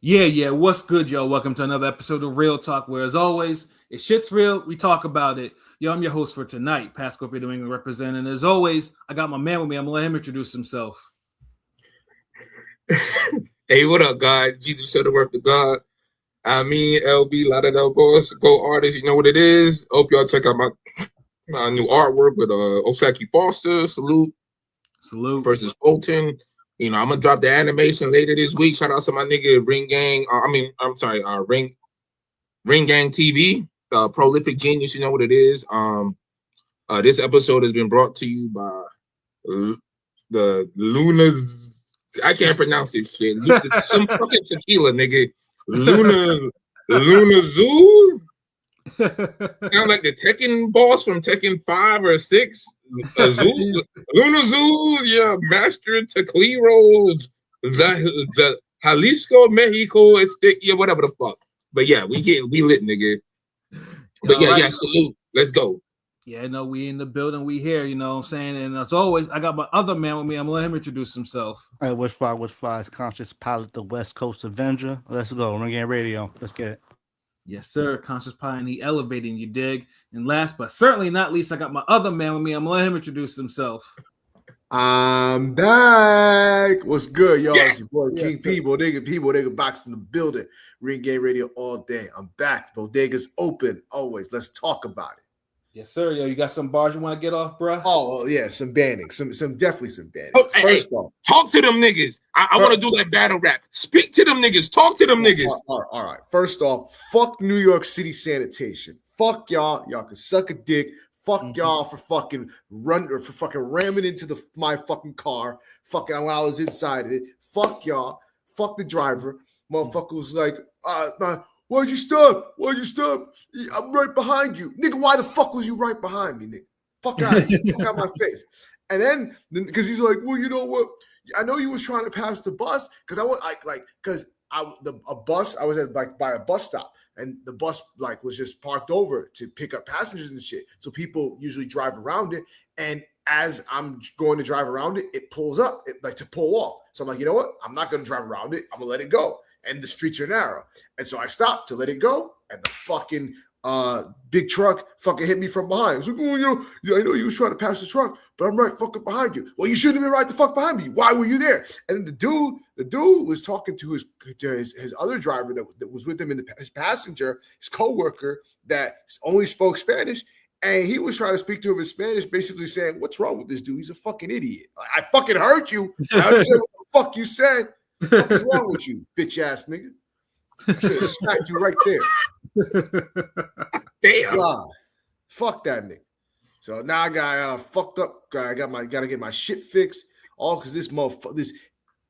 Yeah. What's good, yo? Welcome to another episode of Real Talk, where, as always, if shit's real, we talk about it. Yo, I'm your host for tonight, Pascal New England representing. As always, I got my man with me. I'm gonna let him introduce himself. Hey, what up, guys? Jesus Shuttleworth the God. I mean, LB, Lauderdale Boss, Go Artist. You know what it is. Hope y'all check out my new artwork with Usyk Foster. Salute versus Bolton. You know, I'm gonna drop the animation later this week. Shout out to my nigga Ring Gang. Ring Gang TV. Prolific genius. You know what it is. This episode has been brought to you by the Luna's. I can't pronounce this shit. Some fucking tequila, nigga. Luna Zoo. Sound like the Tekken boss from Tekken 5 or 6. Luna Zoo, yeah, Master Tequila, the Jalisco, Mexico, yeah, whatever the fuck. But yeah, we lit, nigga. But yeah, salute. Let's go. Yeah, no, we in the building, we here, you know what I'm saying? And as always, I got my other man with me. I'm gonna let him introduce himself. All right, what's five? Conscious Pilot, the West Coast Avenger. Let's go. Ring Game Radio. Let's get it. Yes, sir. Conscious Pie, and he elevating, you dig? And last but certainly not least, I got my other man with me. I'm gonna let him introduce himself. I'm back. What's good, y'all? It's your boy King Bodega Box in the building. Ring Game Radio all day. I'm back. Bodega's open always. Let's talk about it. Yes, sir. Yo, you got some bars you want to get off, bro? Oh, yeah, some banning. Some definitely some banning. Oh, First off, talk to them niggas. I want to do that battle rap. Speak to them niggas. Talk to them niggas. All right. First off, fuck New York City sanitation. Fuck y'all. Y'all can suck a dick. Fuck y'all for fucking ramming into my fucking car. Fucking when I was inside it. Fuck y'all. Fuck the driver. Motherfucker was like, why'd you stop? I'm right behind you. Nigga, why the fuck was you right behind me, nigga? Fuck out of here. Fuck out my face. And then, because he's like, well, you know what? I know you was trying to pass the bus because I was I was at by a bus stop and the bus was just parked over to pick up passengers and shit. So people usually drive around it. And as I'm going to drive around it, it pulls up, to pull off. So I'm like, you know what? I'm not going to drive around it. I'm going to let it go. And the streets are narrow. And so I stopped to let it go. And the fucking big truck fucking hit me from behind. I was like, oh, I know you was trying to pass the truck, but I'm right fucking behind you. Well, you shouldn't have been right the fuck behind me. Why were you there? And then the dude was talking to his other driver that was with him his passenger, his coworker that only spoke Spanish. And he was trying to speak to him in Spanish, basically saying, what's wrong with this dude? He's a fucking idiot. I fucking heard you. I understand what the fuck you said. What is wrong with you, bitch ass nigga? I should have smacked you right there. Damn. God, fuck that nigga. So now I got fucked up. Gotta get my shit fixed. All because this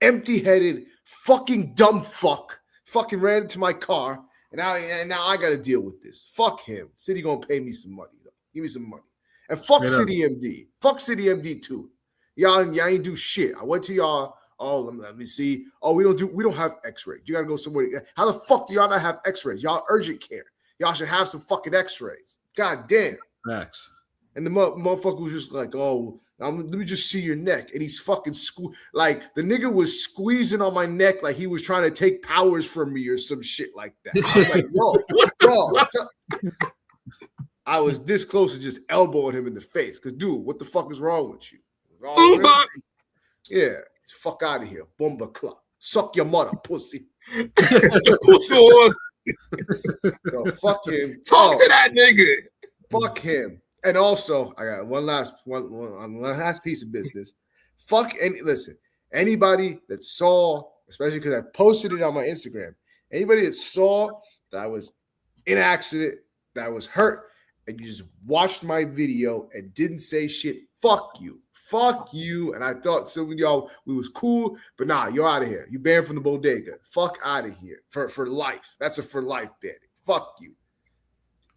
empty-headed fucking dumb fuck fucking ran into my car, and now I gotta deal with this. Fuck him. City gonna pay me some money though. Give me some money. And fuck City MD. Fuck City MD too. Y'all ain't do shit. I went to y'all. Oh, let me see. Oh, we don't have x-rays. You gotta go somewhere. How the fuck do y'all not have x-rays? Y'all urgent care. Y'all should have some fucking x-rays. God damn. Facts. And the motherfucker was just like, oh, let me just see your neck. And he's fucking the nigga was squeezing on my neck like he was trying to take powers from me or some shit like that. I was like, bro. I was this close to just elbowing him in the face. Because, dude, what the fuck is wrong with you? Yeah. Fuck out of here, Bomba Club. Suck your mother, pussy. So fuck him. Talk to that nigga. Fuck him. And also, I got one last piece of business. Listen, anybody that saw, especially because I posted it on my Instagram, anybody that saw that I was in an accident, that I was hurt, and you just watched my video and didn't say shit, fuck you. Fuck you. And I thought some of y'all, we was cool, but nah, you're out of here. You banned from the bodega. Fuck out of here. For life. That's a for life banning. Fuck you.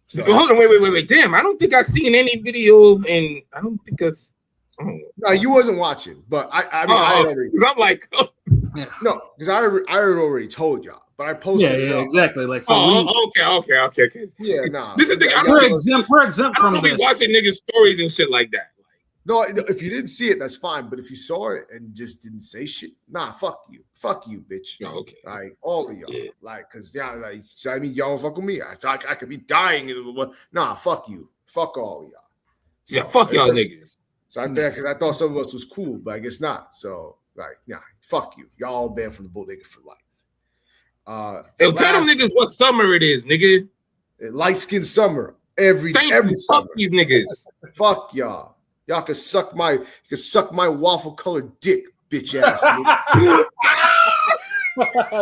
So, hold on, wait. Damn, I don't think I've seen any video, and I don't think that's. No, you wasn't watching, but I already. Because I'm like, no, because I already told y'all, but I posted. Yeah, exactly. Like, so okay. Yeah, nah. This is the thing. We're exempt I from don't be this. watching niggas' stories and shit like that. No, if you didn't see it, that's fine. But if you saw it and just didn't say shit, nah, fuck you, bitch. Oh, okay. Like all of y'all, Yeah. like, cause like, so I mean, y'all don't fuck with me. I could be dying. Nah, fuck you, fuck all of y'all. So, Yeah, fuck y'all niggas. So I think because I thought some of us was cool, but I guess not. So like, nah, fuck you. Y'all all banned from the bodega for life. Yo, tell them niggas what summer it is, nigga. Light skin summer every Fuck summer. These niggas. Fuck y'all. Y'all can suck my waffle colored dick, bitch ass. Nigga.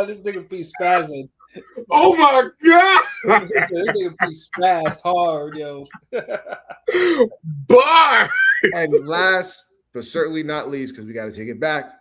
This nigga be spazzing. Oh my god. This nigga be spazzed hard, yo. Bar. And last but certainly not least, because we got to take it back.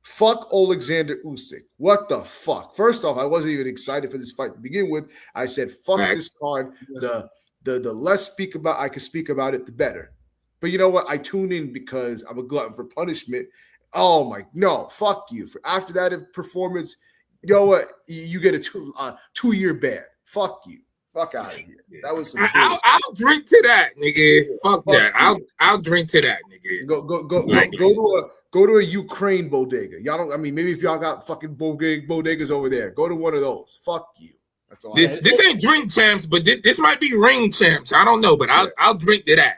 Fuck Alexander Usyk. What the fuck? First off, I wasn't even excited for this fight to begin with. I said, fuck this card. The less I can speak about it, the better. But you know what? I tune in because I'm a glutton for punishment. Oh my, no, fuck you. After that performance, you know what? You get a 2-year ban. Fuck you. Fuck out of here. That was some I'll drink to that, nigga. Fuck that. I'll drink to that, nigga. Go to a Ukraine bodega. Y'all don't. I mean, maybe if y'all got fucking bodegas over there, go to one of those. Fuck you. That's all. This ain't drink champs, but this might be ring champs. I don't know, but I'll drink to that.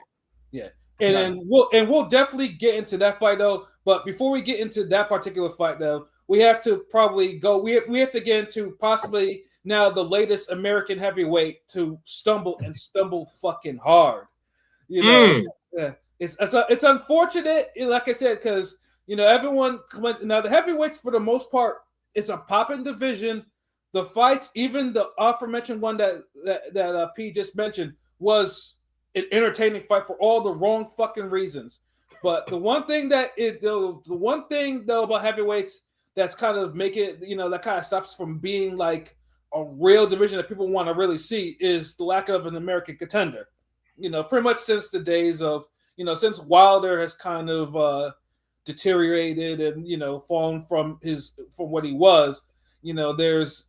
Yeah, and we'll definitely get into that fight though. But before we get into that particular fight though, we have to probably go. We have to get into possibly now the latest American heavyweight to stumble fucking hard. You know, yeah. It's unfortunate, like I said, because everyone now the heavyweights for the most part, it's a popping division. The fights, even the aforementioned one that P just mentioned, was an entertaining fight for all the wrong fucking reasons. But the one thing though about heavyweights that's kind of make it, that kind of stops from being like a real division that people want to really see is the lack of an American contender. Pretty much since the days of since Wilder has kind of deteriorated and fallen from what he was, there's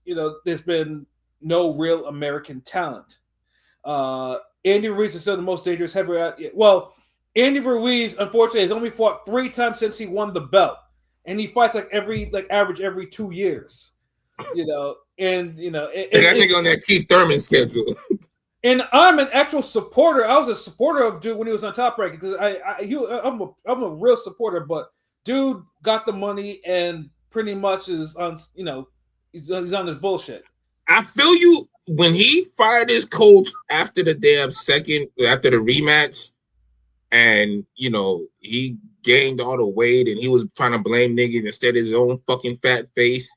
been no real American talent. Andy Ruiz is still the most dangerous heavyweight. Well, Andy Ruiz unfortunately has only fought 3 times since he won the belt, and he fights average every 2 years. And that nigga on that Keith Thurman schedule. And I'm an actual supporter. I was a supporter of dude when he was on Top Rank because I'm a real supporter. But dude got the money and pretty much is on he's on his bullshit. I feel you when he fired his coach after the after the rematch, and he gained all the weight and he was trying to blame niggas instead of his own fucking fat face.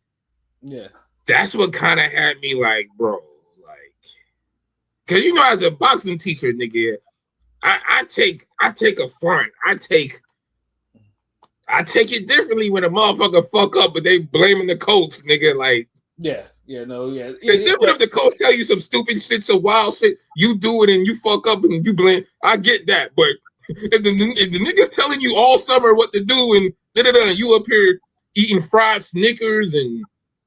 Yeah, that's what kind of had me like, bro. Cause as a boxing teacher, nigga, I take a front. I take it differently when a motherfucker fuck up, but they blaming the coach, nigga. Like, yeah. It's different if the coach tell you some stupid shit, some wild shit, you do it and you fuck up and you blame. I get that, but if the nigga's telling you all summer what to do and you up here eating fried Snickers and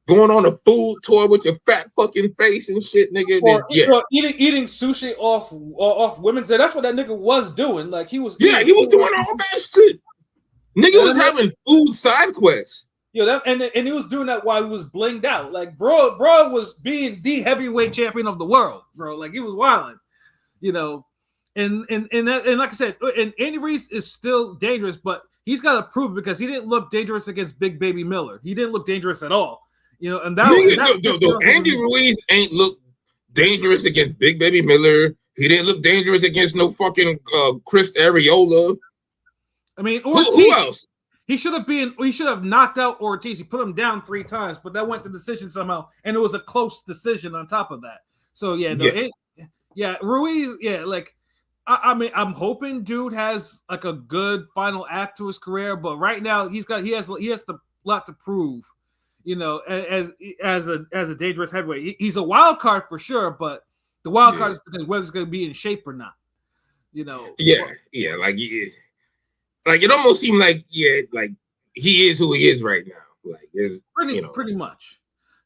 going on a food tour with your fat fucking face and shit, nigga. Or eating sushi off women's. That's what that nigga was doing. Like he was. Yeah, he was doing all that shit. Nigga was having food side quests. And he was doing that while he was blinged out. Like bro was being the heavyweight champion of the world, bro. Like he was wilding, And like I said, and Andy Ruiz is still dangerous, but he's got to prove it because he didn't look dangerous against Big Baby Miller. He didn't look dangerous at all. And that Andy Ruiz ain't look dangerous against Big Baby Miller. He didn't look dangerous against no fucking Chris Areola. I mean, Ortiz, who else? He should have knocked out Ortiz. He put him down 3 times, but that went to decision somehow, and it was a close decision on top of that. So Ruiz, I mean, I'm hoping dude has like a good final act to his career, but right now he has a lot to prove. As a dangerous heavyweight, he's a wild card for sure. But the wild card is because whether it's going to be in shape or not. Like it almost seemed like like he is who he is right now. Like it's pretty much.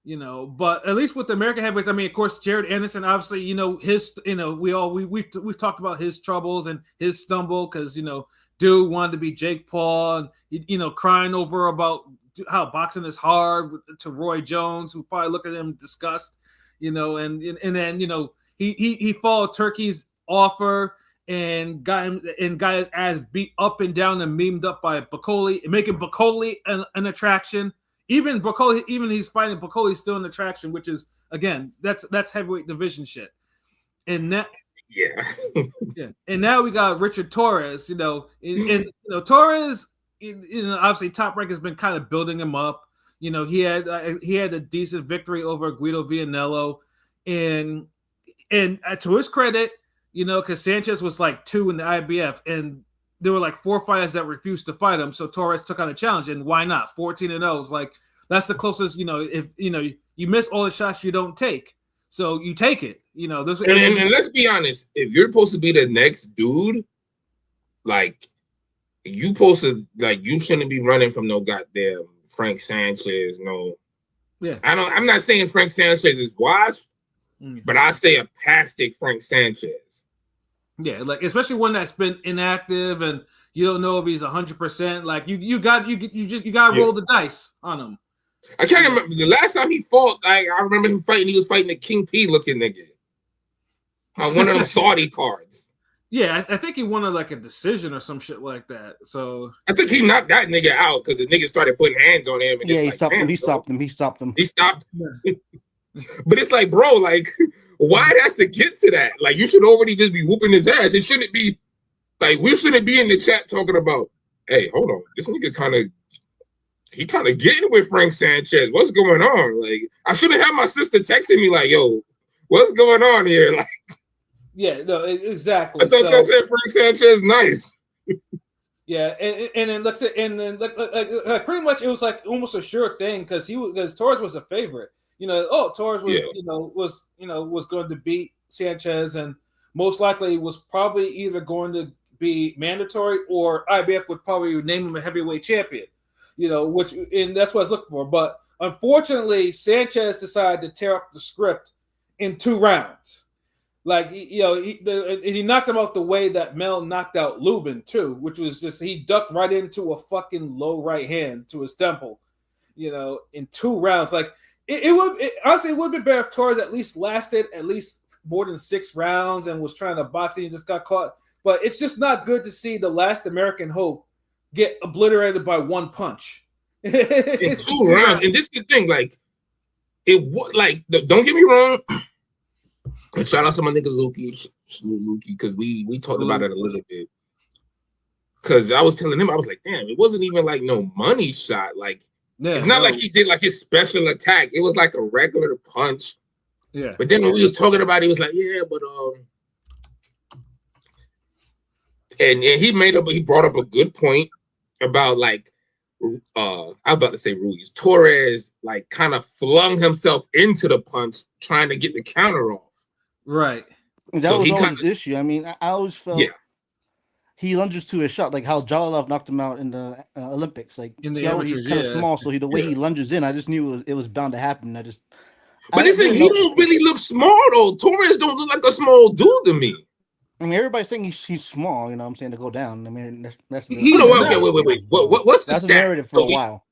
But at least with the American heavyweights, I mean, of course, Jared Anderson, obviously, we've talked about his troubles and his stumble because dude wanted to be Jake Paul, and crying over about how boxing is hard to Roy Jones, who probably looked at him disgust, and then he followed Turkey's offer and got his ass beat up and down and memed up by Bacoli, making Bacoli an attraction. Even Bacoli, even he's fighting Bacoli, still an attraction, which is again that's heavyweight division shit. And that and now we got Richard Torres. Torres, obviously Top Rank has been kind of building him up. He had a decent victory over Guido Vianello, and to his credit, because Sanchez was like 2 in the IBF, and there were like 4 fighters that refused to fight him. So Torres took on a challenge, and why not? 14-0 is like that's the closest. If you miss all the shots you don't take, so you take it. And let's be honest, if you're supposed to be the next dude, like you shouldn't be running from no goddamn Frank Sanchez. No, I'm not saying Frank Sanchez is washed. But I say a plastic Frank Sanchez. Yeah, like especially one that's been inactive and you don't know if he's 100%. Like you got to roll the dice on him. I can't remember the last time he fought. I remember him fighting. He was fighting the King P looking nigga on one of them Saudi cards. Yeah, I think he won like a decision or some shit like that. So I think he knocked that nigga out because the nigga started putting hands on him. And he stopped him. He stopped him. He stopped. But it's like, bro, like, why it has to get to that? Like, you should already just be whooping his ass. It shouldn't be like we shouldn't be in the chat talking about, hey, hold on, this nigga kind of getting with Frank Sanchez. What's going on? Like, I shouldn't have my sister texting me like, yo, what's going on here? Like, yeah, no, exactly. I thought I said Frank Sanchez nice. Yeah, and then let's say, and then pretty much it was like almost a sure thing because Torres was a favorite. Torres was was going to beat Sanchez and most likely was probably either going to be mandatory or IBF would probably name him a heavyweight champion, and that's what I was looking for. But unfortunately, Sanchez decided to tear up the script in 2 rounds. Like, he knocked him out the way that Mel knocked out Lubin too, which was just he ducked right into a fucking low right hand to his temple, in 2 rounds. Like, honestly, it would be better if Torres at least lasted at least more than 6 rounds and was trying to box and he just got caught. But it's just not good to see the last American hope get obliterated by 1 punch. In 2 rounds. And this is the thing, like, don't get me wrong. And shout out to my nigga Lukey, because we talked about it a little bit. Because I was telling him, I was like, damn, it wasn't even like no money shot. Like, it's not like he did like his special attack. It was like a regular punch. Yeah. But then when we was talking about it, he was like, yeah, but and he brought up a good point about like I'm about to say Ruiz. Torres like kind of flung himself into the punch trying to get the counter off. Right. That was always his issue. I mean, I always felt he lunges to his shot, like how Jalilov knocked him out in the Olympics. Like in the he's kind of small, so the way he lunges in, I just knew it was bound to happen. But listen, he don't really look small though. Torres don't look like a small dude to me. I mean, everybody's saying he's small. You know what I'm saying, to go down. I mean, that's okay, wait. What's the narrative for a while?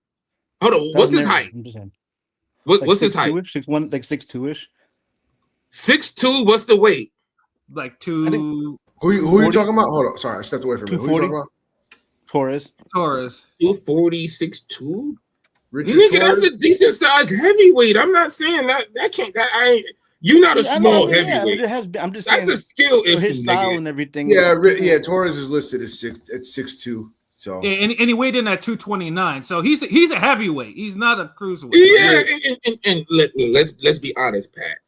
Hold on, what's his height? I'm just saying. What's his height? 6'1", like 6'2"-ish. 6'2". What's the weight? Like 2. Who are you talking about? Hold on, sorry, I stepped away from you. Who are you talking about? Torres. 240, 6'2". Richard Nigga, Torres? that's a decent sized heavyweight. I'm not saying that can't. You're not a small heavyweight. I'm just that's saying, a skill issue, his style nigga. and everything. Yeah. Torres is listed as 6'2". So and he weighed in at 229. So he's a heavyweight. He's not a cruiserweight. Yeah, and let's be honest, Pat.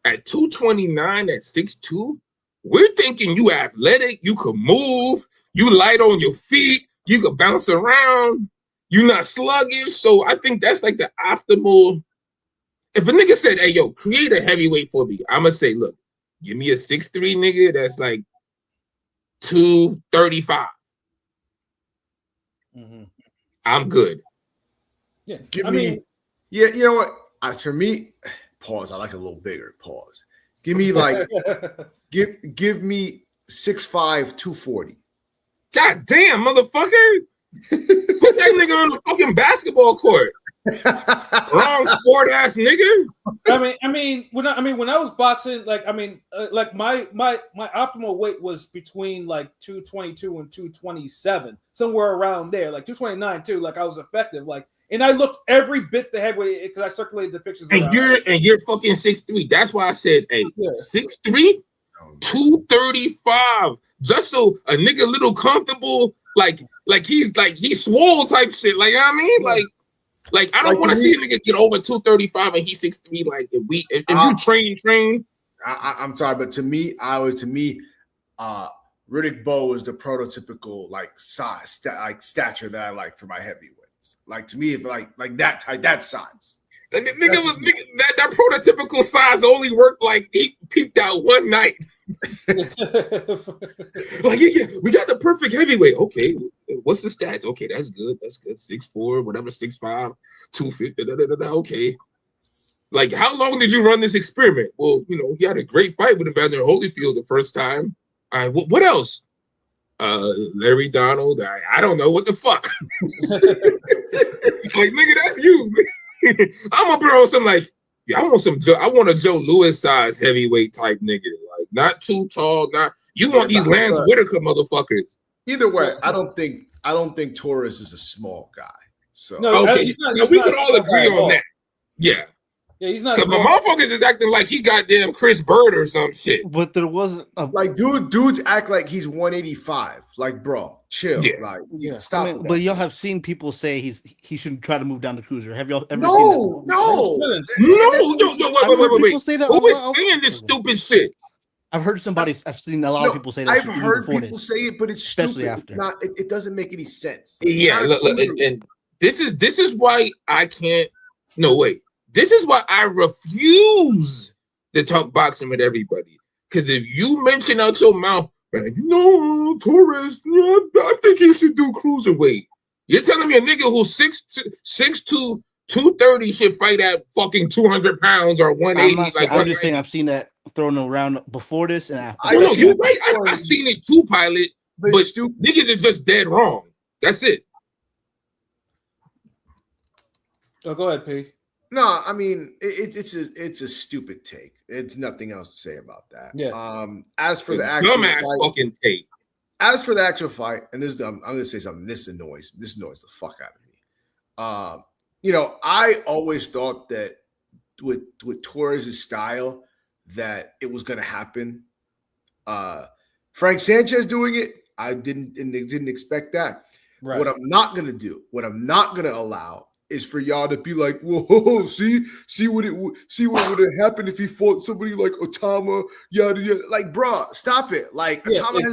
At 229, at 6'2", we're thinking you athletic, you could move, you light on your feet, you could bounce around, you're not sluggish. So I think that's like the optimal. If a nigga said, hey, yo, create a heavyweight for me, I'm going to say, look, give me a 6'3" nigga that's like 235. Mm-hmm. I'm good. Yeah. You know what? For me, pause. I like it a little bigger. Pause. Give me like, give me 6'5", 240. God damn, motherfucker! Put that nigga on the fucking basketball court. Wrong sport ass nigga. I mean, when I was boxing, like my optimal weight was between like 222 and 227, somewhere around there, like 229 too. Like I was effective, like, and I looked every bit the heavyweight because I circulated the pictures. And you're fucking 6'3". That's why I said, hey, 6'3", 235. Just so a nigga a little comfortable, like he's swole type shit. Like, you know what I mean? Like I don't want to see a nigga get over 235 and he's 6'3". Like if you train. I'm sorry, but to me, Riddick Bowe is the prototypical like size, stature that I like for my heavyweights. Like to me, like that type, that size. That prototypical size only worked like he peaked out one night. Like yeah, we got the perfect heavyweight. Okay, what's the stats? Okay, that's good. 6'4", whatever, 6'5", 250. Okay. Like, how long did you run this experiment? Well, he had a great fight with Evander Holyfield the first time. All right, what else? Larry Donald. I don't know what the fuck. Like, nigga, that's you. I'm gonna put on some like, I want a Joe Louis size heavyweight type nigga, like not too tall. You want these Lance Whitaker motherfuckers. Either way, I don't think Torres is a small guy. So okay, we could all agree on that. Yeah, he's not. Because the motherfuckers is acting like he goddamn Chris Bird or some shit. But there wasn't like dudes act like he's 185. Like, bro, chill. Yeah. Like, stop. But y'all have seen people say he shouldn't try to move down the cruiser. Have y'all ever seen that? No. Wait. Say that. Who is saying this stupid shit? I've seen a lot of people say that. I've heard people say it, but it's especially stupid. After. It doesn't make any sense. Yeah, look, and this is why I can't. No, wait. This is why I refuse to talk boxing with everybody. Because if you mention out your mouth, Torres, I think he should do cruiserweight. You're telling me a nigga who's 6'2", 230 should fight at fucking 200 pounds or 180? I'm just saying I've seen that thrown around before this and after. No, you're right. I seen it too, Pilot. But niggas are just dead wrong. That's it. Oh, go ahead, P. No, I mean it's a stupid take. It's nothing else to say about that. Yeah. As for the actual dumbass fucking take. As for the actual fight, and this I'm gonna say something. This annoys the fuck out of me. I always thought that with Torres' style that it was gonna happen. Frank Sanchez doing it, I didn't expect that. Right. What I'm not gonna do, what I'm not gonna allow, is for y'all to be like, whoa, see what would have happened if he fought somebody like Otama, yada yada. Like, bruh, stop it. Like, Otama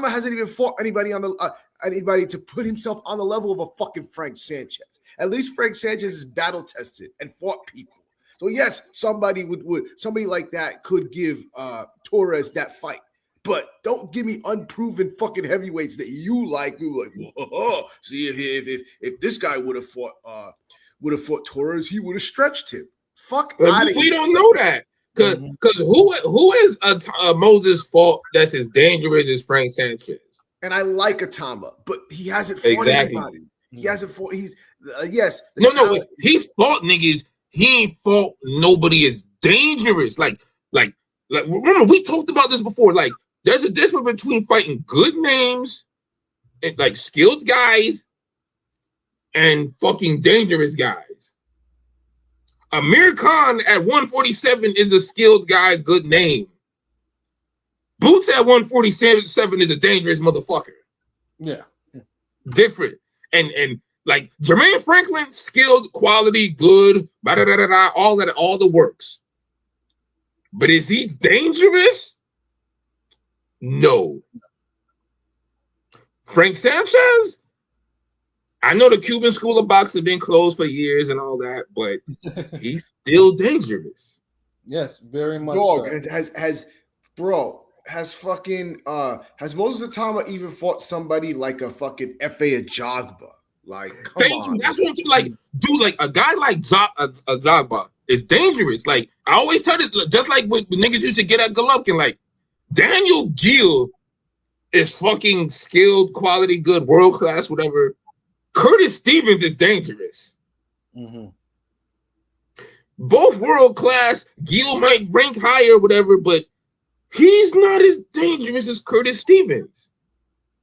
hasn't even fought anybody anybody to put himself on the level of a fucking Frank Sanchez. At least Frank Sanchez is battle tested and fought people. So yes, somebody like that could give Torres that fight. But don't give me unproven fucking heavyweights that you like. You're like, whoa, see if this guy would have fought Torres, he would have stretched him. Fuck out of here. We don't know that because who is Moses' fault that's as dangerous as Frank Sanchez? And I like Otama, but he hasn't fought anybody. He hasn't fought. He's yes. No. He's fought niggas. He ain't fought nobody as dangerous. Like remember we talked about this before. Like, there's a difference between fighting good names and like skilled guys and fucking dangerous guys. Amir Khan at 147 is a skilled guy, good name. Boots at 147 is a dangerous motherfucker. Yeah. Different. And like Jermaine Franklin, skilled, quality, good, all the works. But is he dangerous? No. Frank Sanchez? I know the Cuban School of Boxing been closed for years and all that, but he's still dangerous. Yes, very much. Dog, so. has Moses Otama even fought somebody like a fucking F.A. Ajagba? Like, come on. That's what I'm like, dude. Like a guy like Ajagba is dangerous. Like I always tell it, just like when niggas used to get at Golovkin, like Daniel Gill is fucking skilled, quality, good, world class, whatever. Curtis Stevens is dangerous. Mm-hmm. Both world class. Gil might rank higher, whatever, but he's not as dangerous as Curtis Stevens.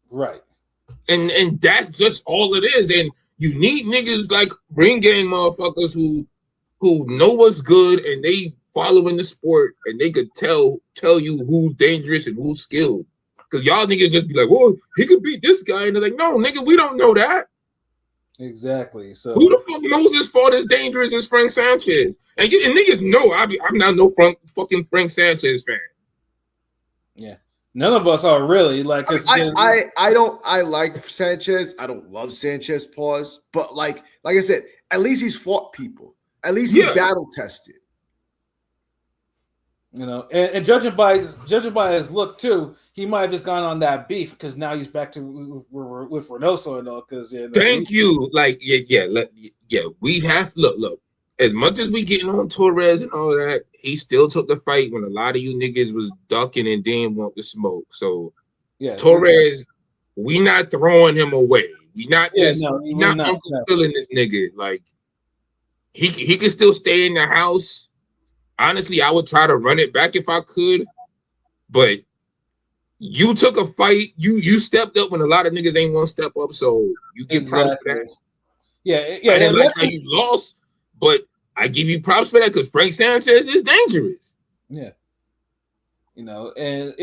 Right. And that's just all it is. And you need niggas like ring gang motherfuckers who know what's good and they follow in the sport and they could tell you who's dangerous and who's skilled. Because y'all niggas just be like, well, he could beat this guy. And they're like, no, nigga, we don't know that. Exactly. So who the fuck knows this fought as dangerous as Frank Sanchez? And niggas know I'm not no fucking Frank Sanchez fan. Yeah. None of us are really like. I like Sanchez. I don't love Sanchez. Pause. But like I said, at least he's fought people. At least he's battle tested. You know, and judging by his look too, he might have just gone on that beef because now he's back to with Reynoso and all. Because thank you. Like we have look. As much as we getting on Torres and all that, he still took the fight when a lot of you niggas was ducking and didn't want the smoke. So yeah, Torres, we not throwing him away. We not just not Uncle killing this nigga. Like he could still stay in the house. Honestly, I would try to run it back if I could, but you took a fight. You stepped up when a lot of niggas ain't want to step up. So you get props for that. Yeah. I didn't like how you lost, but I give you props for that because Frank Sanchez is dangerous. Yeah. You know, and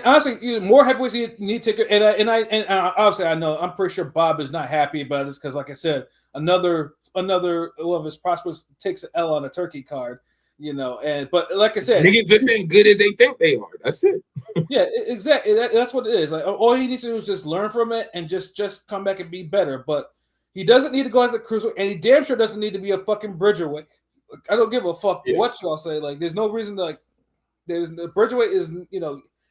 honestly, more heavyweights need to take it. And obviously, I know I'm pretty sure Bob is not happy about this because, like I said, another one of his prospects takes an L on a turkey card. You know, but like I said, niggas just ain't good as they think they are. That's it. Yeah, exactly. That's what it is. Like all he needs to do is just learn from it and just come back and be better. But he doesn't need to go after the cruiser, and he damn sure doesn't need to be a fucking Bridgerweight. I don't give a fuck what y'all say. Like, there's no reason to like. There's the Bridgerweight is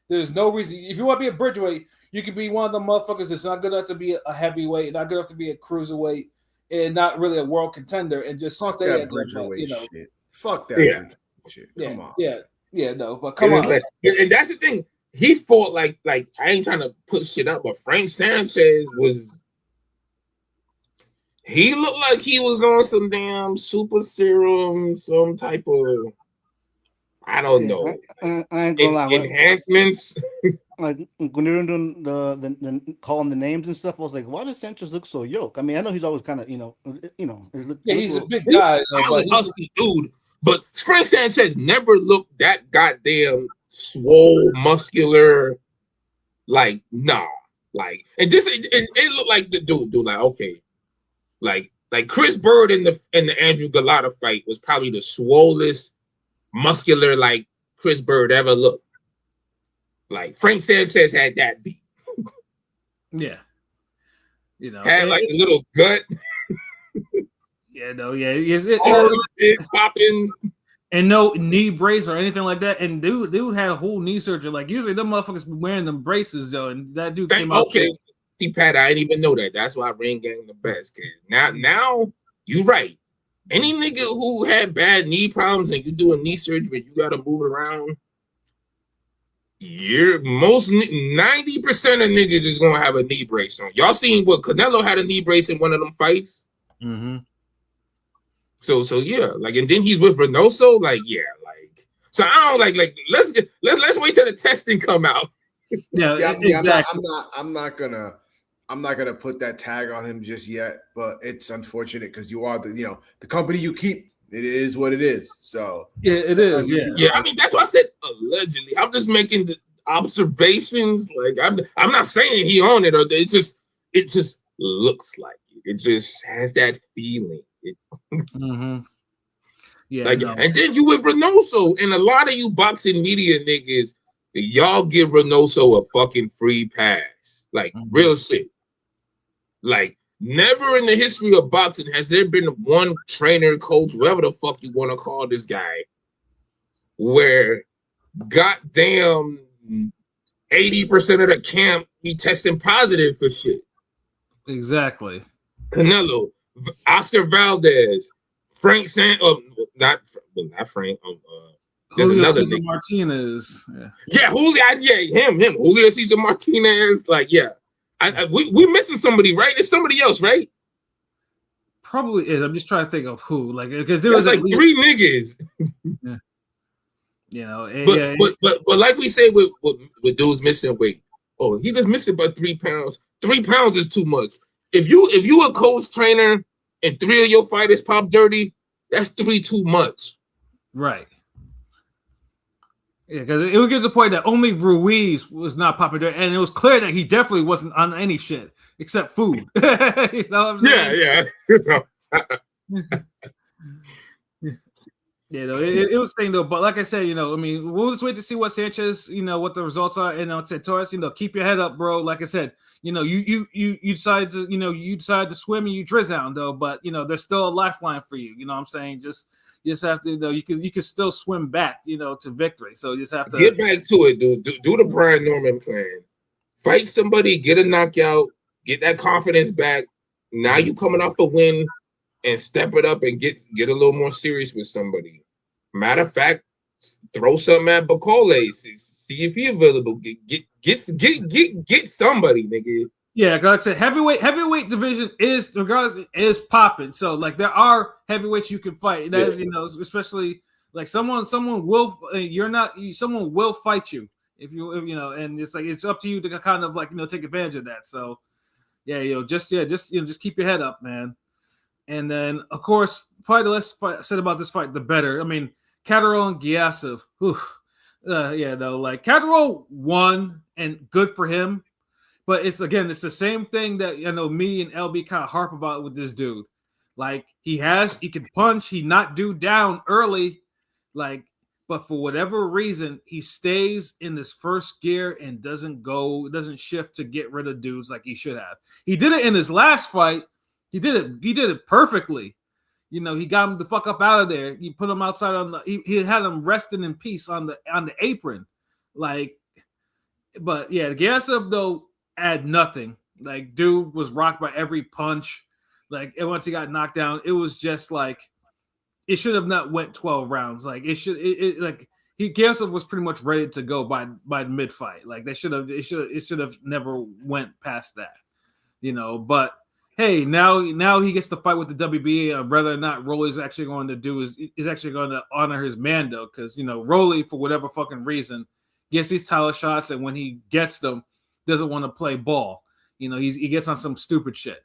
there's no reason if you want to be a Bridgerweight, you can be one of the motherfuckers that's not good enough to be a heavyweight, not good enough to be a cruiserweight, and not really a world contender, and just stay at Bridgerweight shit. Fuck that shit. Come on. Yeah, no, but come on. And that's the thing. He fought like I ain't trying to put shit up, but Frank Sanchez he looked like he was on some damn super serum, some type of I don't know. I ain't gonna lie. Enhancements. Like when they were doing the calling the names and stuff, I was like, why does Sanchez look so yoked? I mean, I know he's always kind of he's a big guy, husky dude. But Frank Sanchez never looked that goddamn swole, muscular. Like nah, like and it looked like the dude like okay, like Chris Bird in the Andrew Galata fight was probably the swollest, muscular like Chris Bird ever looked. Like Frank Sanchez had that beat. Yeah, you know, had like a little gut. Yeah, no, yeah, it popping, and no knee brace or anything like that. And dude had a whole knee surgery. Like usually, them motherfuckers be wearing them braces though, and that dude came out. Okay, see, Pat, I didn't even know that. That's why Ring Gang the best. Kid. Now you right. Any nigga who had bad knee problems and you do a knee surgery, you got to move it around. Most 90% of niggas is gonna have a knee brace on. Y'all seen what Canelo had a knee brace in one of them fights? Mm-hmm. So yeah, like, and then he's with Reynoso, like, yeah, like, so I don't like let's wait till the testing come out. Yeah, exactly. I'm not gonna put that tag on him just yet, but it's unfortunate because you are the company you keep. It is what it is. So yeah, it is. Yeah. I mean, that's why I said allegedly. I'm just making the observations. Like I'm not saying he on it, or it just looks like it. It just has that feeling. Mm-hmm. Yeah, like, and then you with Reynoso, and a lot of you boxing media niggas, y'all give Reynoso a fucking free pass, like real shit. Like never in the history of boxing has there been one trainer, coach, whatever the fuck you want to call this guy, where goddamn 80% of the camp be testing positive for shit. Exactly. Canelo, Oscar Valdez, Frank not Frank. There's Julio another Cesar nigga. Martinez. Yeah, Julio. Him. Julio Cesar Martinez. Like, yeah. We missing somebody, right? There's somebody else, right? Probably is. I'm just trying to think of who. Like, because there That's was like three niggas. Yeah. You know, But like we say with dudes missing weight. Oh, he just missing about 3 pounds. 3 pounds is too much. If you a coach trainer and 3 of your fighters pop dirty, that's 3 too much. Right. Yeah, because it would get to the point that only Ruiz was not popping dirty, and it was clear that he definitely wasn't on any shit except food. You know what I'm saying? Yeah. You know, it was thing though, but like I said, you know, I mean, we'll just wait to see what Sanchez, you know, what the results are, and I'll say Torres, you know, keep your head up, bro. Like I said, you know, you decide to, you know, you decide to swim and you drizzound though, but you know, there's still a lifeline for you. You know what I'm saying? You just have to, you know, you can still swim back, you know, to victory. So you just have to get back to it, dude. Do the Brian Norman plan. Fight somebody, get a knockout, get that confidence back. Now you coming off a win. And step it up and get a little more serious with somebody. Matter of fact, throw something at Bacole. See if he's available. Get somebody, nigga. Yeah, like I said, heavyweight division is popping. So like there are heavyweights you can fight. That is, you know, especially like someone will someone will fight you if you know, and it's like it's up to you to kind of like, you know, take advantage of that. So yeah, you know, just keep your head up, man. And then, of course, probably the less said about this fight, the better. I mean, Catterall and Giasov. Like Catterall won, and good for him. But it's the same thing that, you know, me and LB kind of harp about with this dude. Like he can punch, he knocked dude down early, like, but for whatever reason, he stays in this first gear and doesn't shift to get rid of dudes like he should have. He did it in his last fight. He did it perfectly. You know, he got him the fuck up out of there. He put him outside he had him resting in peace on the apron. Like, but yeah, Gasov though had nothing. Like, dude was rocked by every punch. Like, and once he got knocked down, it was just like it should have not went 12 rounds. Like Gasov was pretty much ready to go by mid fight. Like it should have never went past that. You know, but hey, now he gets to fight with the WBA. Whether or not Rolly's actually going to do is actually going to honor his man though, because you know Rolly for whatever fucking reason gets these title shots, and when he gets them, doesn't want to play ball. You know, he gets on some stupid shit.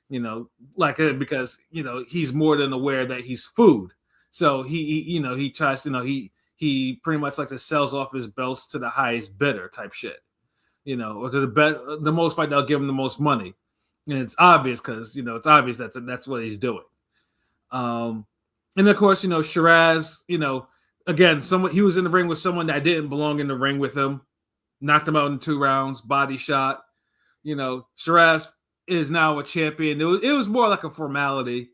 You know, like because you know he's more than aware that he's food. So he tries to he pretty much like to sells off his belts to the highest bidder type shit. You know, or to the most fight that'll give him the most money. And it's obvious because that's what he's doing. And of course, you know, Shiraz, you know, again, he was in the ring with someone that didn't belong in the ring with him, knocked him out in 2 rounds, body shot. You know, Shiraz is now a champion. It was more like a formality,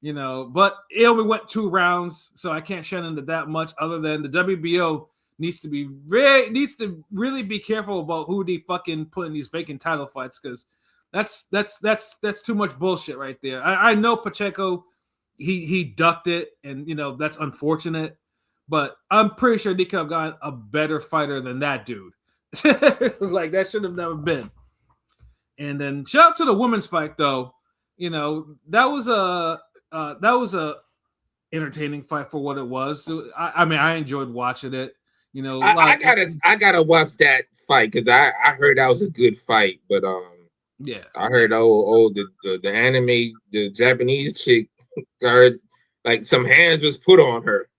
you know, but it only went 2 rounds, so I can't shed into that much other than the WBO needs to really be careful about who they fucking put in these vacant title fights, because that's too much bullshit right there. I know Pacheco, he ducked it, and you know that's unfortunate, but I'm pretty sure they could have gotten a better fighter than that dude. Like that should have never been. And then shout out to the women's fight though. You know, that was a entertaining fight for what it was. So, I mean, I enjoyed watching it. You know, I gotta watch that fight because I heard that was a good fight, but yeah, I heard the anime, the Japanese chick, heard like some hands was put on her.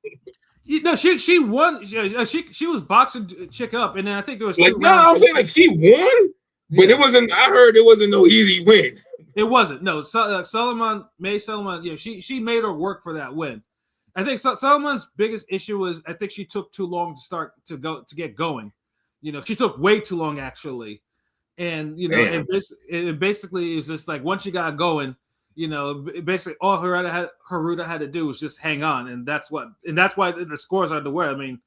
You know, she won. She was boxing chick up, and then I think there was like I'm saying like she won, but it wasn't. I heard it wasn't no easy win. It wasn't. No, Solomon. Yeah, she made her work for that win. I think Solomon's biggest issue was I think she took too long to get going. You know, she took way too long actually. And you know, it basically is just like once you got going, you know, basically all Haruta had to do was just hang on, and that's why the scores are the way. I mean,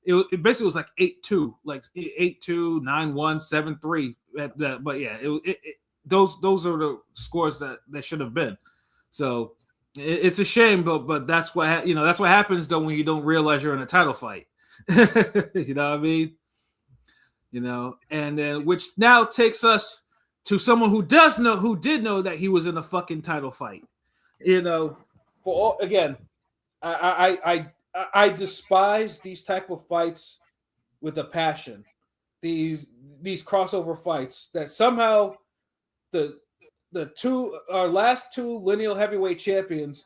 it basically was like 8-2, like 8-2, 9-1, 7-3. But yeah, those are the scores that should have been. So it's a shame, but that's what happens though when you don't realize you're in a title fight. You know what I mean? You know, and then which now takes us to someone who did know that he was in a fucking title fight. You know, again, I despise these type of fights with a passion. These crossover fights that somehow the our last two lineal heavyweight champions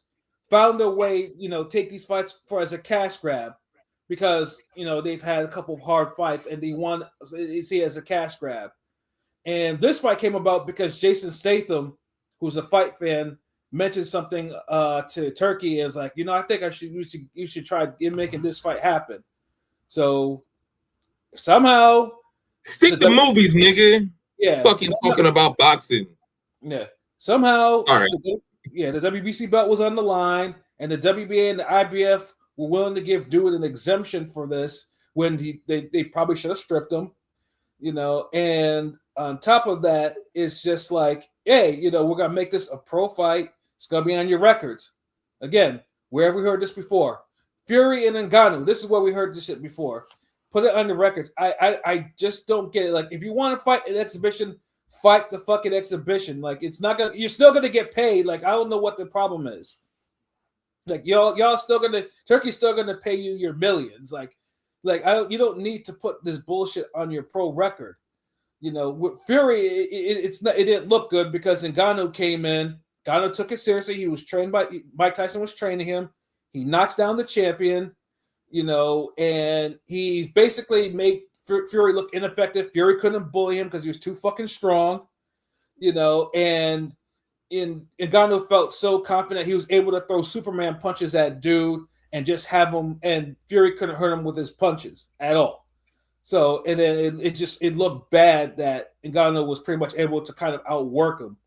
found their way, take these fights as a cash grab because they've had a couple of hard fights and they won see as a cash grab. And this fight came about because Jason Statham, who's a fight fan, mentioned something to Turkey as like, I think you should try making this fight happen. So somehow stick the movies, nigga. Yeah, fucking talking about boxing. Yeah, somehow. All right. The WBC belt was on the line, and the WBA and the IBF were willing to give Dewitt an exemption for this when they probably should have stripped him. And on top of that, it's just like, hey, we're gonna make this a pro fight. It's gonna be on your records. Again, where have we heard this before? Fury and Ngannou. This is where we heard this shit before. Put it on the records. I just don't get it. Like, if you want to fight an exhibition, fight the fucking exhibition. Like, it's not gonna. You're still gonna get paid. Like, I don't know what the problem is. Like, y'all still gonna. Turkey's still gonna pay you your millions. You don't need to put this bullshit on your pro record. With Fury, it didn't look good because Ngannou came in. Ngannou took it seriously. He was trained by Mike Tyson was training him. He knocks down the champion. And he basically made Fury look ineffective. Fury couldn't bully him because he was too fucking strong, and Ngannou felt so confident he was able to throw Superman punches at dude and just have him, and Fury couldn't hurt him with his punches at all. So, and then it looked bad that Ngannou was pretty much able to kind of outwork him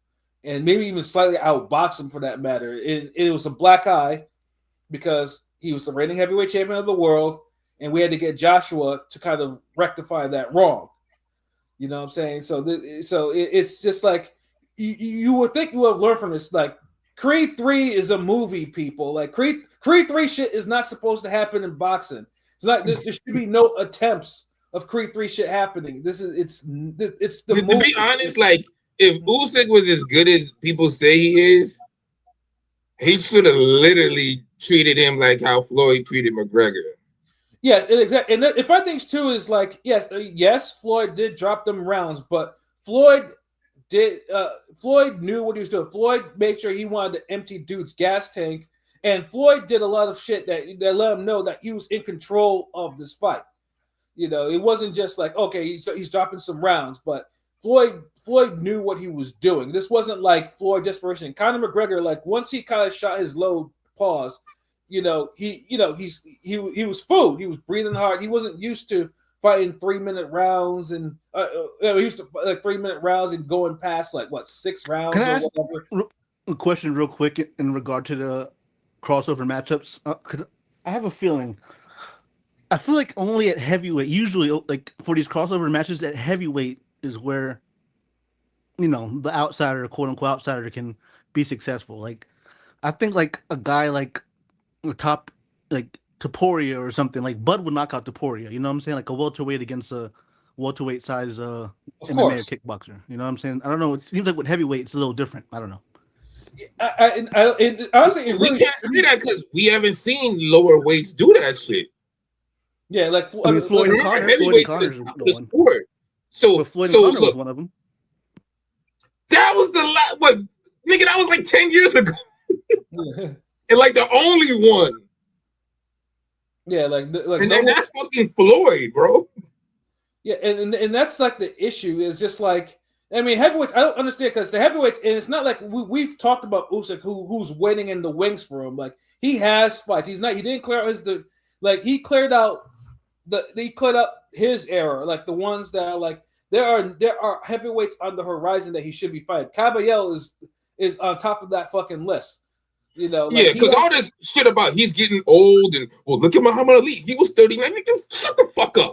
and maybe even slightly outbox him for that matter. It was a black eye because he was the reigning heavyweight champion of the world, and we had to get Joshua to kind of rectify that wrong. You know what I'm saying? So it's just like you would think you would have learned from this. Like, Creed 3 is a movie, people. Like, Creed 3 shit is not supposed to happen in boxing. It's not. There should be no attempts of Creed 3 shit happening. It's the movie. To be honest, like, if Usyk was as good as people say he is, he should have literally treated him like how Floyd treated McGregor. Yeah, exactly. And if I think too is like, yes, Floyd did drop them rounds, but Floyd knew what he was doing. Floyd made sure he wanted to empty dude's gas tank, and Floyd did a lot of shit that let him know that he was in control of this fight. It wasn't just like, okay, he's dropping some rounds, but Floyd knew what he was doing. This wasn't like Floyd desperation. Conor McGregor, like, once he kind of shot his low pause, he was food. He was breathing hard. He wasn't used to fighting 3-minute rounds, and he used to like 3-minute rounds and going past like 6 rounds or whatever. A question real quick in regard to the crossover matchups. 'Cause I have a feeling. I feel like only at heavyweight, usually like for these crossover matches at heavyweight is where, the outsider, quote unquote outsider, can be successful. Like, I think like a guy like a top, like Topuria or something, like Bud would knock out Topuria. You know what I'm saying? Like a welterweight against a welterweight size MMA or kickboxer. You know what I'm saying? I don't know. It seems like with heavyweight, it's a little different. I don't know. Honestly, we can't say that because we haven't seen lower weights do that shit. Yeah, like Floyd and Conor. Floyd and Conor is the sport. So Floyd and Conor was one of them. That was the last. What, nigga? That was like 10 years ago, and like the only one. Yeah, and then that's fucking Floyd, bro. Yeah, and that's like the issue. Is just like, I mean, heavyweights. I don't understand because the heavyweights, and it's not like we've talked about Usyk, who's waiting in the wings for him. Like, he has fights. He didn't clear out he cleared out his era. Like, the ones that are like, there are heavyweights on the horizon that he should be fighting. Caballero is on top of that fucking list. Because all this shit about he's getting old and look at Muhammad Ali. He was 39. Just shut the fuck up.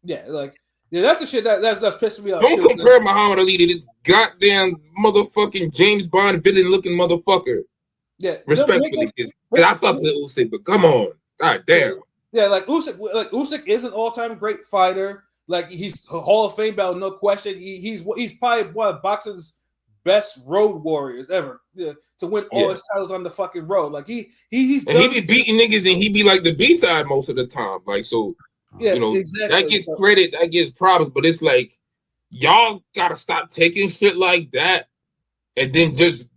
Yeah, that's the shit that's pissing me off. Don't compare Muhammad Ali to this goddamn motherfucking James Bond villain looking motherfucker. Yeah, respectfully, because I fuck with Usyk, but come on, god damn. Yeah, like Usyk is an all-time great fighter. Like he's a Hall of Fame bout, no question. He's probably one of boxing's best road warriors ever. Yeah, to win all his titles on the fucking road. Like he's and he be beating niggas and he be like the B-side most of the time. Like so, exactly. that gets credit, that gets problems, but it's like y'all gotta stop taking shit like that and then just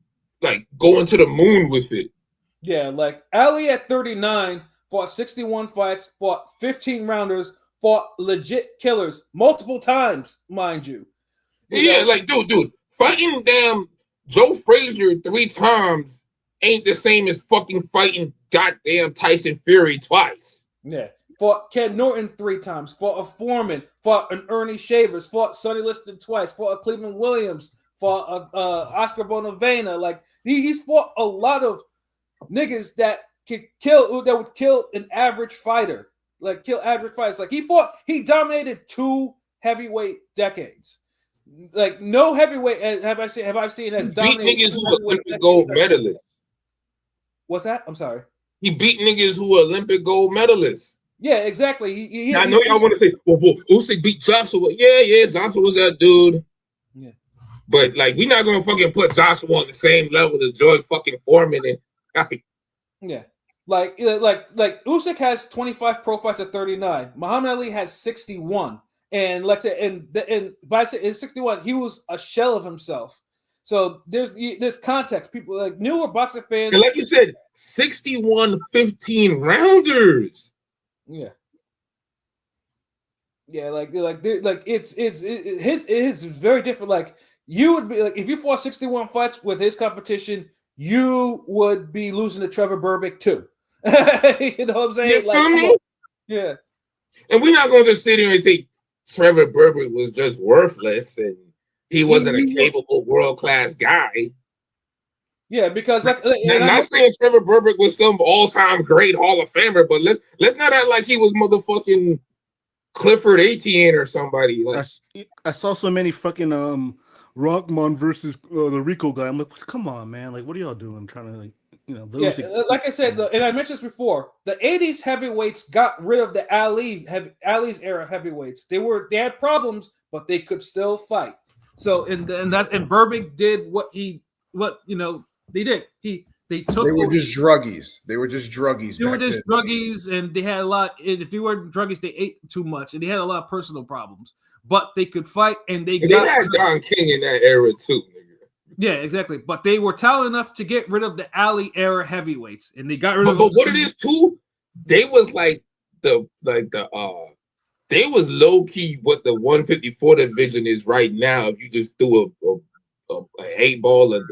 like going to the moon with it. Yeah, like Ali at 39 fought 61 fights, fought 15 rounders, fought legit killers multiple times, mind you. Like dude, fighting damn Joe Frazier 3 times ain't the same as fucking fighting goddamn Tyson Fury twice. Yeah. Fought Ken Norton 3 times, fought a Foreman, fought an Ernie Shavers, fought Sonny Liston twice, fought a Cleveland Williams, fought a Oscar Bonavena. Like he's fought a lot of niggas that would kill an average fighter, like kill average fighters. Like he dominated 2 heavyweight decades. Like no heavyweight have I seen as dominated. Beat niggas who Olympic gold medalists. What's that? I'm sorry. He beat niggas who are Olympic gold medalists. Yeah, exactly. I know y'all want to say, well, Usyk beat Joshua. Yeah, Joshua was that dude. Yeah. But like, we're not gonna fucking put Joshua on the same level as George fucking Foreman and. Yeah. Like Usyk has 25 pro fights at 39. Muhammad Ali has 61. And like and by in 61, he was a shell of himself. So there's context. People like newer boxing fans. And like you said, 61 15 rounders. Yeah. Yeah, it's very different. Like you would be like if you fought 61 fights with his competition, you would be losing to Trevor Berbick too. You know what I'm saying? Yeah. And we're not going to just sit here and say Trevor Berbick was just worthless and he wasn't a capable world-class guy. Yeah, because not saying Trevor Berbick was some all-time great Hall of Famer, but let's not act like he was motherfucking Clifford Etienne or somebody. Like I saw so many fucking Rockman versus the Rico guy. I'm like, come on, man! Like, what are y'all doing? Trying to like I said, and I mentioned this before. The '80s heavyweights got rid of the Ali's era heavyweights. They had problems, but they could still fight. So and Berbick did what they did. They were just druggies. They were just druggies. They were just druggies, and they had a lot. If they were druggies, they ate too much, and they had a lot of personal problems. But they could fight, and they had Don King in that era too. Yeah, exactly. But they were talented enough to get rid of the Ali era heavyweights, and they got rid of. But what it is too, they was they was low key what the 154 division is right now. If you just threw a 8-ball of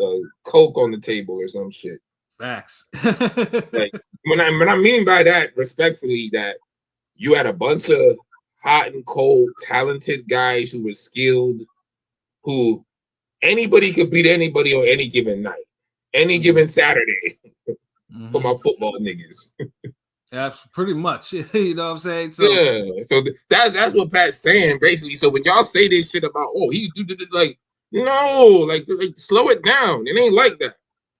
coke on the table or some shit. Facts. Like when I mean by that, respectfully, that you had a bunch of hot and cold, talented guys who were skilled, who anybody could beat anybody on any given night, any given Saturday for my football niggas. That's pretty much. You know what I'm saying? So, yeah. So that's what Pat's saying, basically. So when y'all say this shit about, oh, he did like, no, like slow it down. It ain't like that.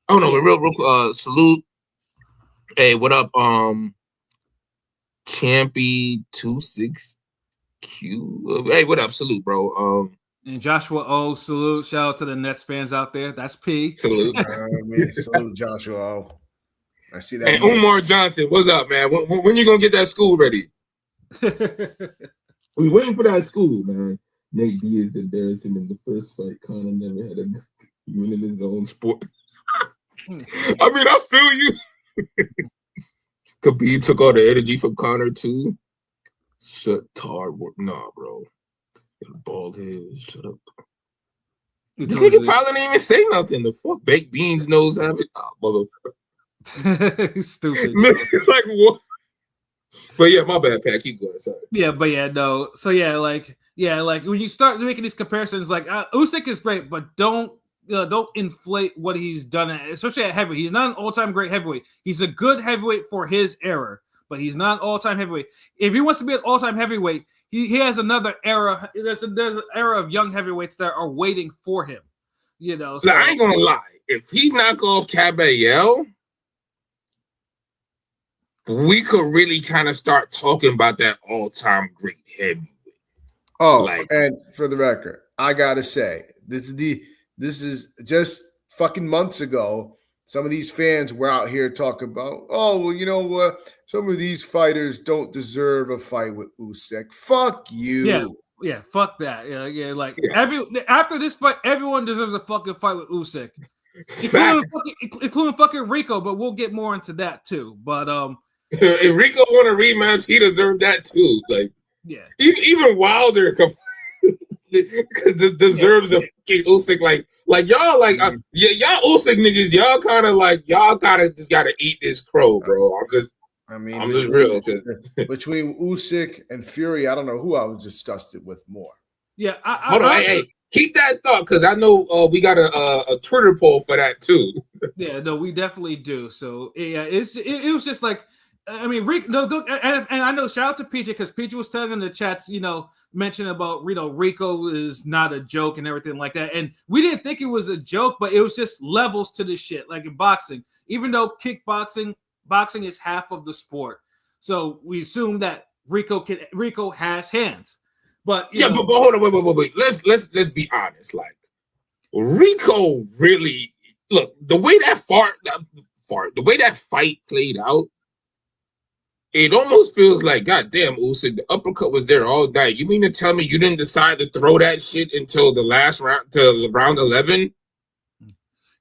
Oh no, but real salute. Hey, what up? Champy 26Q. Hey, what up? Salute, bro. And Joshua O, salute. Shout out to the Nets fans out there. That's P. Salute. Salute, Joshua O. I see that. And Umar Johnson, what's up, man? When you gonna get that school ready? We waiting for that school, man. Nate Diaz embarrassed him in the first fight. Conor never had a win in his own sport. I mean, I feel you. Khabib took all the energy from Conor too. Shut hard work. Nah, bro. Bald head. Shut up. This nigga probably didn't even say nothing. The fuck? Baked beans knows have it. Oh, motherfucker. Stupid. Like what? But yeah, my bad, Pat. Keep going. Sorry. Yeah, but yeah, no. So yeah, like when you start making these comparisons, like Usyk is great, but don't inflate what he's done, especially at heavyweight. He's not an all-time great heavyweight. He's a good heavyweight for his era, but he's not an all-time heavyweight. If he wants to be an all-time heavyweight, he has another era. There's an era of young heavyweights that are waiting for him. You know, so I ain't gonna lie. If he knock off Caballero, we could really kind of start talking about that all-time great heavyweight. Oh, Like, and for the record, I gotta say, this is just fucking months ago. Some of these fans were out here talking about, oh, well, you know what? Some of these fighters don't deserve a fight with Usyk. Fuck you. Yeah, fuck that. Yeah. Like after this fight, everyone deserves a fucking fight with Usyk, including fucking Rico. But we'll get more into that too. But if Rico won a rematch, he deserved that too. Like, yeah, even Wilder deserves a fucking Usyk. Like y'all, like y'all Usyk niggas, y'all kind of just gotta eat this crow, bro. I'm just real. Between Usyk and Fury, I don't know who I was disgusted with more. Yeah, hold on, hey, keep that thought because I know we got a Twitter poll for that too. Yeah, no, we definitely do. So yeah, it was just like, I mean, Rico, and I know, shout out to PJ because PJ was telling in the chats, mentioning about Rico is not a joke and everything like that, and we didn't think it was a joke, but it was just levels to this shit, like in boxing. Even though boxing is half of the sport, so we assume that Rico has hands. But but hold on, wait. Let's be honest. Like, Rico really look the way the way that fight played out. It almost feels like, goddamn, Usyk, the uppercut was there all night. You mean to tell me you didn't decide to throw that shit until the last round, till round 11?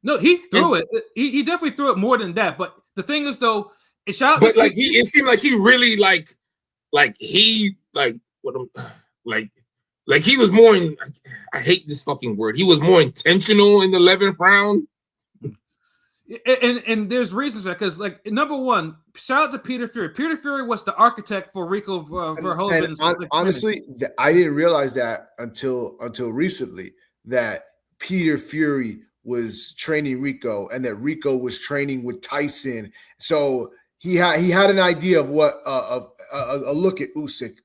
No, he threw it. He definitely threw it more than that. But the thing is, though, it seemed like he really he was more I hate this fucking word. He was more intentional in the 11th round. And there's reasons for that, because like number one, shout out to Peter Fury. Peter Fury was the architect for Rico Verhoeven. Honestly, I didn't realize that until recently, that Peter Fury was training Rico and that Rico was training with Tyson. So he had an idea of what a look at Usyk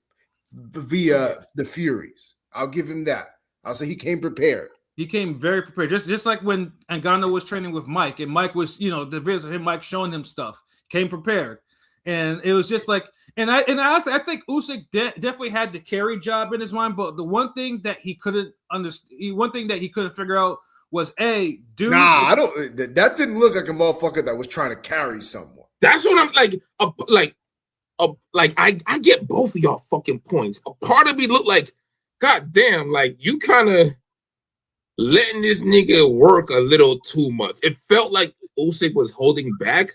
via the Furies. I'll give him that. I'll say he came prepared. He came very prepared, just like when Ngannou was training with Mike, and Mike was, the videos of him, Mike showing him stuff, came prepared, and it was just like, and I honestly, I think Usyk definitely had the carry job in his mind, but the one thing that he couldn't figure out was I don't. That didn't look like a motherfucker that was trying to carry someone. That's what I'm like. I get both of y'all fucking points. A part of me looked like, goddamn, like you kind of letting this nigga work a little too much. It felt like Usyk was holding back,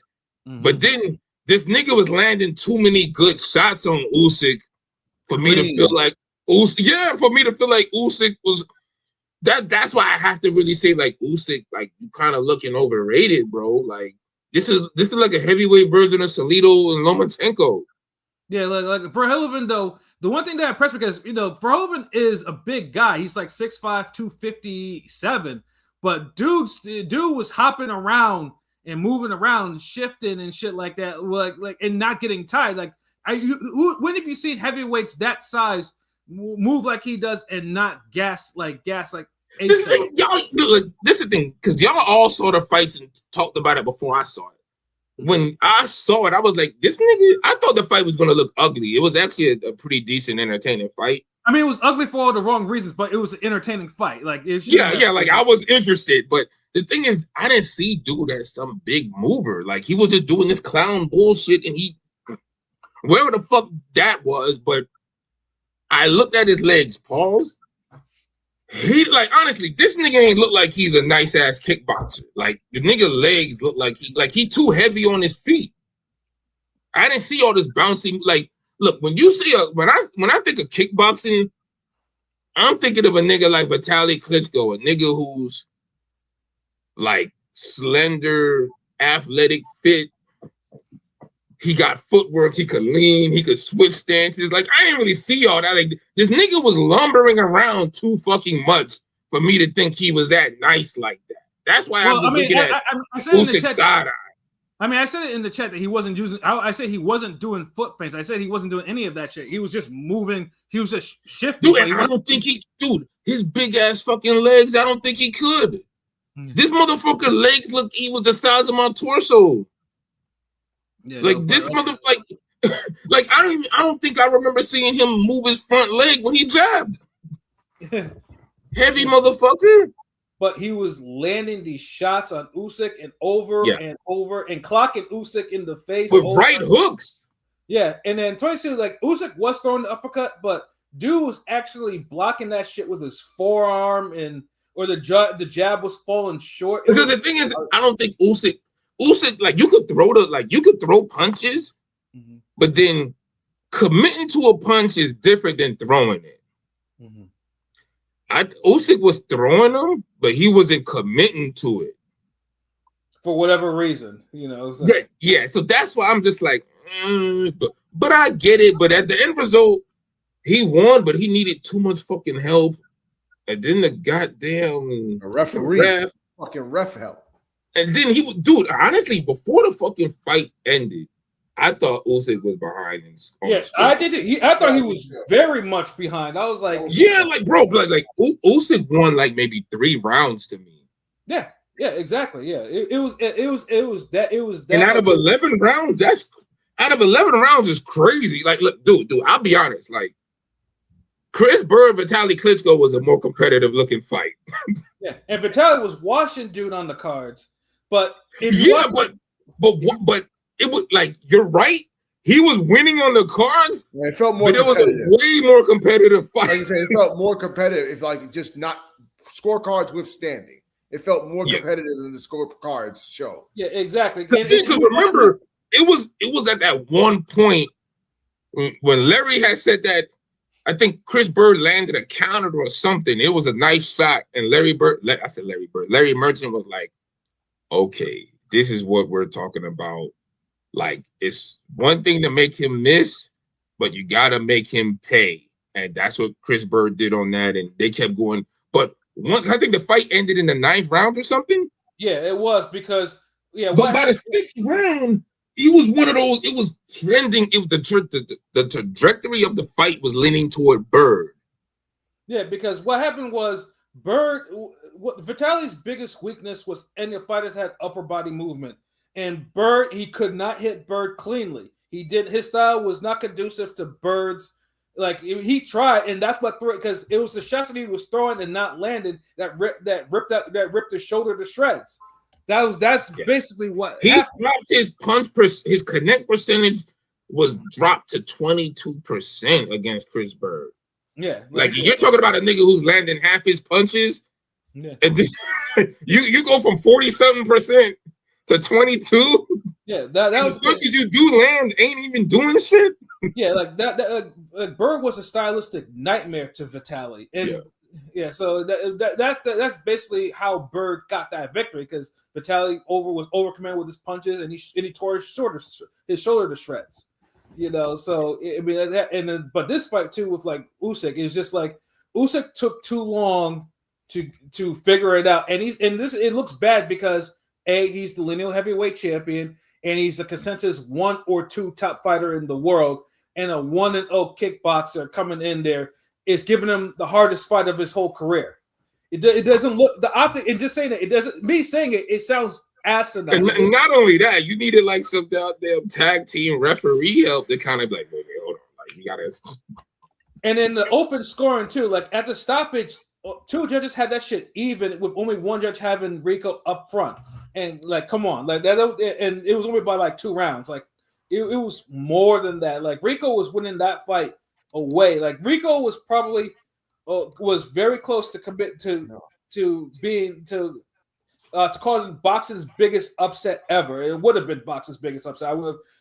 but then this nigga was landing too many good shots on Usyk for me to feel like Usyk was that's why I have to really say, like, Usyk, like, you kind of looking overrated, bro. Like, this is like a heavyweight version of Salido and Lomachenko. Yeah, like Verhoeven, though, the one thing that impressed me, because, Verhoeven is a big guy. He's like 6'5", 257. But dude was hopping around and moving around, shifting and shit like that, like and not getting tired. Like, when have you seen heavyweights that size move like he does and not gas like ASAP? This is the thing, because y'all all saw the fights and talked about it before I saw it. When I saw it, I was like, this nigga, I thought the fight was going to look ugly. It was actually a pretty decent, entertaining fight. I mean, it was ugly for all the wrong reasons, but it was an entertaining fight. Like, like I was interested. But the thing is, I didn't see dude as some big mover. Like, he was just doing this clown bullshit, and wherever the fuck that was, but I looked at his legs, pause. He, like, honestly, this nigga ain't look like he's a nice ass kickboxer. Like, the nigga legs look like he too heavy on his feet. I didn't see all this bouncing. Like, look, when you see when I think of kickboxing, I'm thinking of a nigga like Vitaly Klitschko, a nigga who's like slender, athletic, fit. He got footwork. He could lean. He could switch stances. Like, I didn't really see all that. Like, this nigga was lumbering around too fucking much for me to think he was that nice like that. That's why I'm just looking at Usyk's side eye. I mean, I said it in the chat that he wasn't using. I said he wasn't doing foot feints. I said he wasn't doing any of that shit. He was just moving. He was just shifting. Dude, and I don't think his big ass fucking legs. I don't think he could. This motherfucker legs looked. He was the size of my torso. Yeah, Like this mother, like I don't think I remember seeing him move his front leg when he jabbed. Heavy motherfucker. But he was landing these shots on Usyk and over Yeah. and over and clocking Usyk in the face With over. right hooks. Yeah, and then 22, like Usyk was throwing the uppercut, but dude was actually blocking that shit with his forearm, or the jab was falling short. Because the thing is, I don't think Usyk, like you could throw punches, but then committing to a punch is different than throwing it. Usyk was throwing them, but he wasn't committing to it for whatever reason, Like, yeah. So that's why I'm just like, but I get it. But at the end result, he won, but he needed too much fucking help. And then the goddamn fucking ref help. And then dude, honestly, before the fucking fight ended, I thought Usyk was behind him. Yes, I did. I thought he was very much behind. I was like, yeah, like bro, like Usyk won like maybe 3 rounds to me. Yeah, exactly. Yeah, it was that. And out of 11 rounds, is crazy. Like, look, dude, I'll be honest. Like, Chris Bird, Vitaly Klitschko was a more competitive looking fight. Yeah, and Vitaly was washing dude on the cards, but but it was like, you're right. He was winning on the cards. Yeah, it felt more. But it was a way more competitive fight. Like you said, it felt more competitive. If like just not scorecards withstanding, it felt more competitive than the scorecards show. Yeah, exactly. Because remember, it was at that one point when Larry had said that. I think Chris Bird landed a counter or something. It was a nice shot, and Larry Merchant was like, "Okay, this is what we're talking about. Like, it's one thing to make him miss, but you got to make him pay." And that's what Chris Bird did on that, and they kept going. But I think the fight ended in the 9th round or something. Yeah, it was because But by the 6th round, it was one of those. It was trending. It was the trajectory of the fight was leaning toward Bird. Yeah, because what happened was Vitaly's biggest weakness was any fighters had upper body movement, and Bird, he could not hit Bird cleanly. His style was not conducive to Bird's. Like, he tried, and that's what because it was the shots that he was throwing and not landing that ripped his shoulder to shreds. That's basically what he happened. dropped his his connect percentage was dropped to 22% against Chris Bird. Yeah, like you're talking about a nigga who's landing half his punches, and then you go from 40-something% to 22. Yeah, that was the punches you do land ain't even doing shit. Yeah, like that. Bird was a stylistic nightmare to Vitaly, and so that's basically how Bird got that victory, because Vitaly was overcommanded with his punches, and he tore his shoulder to shreds. So I mean, but this fight too with like Usyk, it was just like Usyk took too long to figure it out, and it looks bad because he's the lineal heavyweight champion, and he's a consensus 1 or 2 top fighter in the world, and a 1-0 kickboxer coming in there is giving him the hardest fight of his whole career. It doesn't look the optic, and just saying it doesn't. Me saying it sounds asinine. And not only that, you needed like some goddamn tag team referee help to kind of like, wait, hold on, like you gotta. And in the open scoring too, like at the stoppage, 2 judges had that shit even, with only 1 judge having Rico up front. And like, come on, like that, and it was only by like 2 rounds. Like it was more than that. Like Rico was winning that fight away. Like Rico was probably was very close to commit to causing boxing's biggest upset ever. It would have been boxing's biggest upset.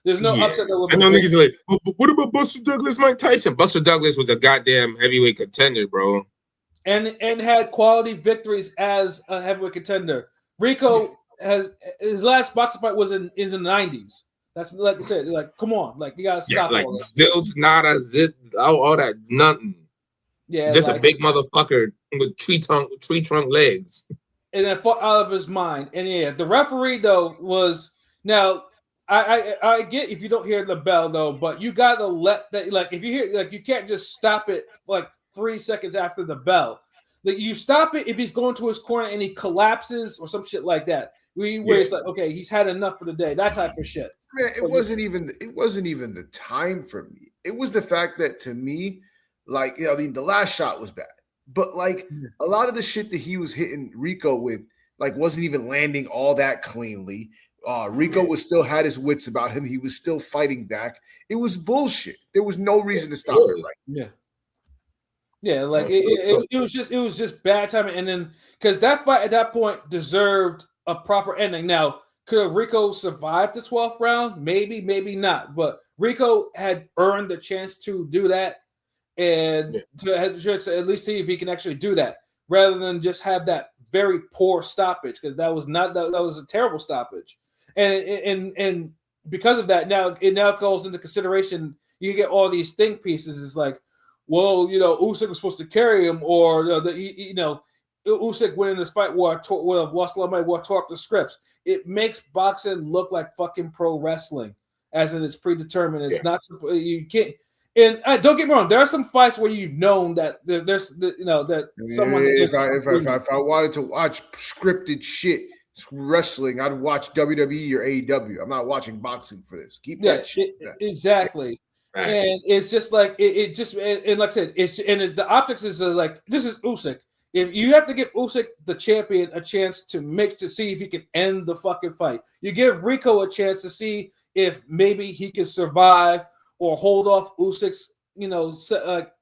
There's no upset that would. I know niggas are like, but what about Buster Douglas, Mike Tyson? Buster Douglas was a goddamn heavyweight contender, bro, and had quality victories as a heavyweight contender. Rico has his last boxing fight was in the 90s. That's like I said, like come on, like you gotta stop like all that. Zilch, nada, zip, all that, nothing. Yeah, just like, a big motherfucker with tree trunk legs. And then fought out of his mind. And the referee though was now. I get if you don't hear the bell though, but you gotta let that, like if you hear, like you can't just stop it like 3 seconds after the bell. Like you stop it if he's going to his corner and he collapses or some shit like that. Where it's like, okay, he's had enough for the day, that type of shit. Man, it wasn't even the time for me. It was the fact that to me, like, I mean, the last shot was bad, but like a lot of the shit that he was hitting Rico with, like, wasn't even landing all that cleanly. Rico was still had his wits about him. He was still fighting back. It was bullshit. There was no reason to stop it. Right? Yeah, like it was just bad timing, and then because that fight at that point deserved a proper ending. Now, could Rico survive the 12th round? Maybe, maybe not. But Rico had earned the chance to do that, and to at least see if he can actually do that, rather than just have that very poor stoppage, because that was a terrible stoppage, and because of that, now it goes into consideration. You get all these think pieces. It's like, well, Usyk was supposed to carry him, or Usyk winning this fight would have lost a lot of money, would have torqued the scripts. It makes boxing look like fucking pro wrestling, as in it's predetermined. It's not, you can't. And don't get me wrong, there are some fights where you've known that there's that someone. If I wanted to watch scripted shit wrestling, I'd watch WWE or AEW. I'm not watching boxing for this. Keep that shit. Exactly. Nice. And it's just like it just and like I said, the optics is like, this is Usyk. If you have to give Usyk, the champion, a chance to see if he can end the fucking fight, you give Rico a chance to see if maybe he can survive or hold off Usyk's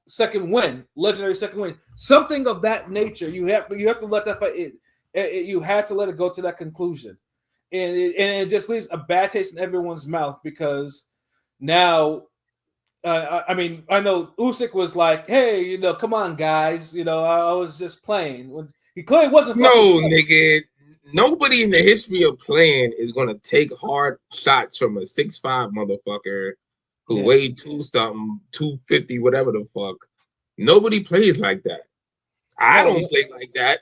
second win, legendary second win, something of that nature. You have to let that fight. You had to let it go to that conclusion, and it just leaves a bad taste in everyone's mouth, because now. I mean, I know Usyk was like, "Hey, come on, guys. I was just playing." When he clearly wasn't. No, nigga. Nobody in the history of playing is gonna take hard shots from a 6'5" motherfucker who weighed 250, whatever the fuck. Nobody plays like that. I don't play like that.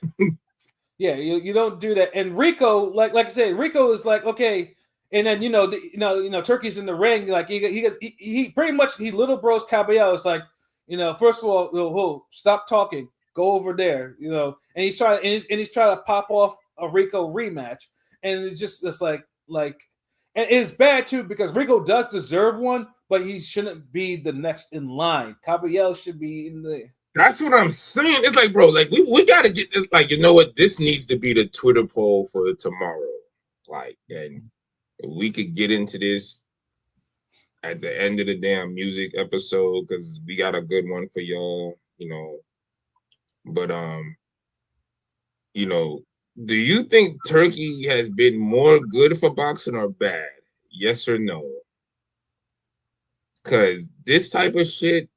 Yeah, you don't do that. And Rico, like I said, Rico is like, okay. And then Turkey's in the ring, like he pretty much little bros Caballero. It's like, first of all, stop talking, go over there, and he's trying to pop off a Rico rematch, and it's like, and it's bad too, because Rico does deserve one, but he shouldn't be the next in line. Caballero should be in the. That's what I'm saying. It's like, bro, like we gotta get this. Like, you know what? This needs to be the Twitter poll for tomorrow. Like, and we could get into this at the end of the damn music episode, because we got a good one for y'all, But do you think Turkey has been more good for boxing or bad? Yes or no? Because this type of shit,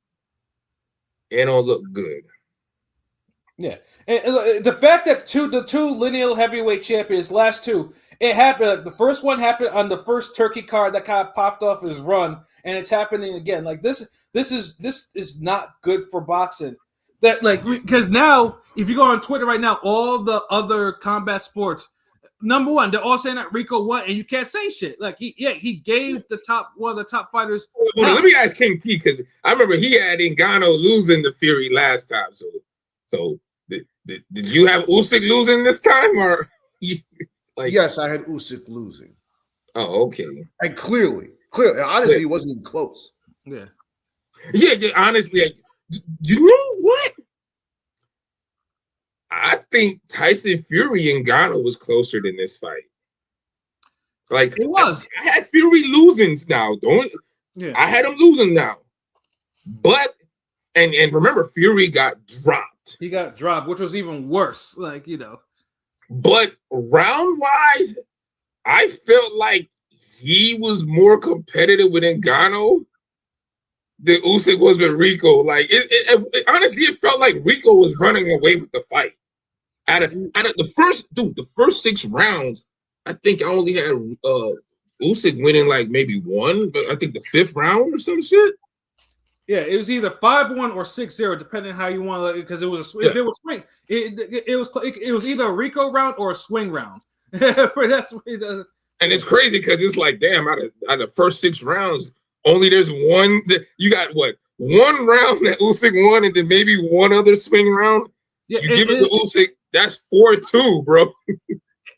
it don't look good. Yeah, and the fact that the two lineal heavyweight champions, last two. It happened. The first one happened on the first Turkey card that kind of popped off his run, and it's happening again. Like this is not good for boxing. That because now if you go on Twitter right now, all the other combat sports, number one, they're all saying that Rico won, and you can't say shit. Like he gave one of the top fighters. Well, let me ask King P, because I remember he had Ngannou losing to Fury last time. So did you have Usyk losing this time, or? Yes, I had Usyk losing. Oh, okay. And clearly, honestly, it wasn't even close. Yeah. Honestly, you know what? I think Tyson Fury and Ngannou was closer than this fight. Like, it was. I had Fury losing now. I had him losing now. But and remember, Fury got dropped. He got dropped, which was even worse. But round-wise, I felt like he was more competitive with Ngannou than Usyk was with Rico. Like, it honestly, it felt like Rico was running away with the fight. Out of the first 6 rounds, I think I only had Usyk winning like maybe one, but I think the 5th round or some shit. Yeah, it was either 5-1 or 6-0, depending how you want to, because it was swing. It was either a Rico round or a swing round. That's what And it's crazy because it's like, damn, out of the first 6 rounds, only there's one. You got what? One round that Usyk won, and then maybe one other swing round. Yeah, you give it to Usyk. That's 4-2, bro.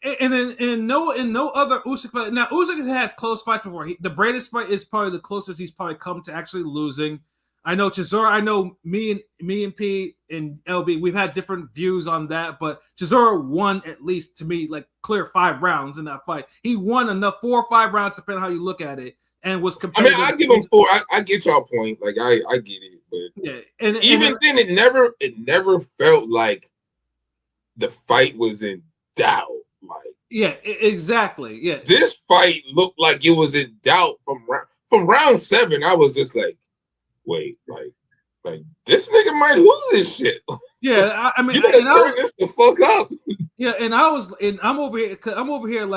And in no other Usyk fight. Now Usyk has close fights before. The greatest fight is probably the closest he's probably come to actually losing. I know Chisora. I know me and P and LB. We've had different views on that, but Chisora won at least to me like clear 5 rounds in that fight. He won enough 4 or 5 rounds, depending on how you look at it, and was competitive. I give him 4. I get y'all point. Like I get it, but yeah. And even then, it never felt like the fight was in doubt. Like yeah, exactly. Yeah, this fight looked like it was in doubt from round 7. I was just like, wait, like this nigga might lose this shit. Yeah, I mean, you better turn this the fuck up. Yeah, and I'm over here like, I'm over here in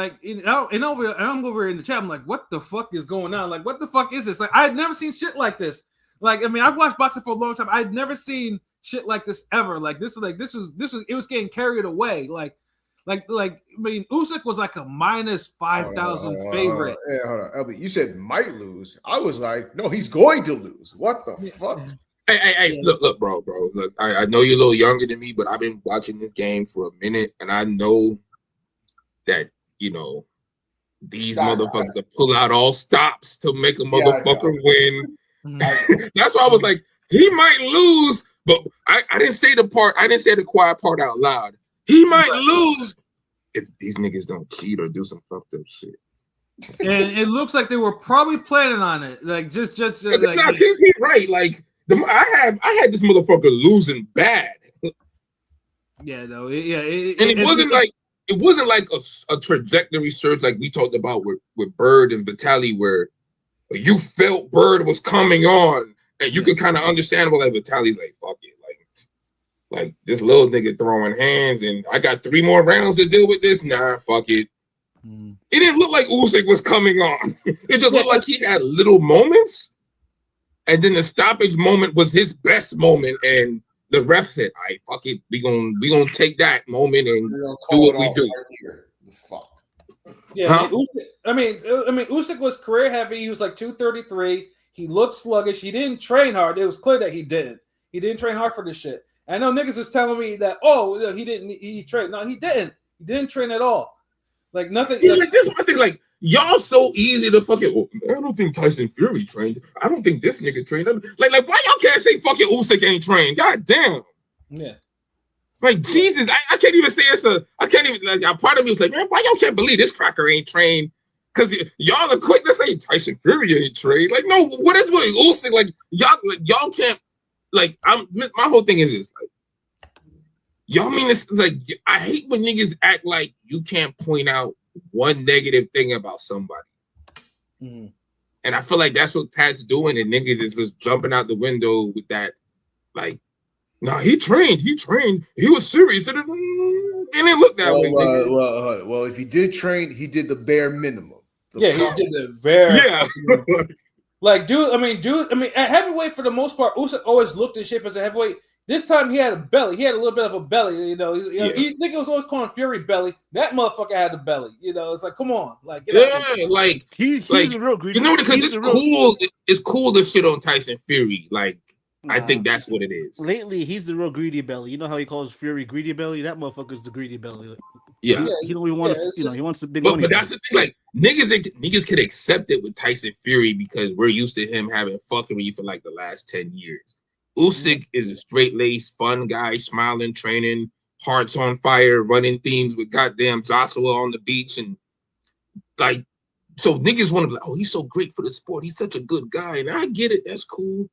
the chat. I'm like, what the fuck is going on? Like, what the fuck is this? Like, I had never seen shit like this. Like, I mean, I've watched boxing for a long time. I'd never seen shit like this ever. Like, this was it was getting carried away. Like, I mean, Usyk was like a minus 5,000 favorite. Hey, hold on, LB. You said might lose. I was like, no, he's going to lose. What the fuck? Hey, look, bro. Look, I know you're a little younger than me, but I've been watching this game for a minute, and I know that, these motherfuckers that pull out all stops to make a motherfucker win. That's why I was like, he might lose, but I didn't say the quiet part out loud. He might lose if these niggas don't cheat or do some fucked up shit. And it looks like they were probably planning on it. Like just like he's right. Like I had this motherfucker losing bad. Yeah, no, it wasn't like a trajectory surge like we talked about with Bird and Vitaly, where you felt Bird was coming on and you could kind of understand like Vitaly's like, fuck it. Like this little nigga throwing hands, and I got 3 more rounds to deal with this. Nah, fuck it. It didn't look like Usyk was coming on. It just looked like he had little moments, and then the stoppage moment was his best moment. And the ref said, "All right, fuck it, we gonna take that moment and do what we do." The fuck. Yeah, I mean, Usyk was career heavy. He was like 233. He looked sluggish. He didn't train hard. It was clear that he didn't. He didn't train hard for this shit. I know niggas is telling me that, he trained. No, he didn't. He didn't train at all. Like nothing. Yeah, like this one thing, like y'all so easy to fucking. I don't think Tyson Fury trained. I don't think this nigga trained. Like why y'all can't say fucking Usyk ain't trained? God damn. Yeah. Like Jesus, I can't even say I can't even like. A part of me was like, man, why y'all can't believe this cracker ain't trained? Because y'all are quick to say Tyson Fury ain't trained. Like no, what is with Usyk? Like y'all can't. Like my whole thing is this, like y'all mean this like I hate when niggas act like you can't point out one negative thing about somebody. And I feel like that's what Pat's doing, and niggas is just jumping out the window with that, like, nah, he trained, he was serious. It didn't look that way. Well, if he did train, he did the bare minimum. He did the bare minimum. Like, dude, at heavyweight, for the most part, Usyk always looked in shape as a heavyweight. This time he had a belly. He had a little bit of a belly, He nigga was always calling Fury belly. That motherfucker had a belly. It's like, come on. Like, he's a real greedy. Because it's cool. It's cool to shit on Tyson Fury. Like, I think that's what it is. Lately, he's the real greedy belly. You know how he calls Fury greedy belly? That motherfucker's the greedy belly. Yeah. He don't even want he wants the big money. But that's the thing. Like, niggas could accept it with Tyson Fury because we're used to him having fuckery for like the last 10 years. Usyk is a straight-laced, fun guy, smiling, training, hearts on fire, running themes with goddamn Joshua on the beach. And like, so niggas want to be like, oh, he's so great for the sport. He's such a good guy. And I get it. That's cool.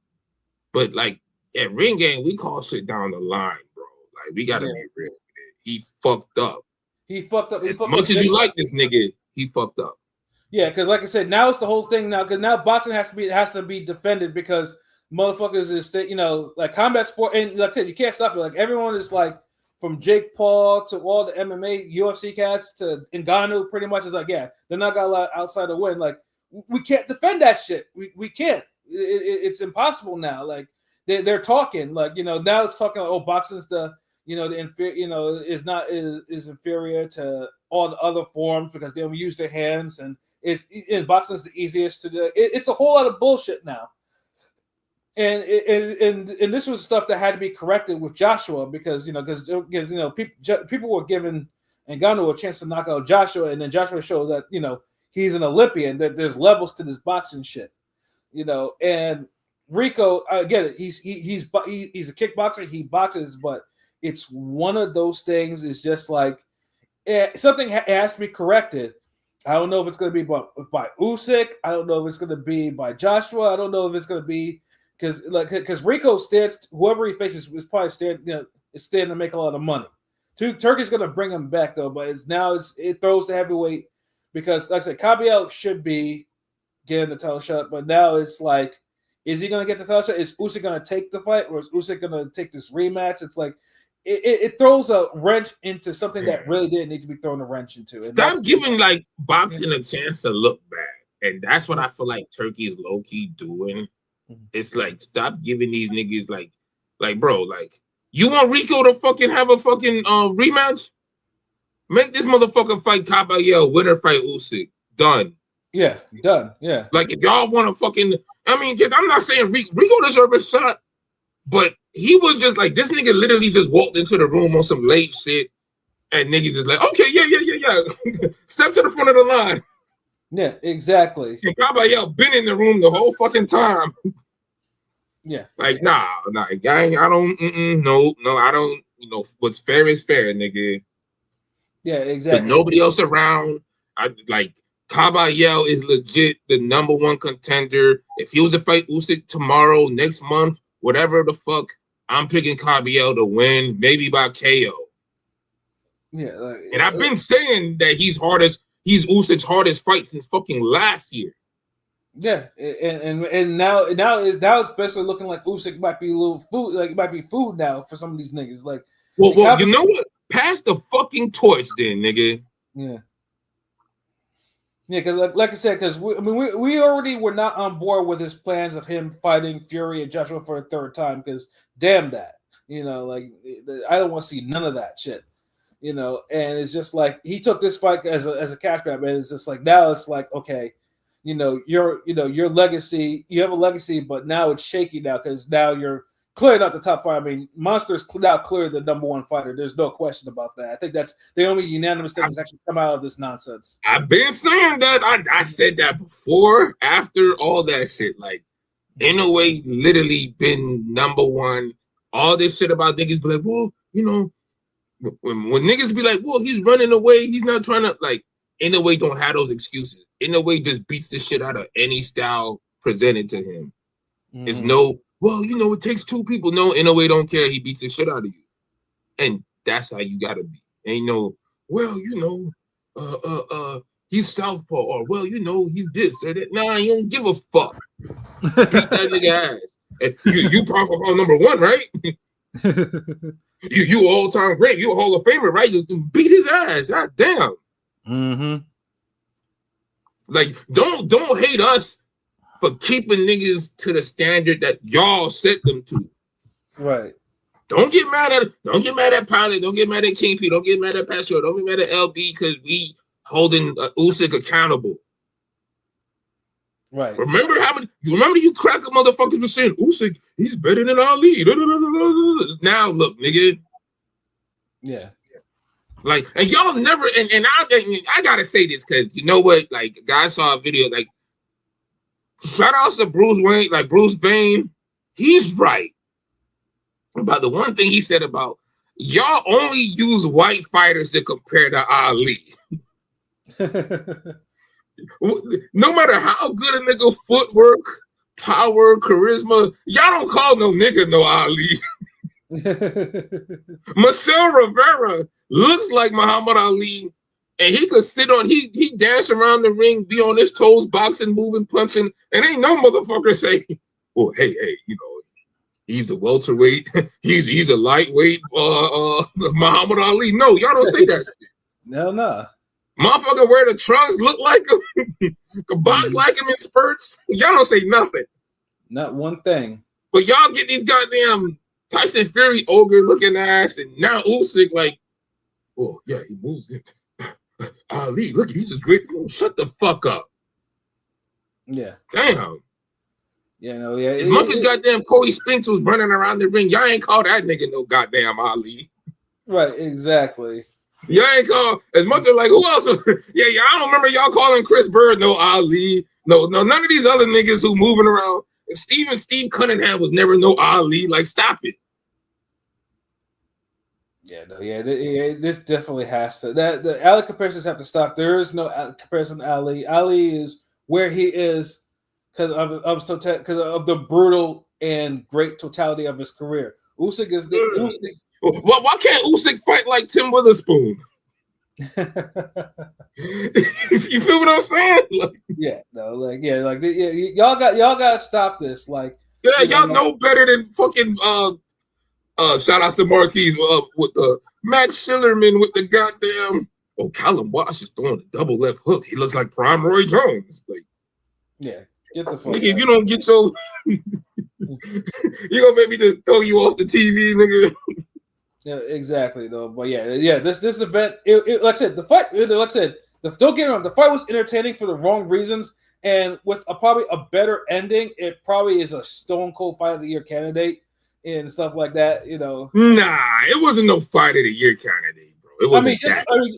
But like, at Ring Game, we call shit down the line, bro. Like, we got to be real with it. He fucked up. As much as you like this nigga, he fucked up. Yeah, because like I said, now it's the whole thing now. Because now boxing has to be defended because motherfuckers is like combat sport, and like I said, you can't stop it. Like everyone is like, from Jake Paul to all the MMA, UFC cats to Ngannou, pretty much is like, yeah, they're not got a lot outside the win. Like we can't defend that shit. We can't. It's impossible now. Like they're talking like now it's talking like, oh, boxing's the is inferior to all the other forms because they don't use their hands, and boxing's the easiest to do. It's a whole lot of bullshit now. And this was stuff that had to be corrected with Joshua because people were giving Ngannou a chance to knock out Joshua, and then Joshua showed that he's an Olympian. That there's levels to this boxing shit, And Rico, I get it. He's a kickboxer. He boxes, but it's one of those things. It's just like something has to be corrected. I don't know if it's going to be by Usyk. I don't know if it's going to be by Joshua. I don't know if it's going to be because Rico stands. Whoever he faces is probably standing to make a lot of money. Turkey's going to bring him back though, but it throws the heavyweight because, like I said, Kabiel should be getting the title shot, but now it's like, is he going to get the title shot? Is Usyk going to take the fight, or is Usyk going to take this rematch? It's like it throws a wrench into something that really didn't need to be thrown a wrench into. Stop giving like boxing a chance to look bad, and that's what I feel like Turkey is low key doing. It's like, stop giving these niggas like bro, like, you want Rico to fucking have a fucking rematch? Make this motherfucker fight Kabayel, winner fight Usyk. Done. Yeah, done. Yeah. Like, if y'all want to fucking, I mean, I'm not saying Rico deserves a shot, but he was just like, this nigga literally just walked into the room on some late shit, and niggas is like, okay, yeah. Step to the front of the line. Yeah, exactly. And Kabayel been in the room the whole fucking time. Yeah. Like, nah, gang, I don't, no, I don't, what's fair is fair, nigga. Yeah, exactly. With nobody else around, Kabayel is legit the number one contender. If he was to fight Usyk tomorrow, next month, whatever the fuck, I'm picking Kabayel to win, maybe by KO. Yeah. And I've been saying that he's Usyk's hardest fight since fucking last year. Yeah, and now it's basically looking like Usyk might be a little food, like it might be food now for some of these niggas. Like, well, you know what? Pass the fucking torch, then, nigga. Yeah, because like I said, because we already were not on board with his plans of him fighting Fury and Joshua for a third time. Because damn that, I don't want to see none of that shit. And it's just like he took this fight as a cash grab, and it's just like now it's like, okay. Your legacy, you have a legacy, but now it's shaky now because now you're clearly not the top five. I mean, Monster's now clearly the number one fighter. There's no question about that. I think that's the only unanimous thing that's actually come out of this nonsense. I've been saying that. I said that before, after all that shit. Like, in a way, literally been number one. All this shit about niggas be like, well, when niggas be like, well, he's running away, he's not trying to, like, in a way, don't have those excuses. In a way, just beats the shit out of any style presented to him. It's no, well, it takes two people. No, in a way, don't care. He beats the shit out of you. And that's how you gotta be. Ain't no, well, he's southpaw, or well, he's this or that. Nah, you don't give a fuck. Beat that nigga ass. And you talk about number one, right? you all-time great. You a Hall of Famer, right? You beat his ass. God damn. Mm-hmm. Like, don't hate us for keeping niggas to the standard that y'all set them to. Right. Don't get mad at Pilot. Don't get mad at King P. Don't get mad at Pastor. Don't get mad at LB because we holding Usyk accountable. Right. Remember you cracker motherfuckers were saying Usyk, he's better than Ali. Now look, nigga. Yeah. Like, and y'all never, and I gotta say this because you know what? Like, guys saw a video, like, shout outs to Bruce Wayne, like Bruce Wayne, he's right about the one thing he said about y'all only use white fighters to compare to Ali. No matter how good a nigga footwork, power, charisma, y'all don't call no nigga no Ali. Marcel Rivera looks like Muhammad Ali, and he could he dance around the ring, be on his toes, boxing, moving, punching, and ain't no motherfucker say, well, hey, he's the welterweight, he's a lightweight, Muhammad Ali. No, y'all don't say that. No. Motherfucker wear the trunks, look like him, could box like him in spurts. Y'all don't say nothing. Not one thing. But y'all get these goddamn Tyson Fury ogre looking ass, and now Usyk like, oh yeah, he moves it. Ali, look, he's just great. Shut the fuck up. Yeah. Damn. Yeah, no, yeah. As much as goddamn Cody Spinks was running around the ring, y'all ain't call that nigga no goddamn Ali. Right, exactly. Y'all ain't call as much as like who else? Yeah, I don't remember y'all calling Chris Bird no Ali, no, none of these other niggas who moving around. And Steve Cunningham was never no Ali. Like, stop it. Yeah, no, this definitely has to. The Ali comparisons have to stop. There is no comparison to Ali. Ali is where he is because of the brutal and great totality of his career. Usyk is Usyk. Well, why can't Usyk fight like Tim Witherspoon? You feel what I'm saying? Like, y'all got to stop this. Like, y'all know better than fucking shout out to Marquise with the Max Schillerman with the goddamn. Oh, Callum Wash is throwing a double left hook. He looks like prime Roy Jones. Like, yeah, get the fuck. Nigga, if you don't get your, you gonna make me just throw you off the TV, nigga. Yeah, exactly. Though, but this event, like I said, the fight. Like I said, don't get me wrong, the fight was entertaining for the wrong reasons, and with probably a better ending, it probably is a Stone Cold Fight of the Year candidate and stuff like that. Nah, it wasn't no Fight of the Year candidate, bro. It wasn't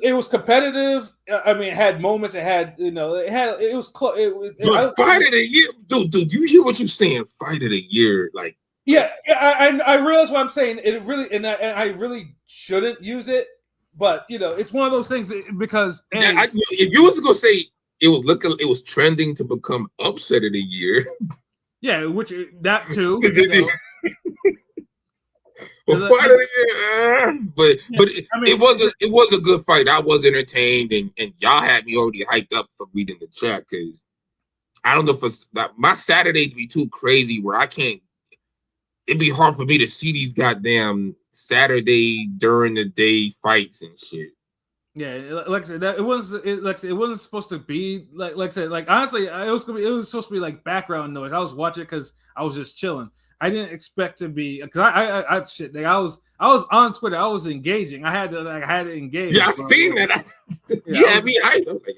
it was competitive. It had moments. It had, it was close. Fight of the Year, dude, you hear what you're saying? Fight of the Year, like. Yeah, I realize what I'm saying. It really, and I really shouldn't use it, but it's one of those things because if you was gonna say it was trending to become upset of the year. Yeah, which that too. Well, fight of the year, but it was a good fight. I was entertained, and y'all had me already hyped up for reading the chat because I don't know if my Saturdays be too crazy where I can't. It'd be hard for me to see these goddamn Saturday during the day fights and shit. Yeah, like I said, it wasn't supposed to be like I said, like honestly, it was supposed to be like background noise. I was watching it because I was just chilling. I didn't expect to be because I was on Twitter. I was engaging. I had to engage. Yeah, I seen that. I mean, I was like,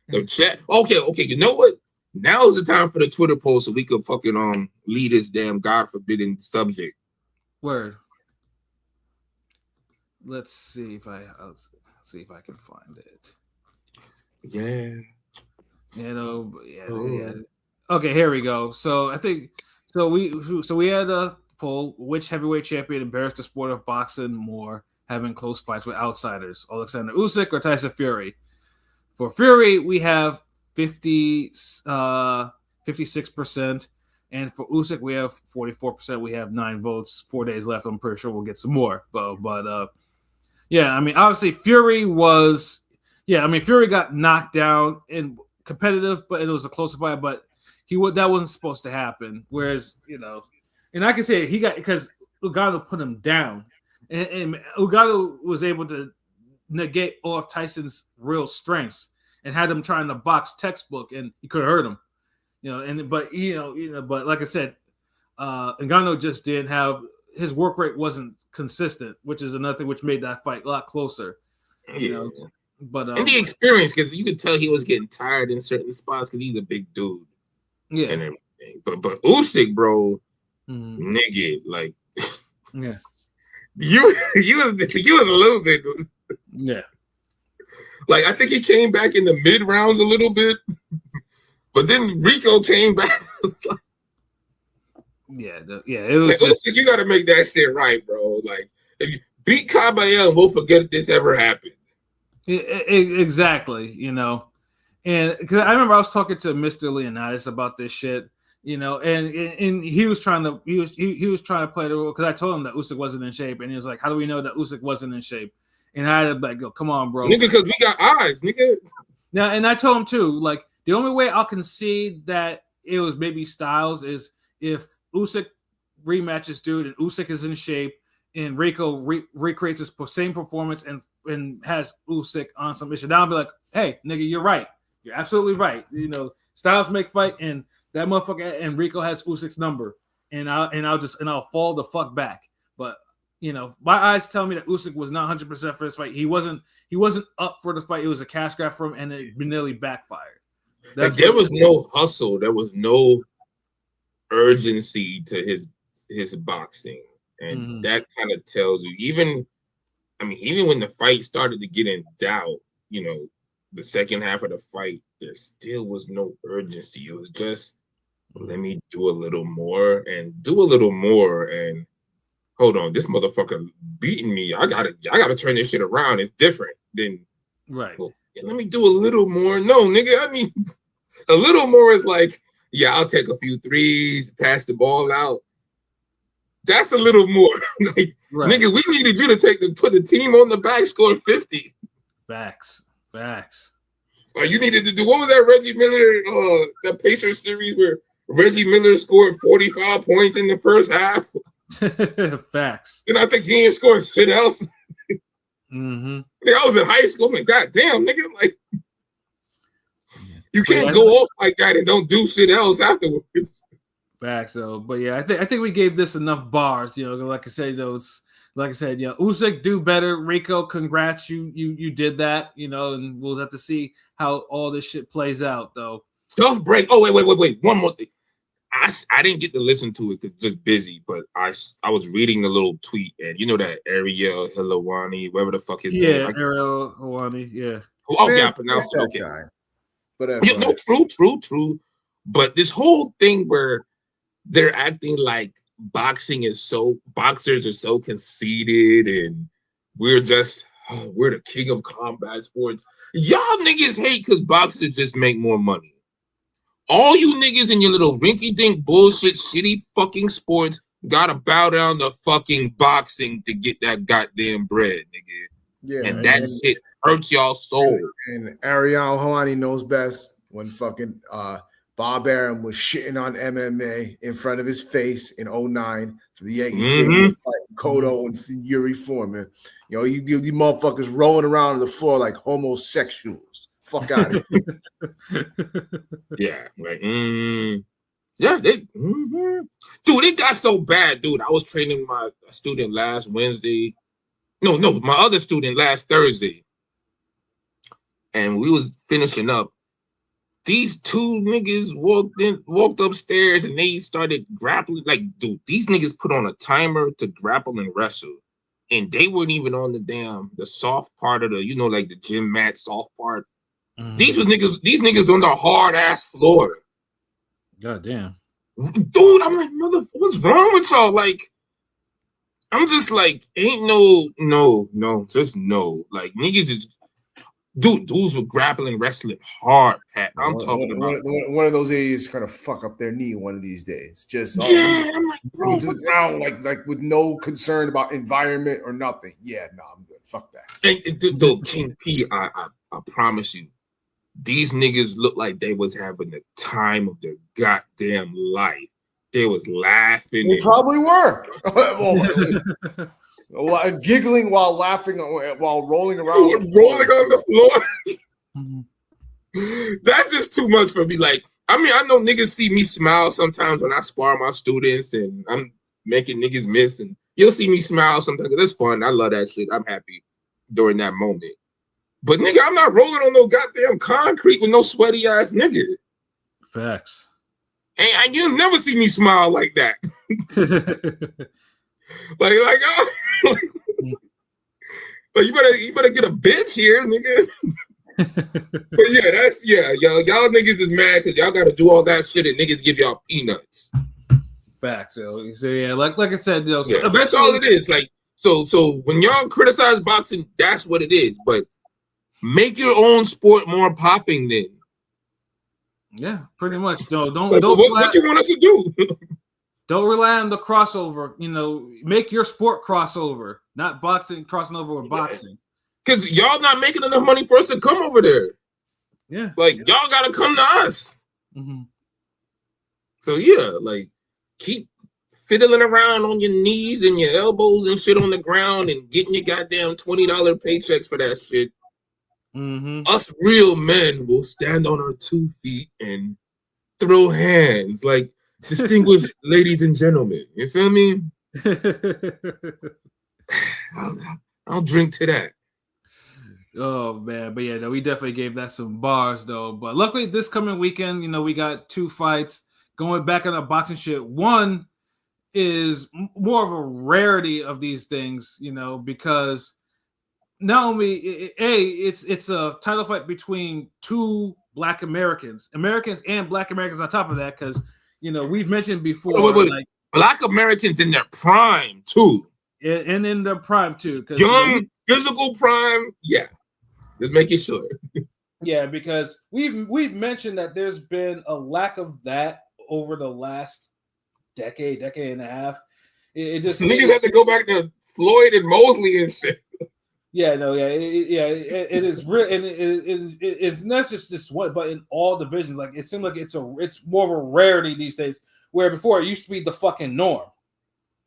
the chat. Okay. You know what? Now is the time for the Twitter poll so we could fucking lead this damn God forbidden subject. Word. Let's see if I can find it. Yeah. Yeah. Okay, here we go. So I think we had a poll: which heavyweight champion embarrassed the sport of boxing more, having close fights with outsiders, Alexander Usyk or Tyson Fury? For Fury, we have 56%, and for Usyk we have 44%. We have 9 votes. 4 days left. I'm pretty sure we'll get some more. But obviously Fury was, Fury got knocked down in competitive, but it was a close fight. But that wasn't supposed to happen. Whereas and I can say he got because Ngannou put him down, and Ngannou was able to negate all of Tyson's real strengths. And had him trying to box textbook, and he could have hurt him, but like I said, Ngannou just didn't have his work rate wasn't consistent, which is another thing which made that fight a lot closer. But and the experience because you could tell he was getting tired in certain spots because he's a big dude. Yeah, and everything. But Usyk, bro, nigga, like, yeah, you was losing. Yeah. Like, I think he came back in the mid rounds a little bit, but then Rico came back. It was like, you got to make that shit right, bro. Like, if you beat Caballero, we'll forget this ever happened. Exactly, and because I remember I was talking to Mr. Leonidas about this shit, and he was trying to play the role because I told him that Usyk wasn't in shape, and he was like, "How do we know that Usyk wasn't in shape?" And I had to like, go, come on, bro. Nigga, because we got eyes, nigga. Now, and I told him too, like, the only way I'll concede that it was maybe Styles is if Usyk rematches dude and Usyk is in shape and Rico recreates his same performance and has Usyk on some issue. Now I'll be like, hey, nigga, you're right. You're absolutely right. Styles make fight and that motherfucker and Rico has Usyk's number. And I'll fall the fuck back. But my eyes tell me that Usyk was not 100% for this fight. He wasn't up for the fight. It was a cash grab for him, and it nearly backfired. There was no hustle. There was no urgency to his boxing, and that kind of tells you. I mean, even when the fight started to get in doubt, you know, the second half of the fight, there still was no urgency. It was just, let me do a little more and do a little more. And hold on, this motherfucker beating me. I gotta turn this shit around. It's different than Right. well, let me do a little more. No, nigga, I mean, a little more is like, yeah, I'll take a few threes, pass the ball out. That's a little more. Like, Right. nigga, we needed you to put the team on the back, score 50. Facts. Like, you needed to do, what was that Reggie Miller, that Pacers series where Reggie Miller scored 45 points in the first half? Facts. And I think he ain't scored shit else. Mm-hmm. I was in high school, man. Goddamn, nigga, like, you can't yeah, go off like that and don't do shit else afterwards. Facts. So, but yeah, I think we gave this enough bars. You know, like I said, those. Like I said, you know, Usyk do better. Rico, congrats, you did that. You know, and we'll have to see how all this shit plays out, though. Don't break. Oh wait. One more thing. I didn't get to listen to it because just busy, but I was reading the little tweet, and you know that Ariel Helwani, whatever the fuck his name. Yeah, Ariel Helwani. Yeah. Oh, yeah, I pronounced it okay. Guy. But yeah, no, true. But this whole thing where they're acting like boxers are so conceited, and we're the king of combat sports. Y'all niggas hate because boxers just make more money. All you niggas in your little rinky-dink bullshit, shitty fucking sports gotta bow down to fucking boxing to get that goddamn bread, nigga. Yeah, and that shit hurts y'all soul. And Ariel Helwani knows best when fucking Bob Arum was shitting on MMA in front of his face in 2009 for the Yankees Stadium fight Cotto and Yuri Foreman. You know, you motherfuckers rolling around on the floor like homosexuals. Fuck out of here. Yeah, like, yeah, dude, it got so bad, dude. I was training my student last Wednesday. No, my other student last Thursday. And we was finishing up. These two niggas walked upstairs and they started grappling. Like, dude, these niggas put on a timer to grapple and wrestle. And they weren't even on the soft part of the, like the gym mat soft part. These niggas on the hard ass floor. God damn. Dude, I'm like, what's wrong with y'all? Like, I'm just like, ain't no, just no. Like, niggas is, dudes were grappling, wrestling hard, Pat. I'm talking about. One of those idiots kind of fuck up their knee one of these days. Just, I'm like, bro. Just ground, like with no concern about environment or nothing. Yeah, no, I'm good. Fuck that. And dude, King P, I promise you, these niggas look like they was having the time of their goddamn life. They was laughing. They probably were. Giggling while laughing, while rolling around. Rolling on the floor. That's just too much for me. Like, I mean, I know niggas see me smile sometimes when I spar my students and I'm making niggas miss. And you'll see me smile sometimes. It's fun. I love that shit. I'm happy during that moment. But nigga, I'm not rolling on no goddamn concrete with no sweaty ass nigga. Facts. And you'll never see me smile like that. like you better get a bitch here, nigga. But yeah, y'all niggas is mad because y'all gotta do all that shit and niggas give y'all peanuts. Facts. So yeah, like I said, that's all it is. Like, so when y'all criticize boxing, that's what it is. But make your own sport more popping then. Yeah, pretty much. Don't what you want us to do? Don't rely on the crossover. Make your sport crossover, not boxing crossing over with boxing. Because y'all not making enough money for us to come over there. Yeah. Like, y'all gotta come to us. Mm-hmm. So yeah, like, keep fiddling around on your knees and your elbows and shit on the ground and getting your goddamn $20 paychecks for that shit. Mm-hmm. Us real men will stand on our 2 feet and throw hands like distinguished ladies and gentlemen. You feel me? I'll drink to that. Oh man, but yeah, no, we definitely gave that some bars though. But luckily, this coming weekend, we got 2 fights going back on a boxing shit. One is more of a rarity of these things, because not only it's a title fight between two Black Americans and Black Americans on top of that, because we've mentioned before, like Black Americans in their prime too, and in their prime too, because young physical prime. Yeah, just making sure. Yeah, because we've mentioned that there's been a lack of that over the last decade and a half. It just niggas have to go back to Floyd and Mosley and shit. Yeah, no, yeah, it is real, and it's not just this one, but in all divisions. Like it seems like it's more of a rarity these days, where before it used to be the fucking norm.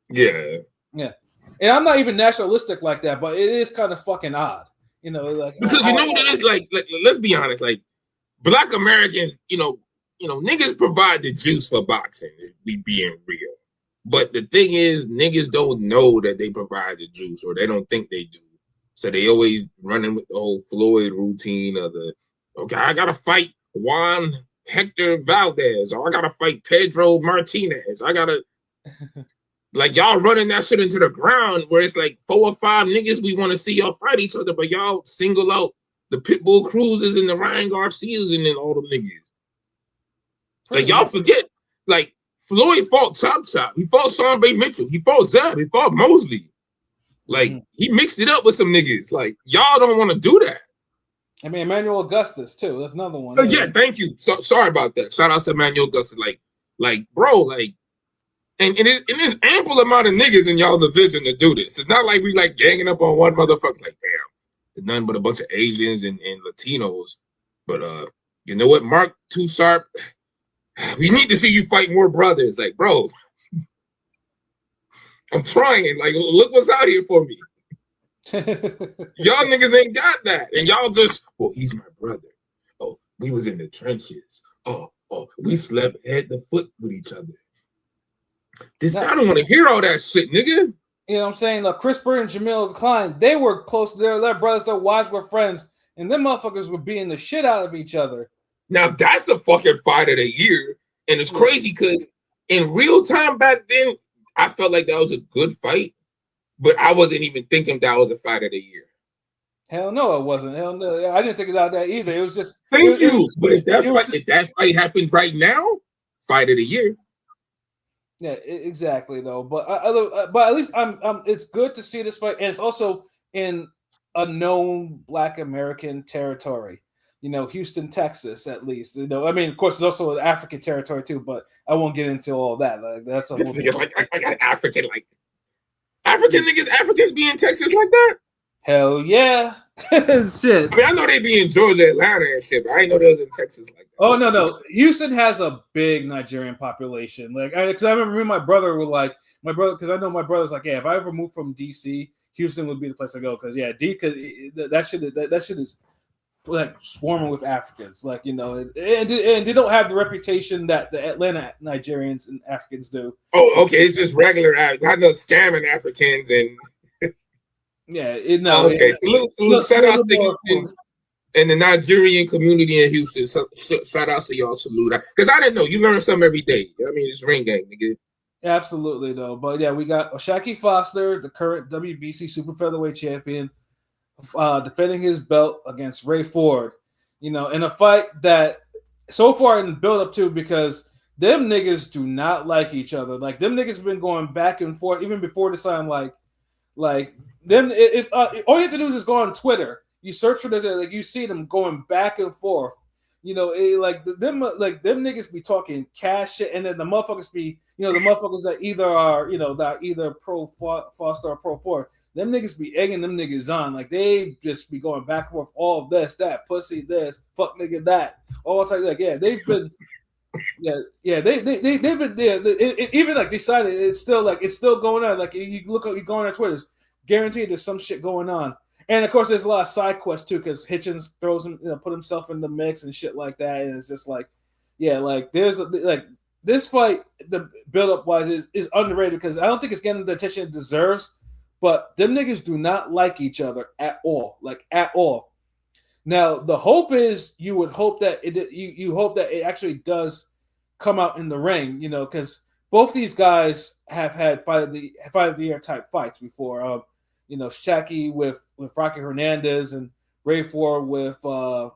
Yeah, and I'm not even nationalistic like that, but it is kind of fucking odd. Like because you know what it is like. Let's be honest. Like Black Americans, niggas provide the juice for boxing. If we being real, but the thing is, niggas don't know that they provide the juice, or they don't think they do. So they always running with the whole Floyd routine of okay, I gotta fight Juan Hector Valdez, or I gotta fight Pedro Martinez. I gotta. Like y'all running that shit into the ground where it's like 4 or 5 niggas we want to see y'all fight each other, but y'all single out the Pitbull Cruzes and the Ryan Garcias and then all them niggas. Like y'all forget, like Floyd fought Chop Chop, he fought Sean Bay Mitchell, he fought Zeb, he fought Mosley. Like he mixed it up with some niggas. Like y'all don't want to do that. I mean, Emmanuel Augustus too. That's another one. Oh, yeah, thank you. So sorry about that. Shout out to Emmanuel Augustus. Like, bro, like. And there's ample amount of niggas in y'all division to do this. It's not like we like ganging up on one motherfucker. Like, damn, there's nothing but a bunch of Asians and Latinos. But you know what, Mark Too Sharp, we need to see you fight more brothers. Like, bro, I'm trying. Like, look what's out here for me. Y'all niggas ain't got that, and y'all just, well, he's my brother. Oh, we was in the trenches. Oh, we slept head to foot with each other. I don't want to hear all that shit, nigga. You know what I'm saying? Like Chris Burr and Jamil Klein, they were close to their brothers, their wives were friends, and them motherfuckers were beating the shit out of each other. Now that's a fucking fight of the year. And it's crazy because in real time back then, I felt like that was a good fight, but I wasn't even thinking that was a fight of the year. Hell no, it wasn't. Hell no, I didn't think about that either. It was just thank you. But if that fight happened right now, fight of the year. Yeah, exactly though. But at least I'm. It's good to see this fight, and it's also in a known Black American territory. Houston, Texas, at least. I mean, of course, there's also an African territory too, but I won't get into all that. Like that's a whole thing. Like I got African niggas. Africans be in Texas like that? Hell yeah. Shit. I mean, I know they be in Georgia, Atlanta, and shit, but I didn't know they was in Texas like that. Oh no. Houston has a big Nigerian population. Like, because I remember me and my brother were like, because I know my brother's like, yeah, if I ever moved from DC, Houston would be the place to go. Because that shit is like swarming with Africans. Like, and they don't have the reputation that the Atlanta Nigerians and Africans do. Oh, okay, it's just regular, not no scamming Africans and. Yeah, okay. Salute. Shout out to Houston and the Nigerian community in Houston. Shout out to y'all. Salute. Because I didn't know. You learn something every day. I mean, it's ring gang, nigga. Absolutely, though. But yeah, we got O'Shaquie Foster, the current WBC super featherweight champion, defending his belt against Ray Ford. In a fight that so far in the build up to, because them niggas do not like each other. Like them niggas have been going back and forth even before this time. Like them, all you have to do is just go on Twitter. You search for this, like you see them going back and forth. Them niggas be talking cash shit, and then the motherfuckers be, the motherfuckers that either are, that either pro Foster or pro Ford. Them niggas be egging them niggas on, like they just be going back and forth. All this, that, pussy, this, fuck nigga, that, all type. Like they've been. They've been there. Even like decided it's still going on. Like you go on their Twitters, guaranteed there's some shit going on. And of course, there's a lot of side quests too, because Hitchens throws him, put himself in the mix and shit like that. And it's just like, there's this fight, the build up wise is underrated because I don't think it's getting the attention it deserves. But them niggas do not like each other at all, like at all. Now, the hope is you would hope that you hope that it actually does come out in the ring, because both these guys have had fight of the year type fights before. Shaki with Rocky Hernandez and Ray Ford with Komatov,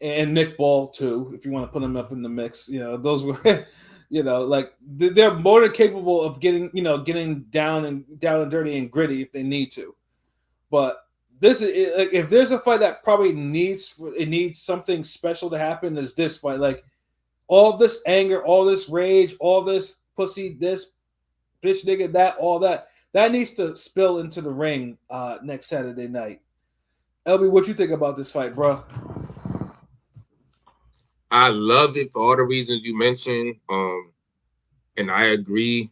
and Nick Ball too, if you want to put them up in the mix. Those were, like they're more than capable of getting down and dirty and gritty if they need to. But this is like, if there's a fight that probably needs something special to happen, is this fight. Like all this anger, all this rage, all this pussy, this bitch nigga, that, all that needs to spill into the ring next Saturday night. LB, what you think about this fight, bro? I love it for all the reasons you mentioned. And I agree.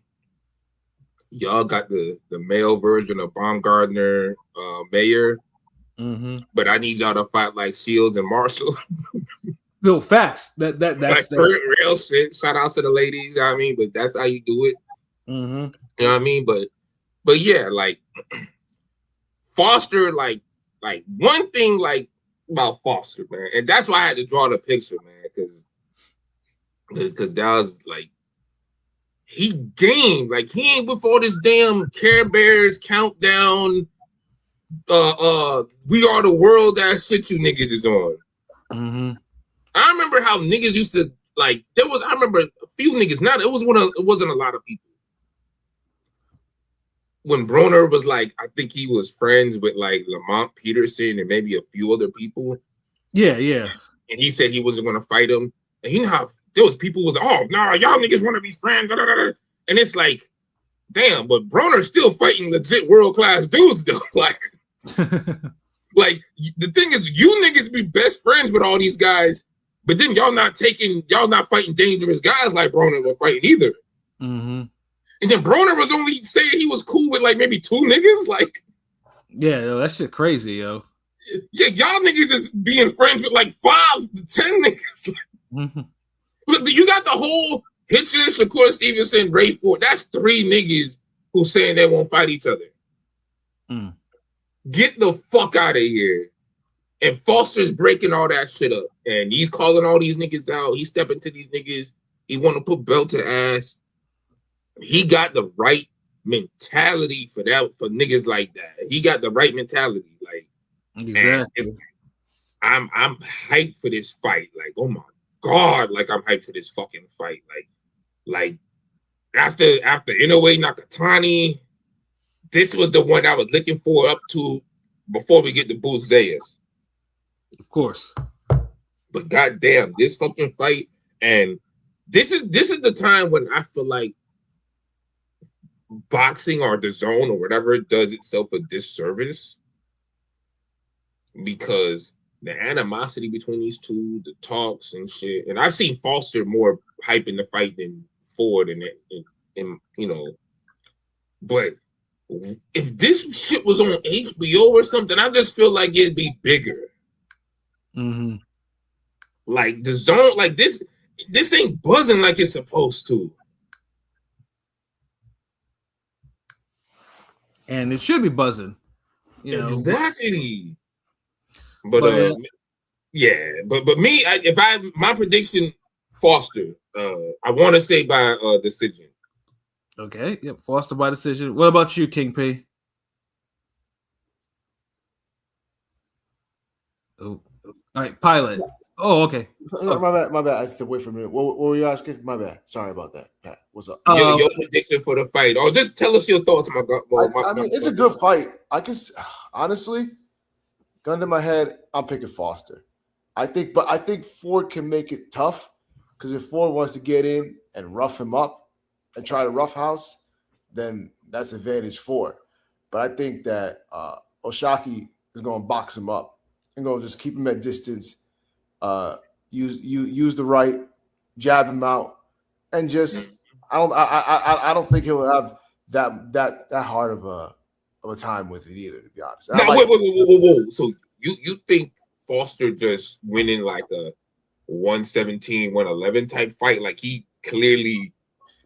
Y'all got the male version of Baumgartner, Mayer. Mm-hmm. But I need y'all to fight like Shields and Marshall. No, facts. That's like real shit. Shout out to the ladies. You know what I mean, but that's how you do it. Mm-hmm. You know what I mean? But yeah, like Foster, like one thing like about Foster, man, and that's why I had to draw the picture, man, because that was like he gained, like he ain't with all this damn Care Bears countdown, we are the world, that shit you niggas is on. Mm-hmm. I remember how niggas used to like. I remember a few niggas. It wasn't a lot of people. When Broner was like, I think he was friends with like Lamont Peterson and maybe a few other people. Yeah. And he said he wasn't going to fight him. And you know how there was people was like, oh, no, y'all niggas want to be friends. Da, da, da, da. And it's like, damn, but Broner's still fighting legit world-class dudes though. Like, like the thing is, you niggas be best friends with all these guys, but then y'all not fighting dangerous guys like Broner was fighting either. Mm-hmm. And then Broner was only saying he was cool with like maybe 2 niggas. Like, yeah, yo, that shit crazy, yo. Yeah, y'all niggas is being friends with like 5 to 10 niggas. Mm-hmm. Look, you got the whole Hitcher, Shakur Stevenson, Ray Ford. That's 3 niggas who saying they won't fight each other. Mm. Get the fuck out of here. And Foster's breaking all that shit up. And he's calling all these niggas out. He's stepping to these niggas. He want to put belt to ass. He got the right mentality for niggas like that. He got the right mentality. Like, exactly. I'm hyped for this fight. Like, oh my God, like I'm hyped for this fucking fight. Like after Inoue Nakatani, this was the one I was looking for up to before we get to Boots Zayas. Of course. But goddamn, this fucking fight, and this is the time when I feel like boxing or the zone or whatever does itself a disservice, because the animosity between these two, the talks and shit, and I've seen Foster more hype in the fight than Ford and but if this shit was on HBO or something, I just feel like it'd be bigger. Mm-hmm. Like the zone, like this ain't buzzing like it's supposed to. And it should be buzzing, Exactly. But but me, my prediction, Foster. I want to say by decision. Okay, yep, Foster by decision. What about you, King P? Oh, all right, Pilot. Oh, okay. My bad. I had to wait for a minute. What were you asking? My bad. Sorry about that, Pat. What's up? Your prediction for the fight. Oh, just tell us your thoughts, my God. I mean, it's a good fight. I can honestly, gun to my head, I'm picking Foster. I think Ford can make it tough, because if Ford wants to get in and rough him up and try to roughhouse, then that's advantage Ford. But I think that Oshaki is going to box him up and going to just keep him at distance. Use the right, jab him out, and just I don't think he'll have that hard of a time with it either, to be honest. Now, whoa. So you think Foster just winning like a 117, 111 type fight? Like he clearly,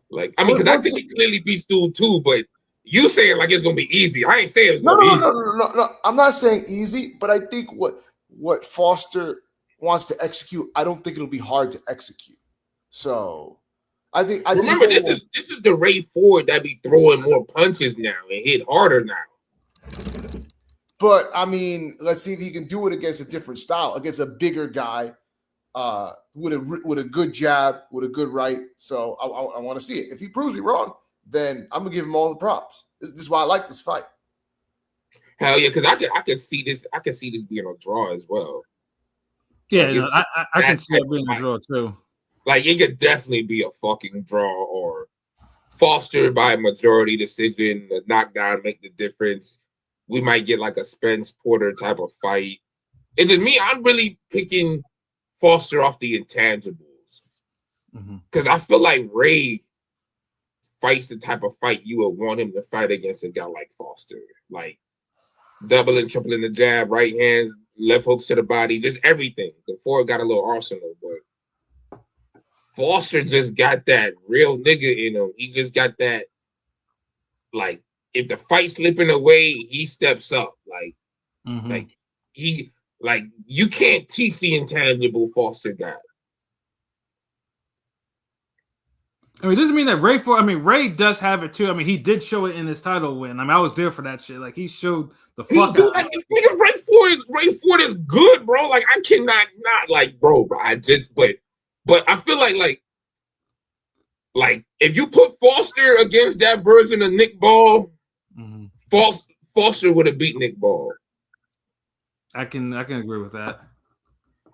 like, I mean, because I think he clearly beats dude too, but you saying like it's gonna be easy. I ain't saying it's gonna be easy. No. I'm not saying easy, but I think what Foster wants to execute, I don't think it'll be hard to execute. So I think Remember, this is the Ray Ford that be throwing more punches now and hit harder now. But I mean, let's see if he can do it against a different style, against a bigger guy, with a good jab, with a good right. So I want to see it. If he proves me wrong, then I'm gonna give him all the props. This is why I like this fight. Hell yeah, because I could see this. I could see this being a draw as well. Yeah, like, I can see it being a draw too. Like it could definitely be a fucking draw or Foster by a majority decision, the knockdown make the difference. We might get like a Spence Porter type of fight. And to me, I'm really picking Foster off the intangibles. Because I feel like Ray fights the type of fight you would want him to fight against a guy like Foster. Like doubling, tripling the jab, right hands, left hooks to the body, just everything. The Ford got a little arsenal, but Foster just got that real nigga in him. He just got that, like, if the fight's slipping away, he steps up. Like you can't teach the intangible Foster got. I mean, it doesn't mean that Ray does have it too. I mean, he did show it in his title win. I mean, I was there for that shit. Like, he showed the fuck out. Ray Ford is good, bro. Like, I cannot not like, bro. But I feel like if you put Foster against that version of Nick Ball, Foster would have beat Nick Ball. I can agree with that.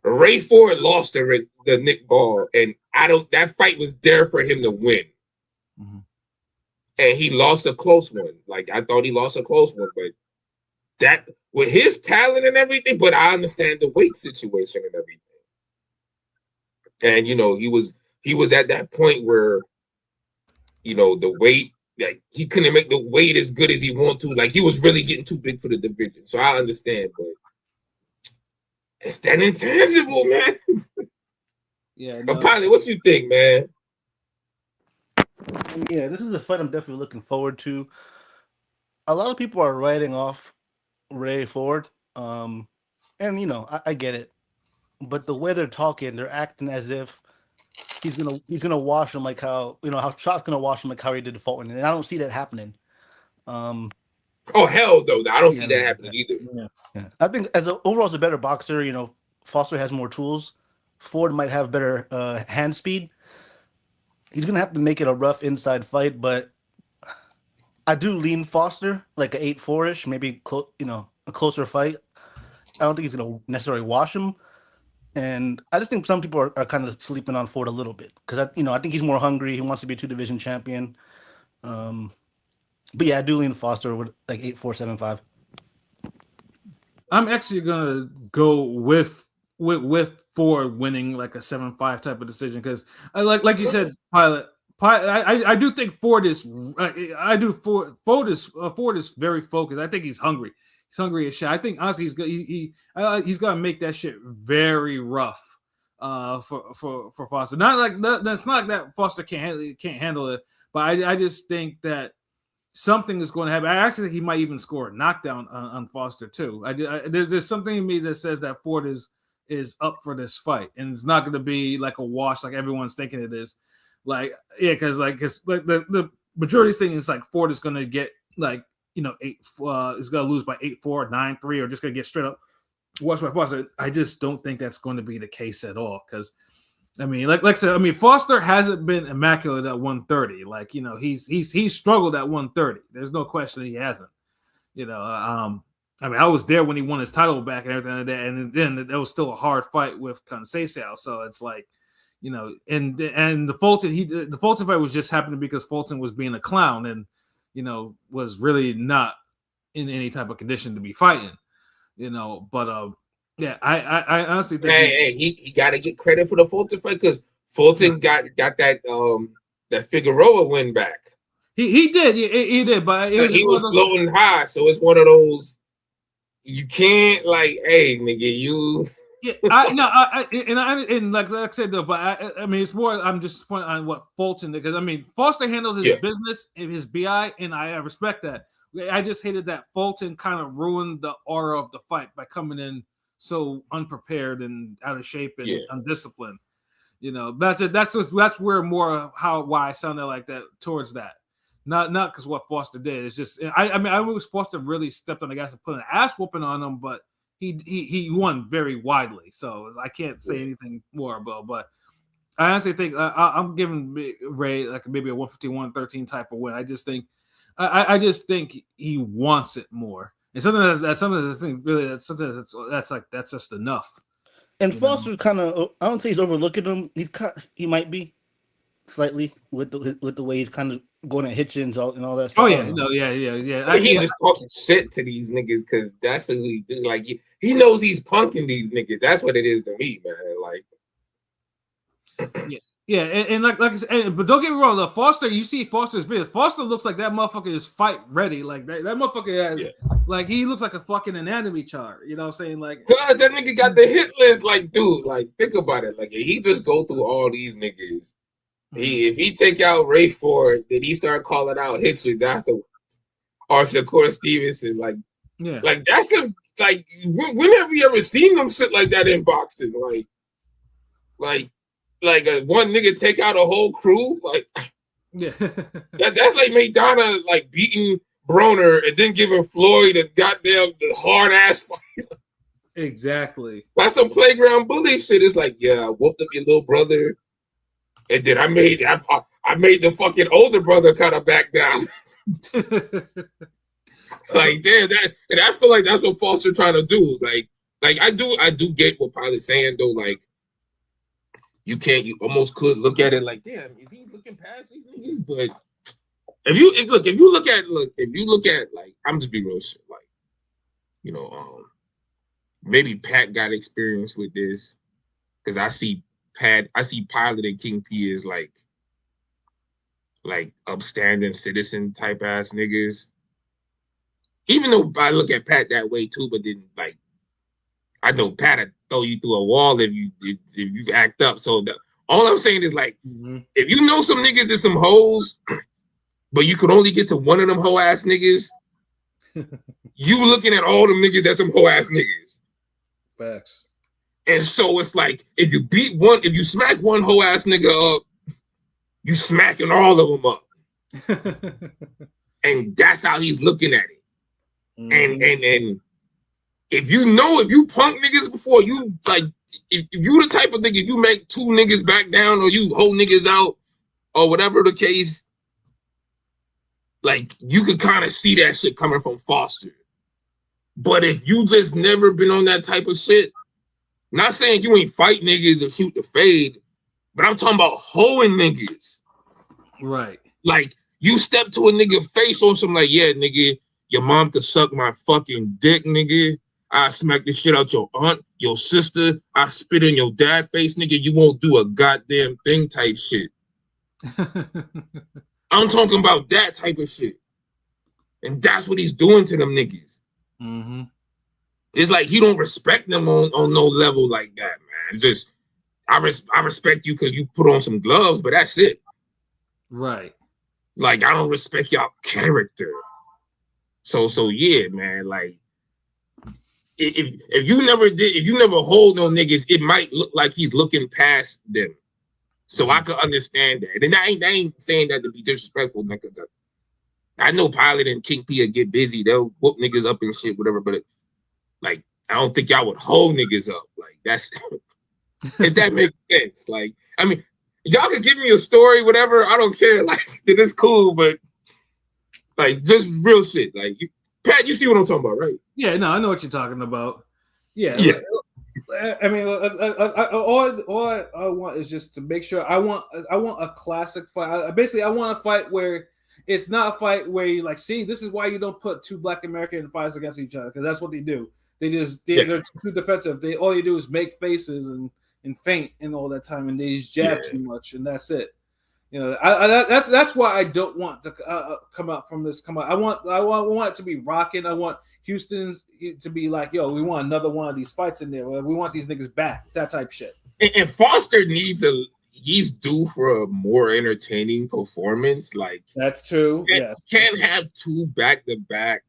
Ray Ford lost to the Nick Ball, and that fight was there for him to win. And he lost a close one. Like, I thought he lost a close one, but that with his talent and everything, but I understand the weight situation and everything. And he was at that point where the weight, like, he couldn't make the weight as good as he wanted to. Like, he was really getting too big for the division. So I understand, but it's that intangible, man. Yeah. But Pilot, what you think, man? Yeah, this is a fight I'm definitely looking forward to. A lot of people are writing off Ray Ford, and I get it, but the way they're talking, they're acting as if he's gonna wash him, like how how Shot's gonna wash him, like how he did to Fulton, and I don't see that happening. Oh hell no, I don't see that happening either. Yeah. I think overall as a better boxer, Foster has more tools. Ford might have better hand speed. He's gonna have to make it a rough inside fight, but I do lean Foster like an 8-4-ish, maybe a closer fight. I don't think he's gonna necessarily wash him, and I just think some people are kind of sleeping on Ford a little bit because I think he's more hungry. He wants to be a 2-division champion. But yeah, I do lean Foster with like 8-4, 7-5. I'm actually gonna go with Ford winning like a 7-5 type of decision because like you said, Pilot. I do think Ford is. Ford is very focused. I think he's hungry. He's hungry as shit. I think honestly he's gonna make that shit very rough for Foster. That's not that Foster can't handle it, but I just think that something is going to happen. I actually think he might even score a knockdown on Foster too. There's something in me that says that Ford is up for this fight, and it's not going to be like a wash like everyone's thinking it is. Like, yeah, because the majority thing is like Ford is going to get like 8. Is going to lose by 8-4, 9-3, or just going to get straight up washed by Foster. I just don't think that's going to be the case at all. Because I mean, like I said, Foster hasn't been immaculate at 130. Like, he's struggled at 130. There's no question he hasn't. I was there when he won his title back and everything like that, and then there was still a hard fight with Conceição. So it's like, and the Fulton fight was just happening because Fulton was being a clown and was really not in any type of condition to be fighting. But yeah, I honestly think he got to get credit for the Fulton fight because Fulton got that Figueroa win back. He did, he did, but he was floating high, so it's one of those you can't hey nigga, you. Yeah, and like I said though, but it's more. I'm just pointing on what Fulton did because Foster handled his business and his BI, and I respect that. I just hated that Fulton kind of ruined the aura of the fight by coming in so unprepared and out of shape and undisciplined. You know, that's where more why I sounded like that towards that. Not because what Foster did. It's just I wish Foster really stepped on the gas and put an ass whooping on him, but he won very widely. So I can't say anything more about. But I honestly think I'm giving Ray like maybe a 151-13 type of win. I just think I just think he wants it more. And something that's just enough. And Foster's kind of, I don't say he's overlooking him. He might be slightly with the way he's kind of going at Hitchens and all that stuff. Oh yeah, no, yeah. He just talking shit to these niggas because that's what he do. Like he knows he's punking these niggas. That's what it is to me, man. Like, yeah, and like I said, but don't get me wrong. The Foster, you see Foster's video. Foster looks like that motherfucker is fight ready. Like that motherfucker has, like he looks like a fucking anatomy chart. You know what I'm saying? Like, God, that nigga got the hit list. Like, dude, like think about it. Like he just go through all these niggas. If he take out Ray Ford, then he start calling out Hitchens afterwards, or Shakur Stevenson. Like, like that's him. Like, when have we ever seen them shit like that in boxing? Like one nigga take out a whole crew. Like, that's like Maidana like beating Broner and then giving Floyd a goddamn hard ass fight. Exactly. That's some playground bully shit. It's like, yeah, I whooped up your little brother. And then I made the fucking older brother kind of back down. Like, damn, and I feel like that's what Foster trying to do. Like I do get what Pilot's saying though. Like, you almost could look at it like, damn, is he looking past these niggas? But if you look at like, I'm just be real shit. Like, you know, maybe Pat got experience with this because I see Pilot and King P as like upstanding citizen type ass niggas. Even though I look at Pat that way too, but then like I know Pat would throw you through a wall if you act up. So all I'm saying is like, if you know some niggas is some hoes, but you could only get to one of them hoe ass niggas, you looking at all them niggas as some hoe ass niggas. Facts. And so it's like, if you smack one hoe ass nigga up, you smacking all of them up. And that's how he's looking at it. And if you punk niggas before, you like, if you the type of nigga, you make two niggas back down or you hold niggas out or whatever the case, like you could kind of see that shit coming from Foster. But if you just never been on that type of shit, not saying you ain't fight niggas or shoot the fade, but I'm talking about hoeing niggas. Right. Like, you step to a nigga face on some like, yeah, nigga, your mom could suck my fucking dick, nigga. I smack the shit out your aunt, your sister. I spit in your dad face, nigga. You won't do a goddamn thing type shit. I'm talking about that type of shit. And that's what he's doing to them niggas. Mm-hmm. It's like he don't respect them on no level like that, man. Just I respect you because you put on some gloves, but that's it. Right. Like I don't respect y'all character. So yeah, man. Like if you never hold no niggas, it might look like he's looking past them. So I could understand that. And I ain't saying that to be disrespectful, because I know Pilot and King P will get busy. They'll whoop niggas up and shit, whatever. But like, I don't think y'all would hold niggas up. Like, that's if that makes sense. Like, I mean, y'all can give me a story, whatever. I don't care. Like, it's cool, but like, just real shit. Like, Pat, you see what I'm talking about, right? Yeah, no, I know what you're talking about. Yeah. Like, I mean, all I want is just to make sure. I want a classic fight. Basically, I want a fight where it's not a fight where you like, see, this is why you don't put two Black American fighters against each other, because that's what they do. They're too defensive. All you do is make faces and feint and all that time, and they just jab too much, and that's it. You know, that's why I don't want to come out from this. I want it to be rocking. I want Houston to be like, yo, we want another one of these fights in there. We want these niggas back. That type shit. And Foster he's due for a more entertaining performance. Like, that's true. Yes, can't have two back to back.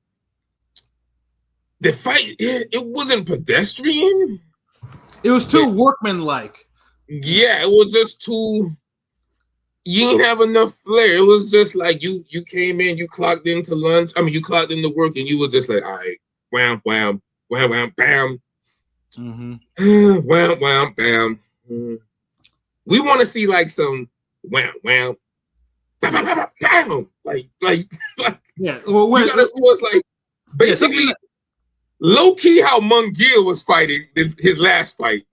The fight, it wasn't pedestrian. It was too workmanlike. Yeah, it was just too. You didn't have enough flair. It was just like you came in, you clocked into lunch. I mean, you clocked into work, and you were just like, all right, wham, wham, wham, wham, bam, wham, wham, bam. We want to see like some wham, wham, bam, bam, bam, bam. Like yeah. Well, you gotta see what's like basically low key how Mungiel was fighting his last fight.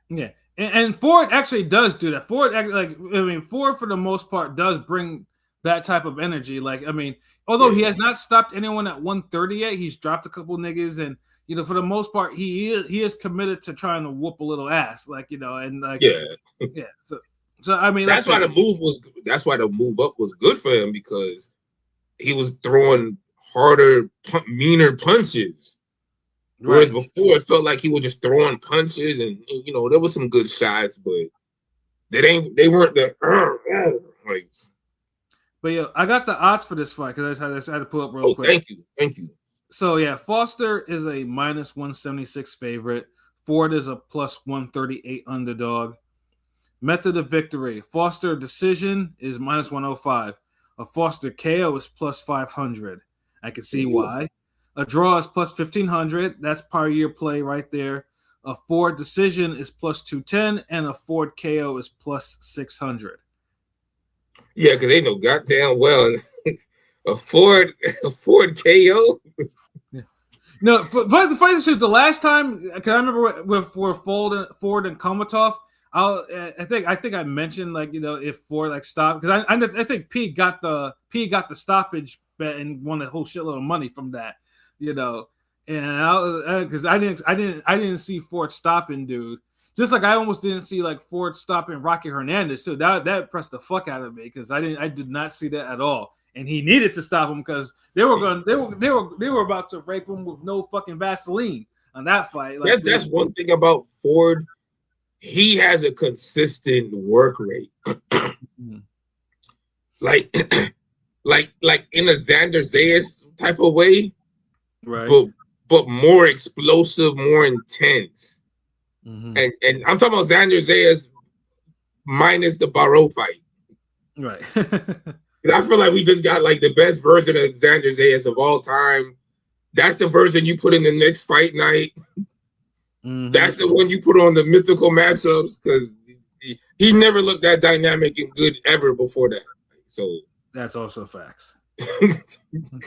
Yeah. And Ford actually does do that. Ford for the most part does bring that type of energy. Like, I mean, although he has not stopped anyone at 130 yet, he's dropped a couple niggas, and for the most part, he is committed to trying to whoop a little ass. Like, and like yeah. So I mean, that's why the move up was good for him, because he was throwing harder, meaner punches. Whereas before, it felt like he was just throwing punches, and there was some good shots, but they weren't the like. But yeah, I got the odds for this fight because I had to pull up real quick. Thank you. So yeah, Foster is a minus 176 favorite. Ford is a plus 138 underdog. Method of victory: Foster decision is minus 105. A Foster KO is plus 500. I can see why. A draw is plus 1,500. That's par year play right there. A Ford decision is plus 210, and a Ford KO is plus 600. Yeah, because they know goddamn well a Ford KO. No, the fight is the last time, because I remember with Ford and Komatov, I think I mentioned if Ford stopped, because I think P got the stoppage bet and won a whole shitload of money from that. And because I didn't see Ford stopping, dude. Just like I almost didn't see Ford stopping Rocky Hernandez too. That pressed the fuck out of me, because I did not see that at all. And he needed to stop him, because they were about to rape him with no fucking Vaseline on that fight. That's one thing about Ford. He has a consistent work rate. like in a Xander Zayas type of way. Right. But more explosive, more intense. And I'm talking about Xander Zayas minus the Barrow fight. Right. I feel like we just got the best version of Xander Zayas of all time. That's the version you put in the next fight night. That's the one you put on the mythical matchups, because he never looked that dynamic and good ever before that. So that's also facts.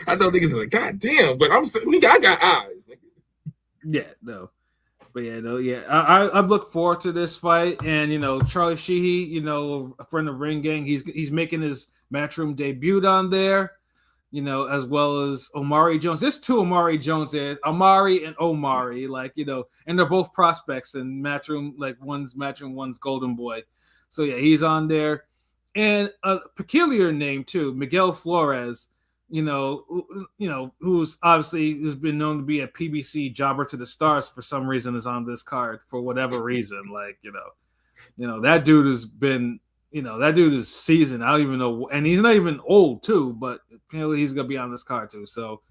I don't think it's God damn, but I got eyes. Yeah, no. But I look forward to this fight, and Charlie Sheehy, a friend of Ring Gang, he's making his Matchroom debut on there, as well as Omari Jones. There's two Omari Jones there, Amari and Omari, and they're both prospects in Matchroom, one's Matchroom, one's Golden Boy. So yeah, he's on there. And a peculiar name too, Miguel Flores, who's been known to be a PBC jobber to the stars for some reason, is on this card for whatever reason. That dude has been, that dude is seasoned. I don't even know, and he's not even old too, but apparently he's gonna be on this card too. So,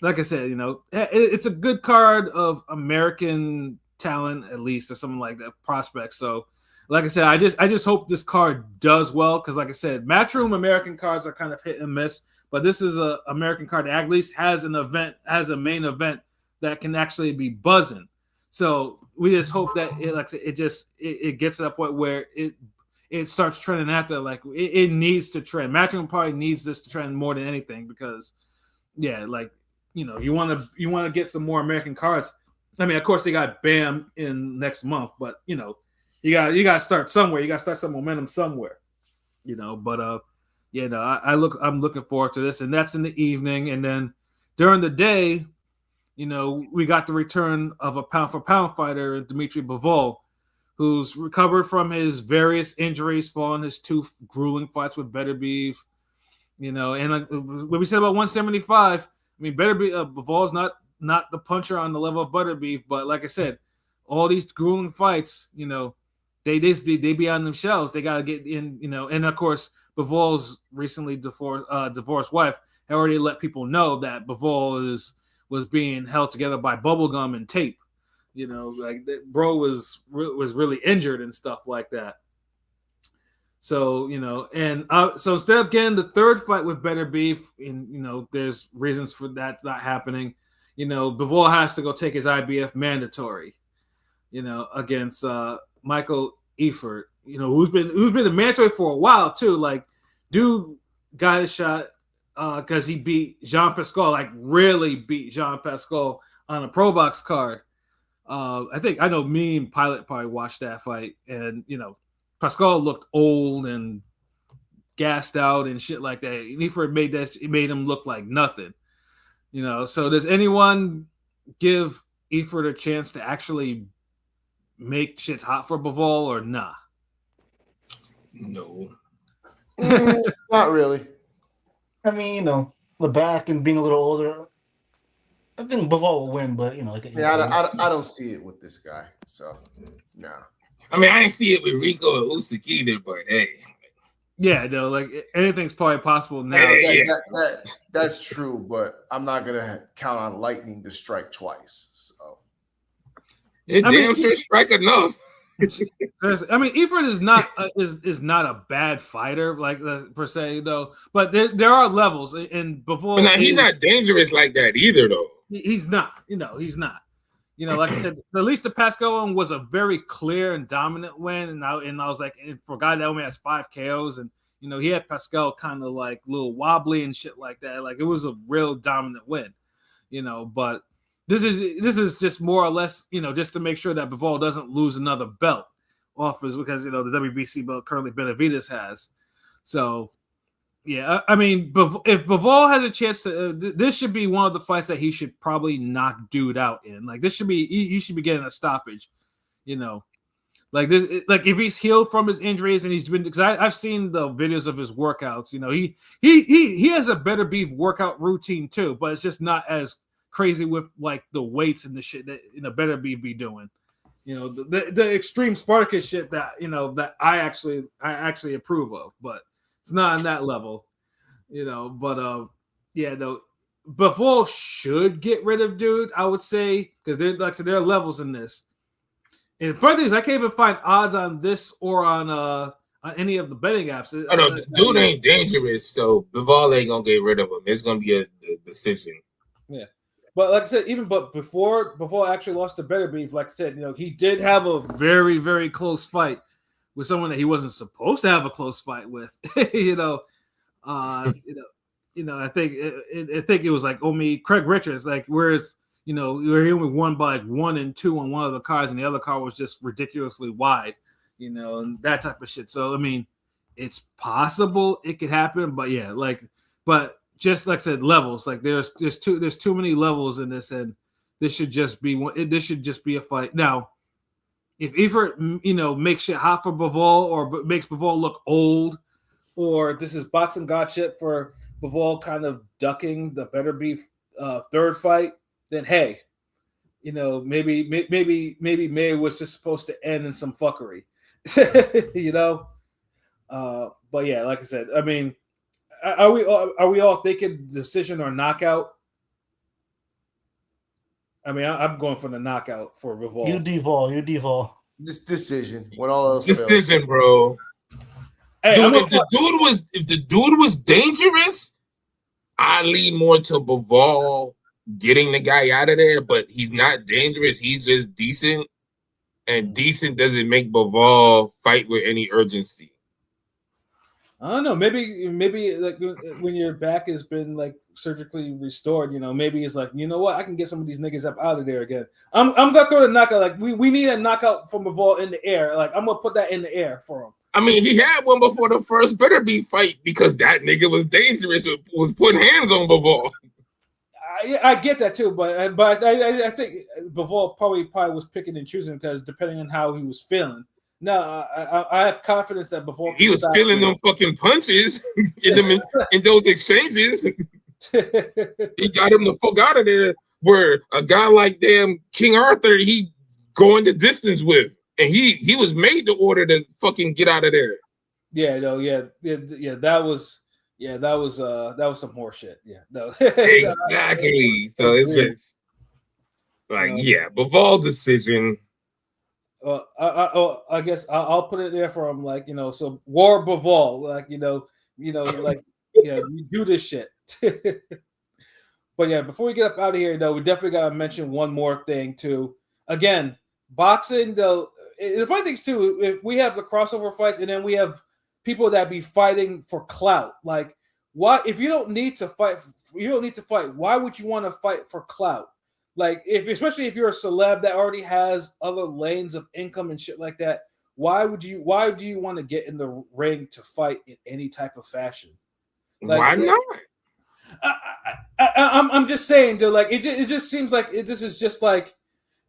like I said, it's a good card of American talent, at least, or something like that, prospects. So, like I said, I just hope this card does well, because, like I said, Matchroom American cards are kind of hit and miss, but this is a American card that at least has a main event that can actually be buzzing. So we just hope that it gets to that point where it starts trending after, it needs to trend. Matchroom probably needs this to trend more than anything, because you want to get some more American cards. I mean, of course they got BAM in next month, but you got to start somewhere. You got to start some momentum somewhere, But I'm looking forward to this, and that's in the evening. And then during the day, we got the return of a pound for pound fighter, Dmitry Bivol, who's recovered from his various injuries following his two grueling fights with Better Beef. And what we said about 175, I mean, Better Beef, Bivol's not the puncher on the level of Butter Beef, but like I said, all these grueling fights, they be on themselves. They got to get in, and of course, Bivol's recently divorced wife had already let people know that Bivol was being held together by bubblegum and tape. You know, like bro was really injured and stuff like that. So, you know, and so instead of getting the third fight with Better Beef, and you know, there's reasons for that not happening. You know, Bivol has to go take his IBF mandatory. You know, against Michael Eifert. You know, who's been a mandatory for a while too. Like, dude got his shot because he beat Jean Pascal, like really beat Jean Pascal on a Pro Box card. I know me and Pilot probably watched that fight, and you know, Pascal looked old and gassed out and shit like that. Eifert made him look like nothing. You know, so does anyone give Eifert a chance to actually make shit hot for Bivol or nah? No. Not really. I mean, you know, the back and being a little older, I think Bivol will win, but you know, like, I don't see it with this guy. So, nah. I mean, I didn't see it with Rico and Usyk either, but hey. Yeah, no, like anything's probably possible now. That's true, but I'm not gonna count on lightning to strike twice. So it damn sure strike enough. I mean, Eifert is not a bad fighter, like per se, though. But there are levels, and before. But now he's not dangerous like that either, though. He's not. You know, he's not. You know, like I said, at least the Pascal one was a very clear and dominant win, and I was like, for a guy that only has 5 KOs, and you know, he had Pascal kind of like a little wobbly and shit like that. Like it was a real dominant win. You know, but this is just more or less, you know, just to make sure that Bivol doesn't lose another belt off his, because you know the WBC belt currently Benavidez has. So yeah, I mean, if Bivol has a chance to, this should be one of the fights that he should probably knock dude out in. Like this should be, he should be getting a stoppage. You know, like this, like if he's healed from his injuries and he's been, because I've seen the videos of his workouts. You know, he has a Better Beef workout routine too, but it's just not as crazy with like the weights and the shit that, you know, Better Beef be doing. You know, the extreme Spartacus shit that, you know, that I actually approve of, but it's not on that level, you know. But yeah, no, Bivol should get rid of dude, I would say, because there are levels in this. And further things, I can't even find odds on this or on any of the betting apps. Oh no, dude ain't dangerous, so Bivol ain't gonna get rid of him. It's gonna be a decision. Yeah. But like I said, before I actually lost to Better Beef, like I said, you know, he did have a very, very close fight with someone that he wasn't supposed to have a close fight with. You know, I think it was like Craig Richards, like whereas, you know, where he only won by like 1 and 2 on one of the cars, and the other car was just ridiculously wide, you know, and that type of shit. So I mean, it's possible it could happen, but yeah, but just like I said, levels. Like there's too many levels in this, and this should just be a fight. Now, if Eifert, you know, makes shit hot for Bivol or makes Bivol look old, or this is boxing god shit for Bivol kind of ducking the Better Beef third fight, then hey, you know, maybe May was just supposed to end in some fuckery, you know. But yeah, like I said, I mean. Are we all thinking decision or knockout? I mean, I'm going for the knockout for Bivol. You Devol. This decision when all else decision, fails. Bro. Hey, dude, if the dude was dangerous, I lean more to Bivol getting the guy out of there. But he's not dangerous. He's just decent, and decent doesn't make Bivol fight with any urgency. I don't know. Maybe like when your back has been like surgically restored, you know, maybe it's like, you know what, I can get some of these niggas up out of there again. I'm gonna throw the knockout. Like we need a knockout from Bivol in the air. Like I'm gonna put that in the air for him. I mean, he had one before the first Better Beef fight because that nigga was dangerous. Was putting hands on Bivol. I get that too, but I think Bivol probably was picking and choosing because depending on how he was feeling. No, I have confidence that Bivol he was feeling them fucking punches in those exchanges. He got him the fuck out of there. Where a guy like damn King Arthur, he going the distance with, and he was made to order to fucking get out of there. Yeah, no, yeah. That was some horse shit. Yeah, no, exactly. So it's just. Like, yeah, Bivol decision. I guess I'll put it there for him. Like, so War Bivol, like, like, yeah, you do this shit. But yeah, before we get up out of here, though, we definitely got to mention one more thing too. Again, boxing, though, the funny thing too, if we have the crossover fights and then we have people that be fighting for clout, like, why, if you don't need to fight, why would you want to fight for clout? Like, especially if you're a celeb that already has other lanes of income and shit like that, why do you want to get in the ring to fight in any type of fashion? Like, why not? I'm just saying, though, like, it just seems like this is just like,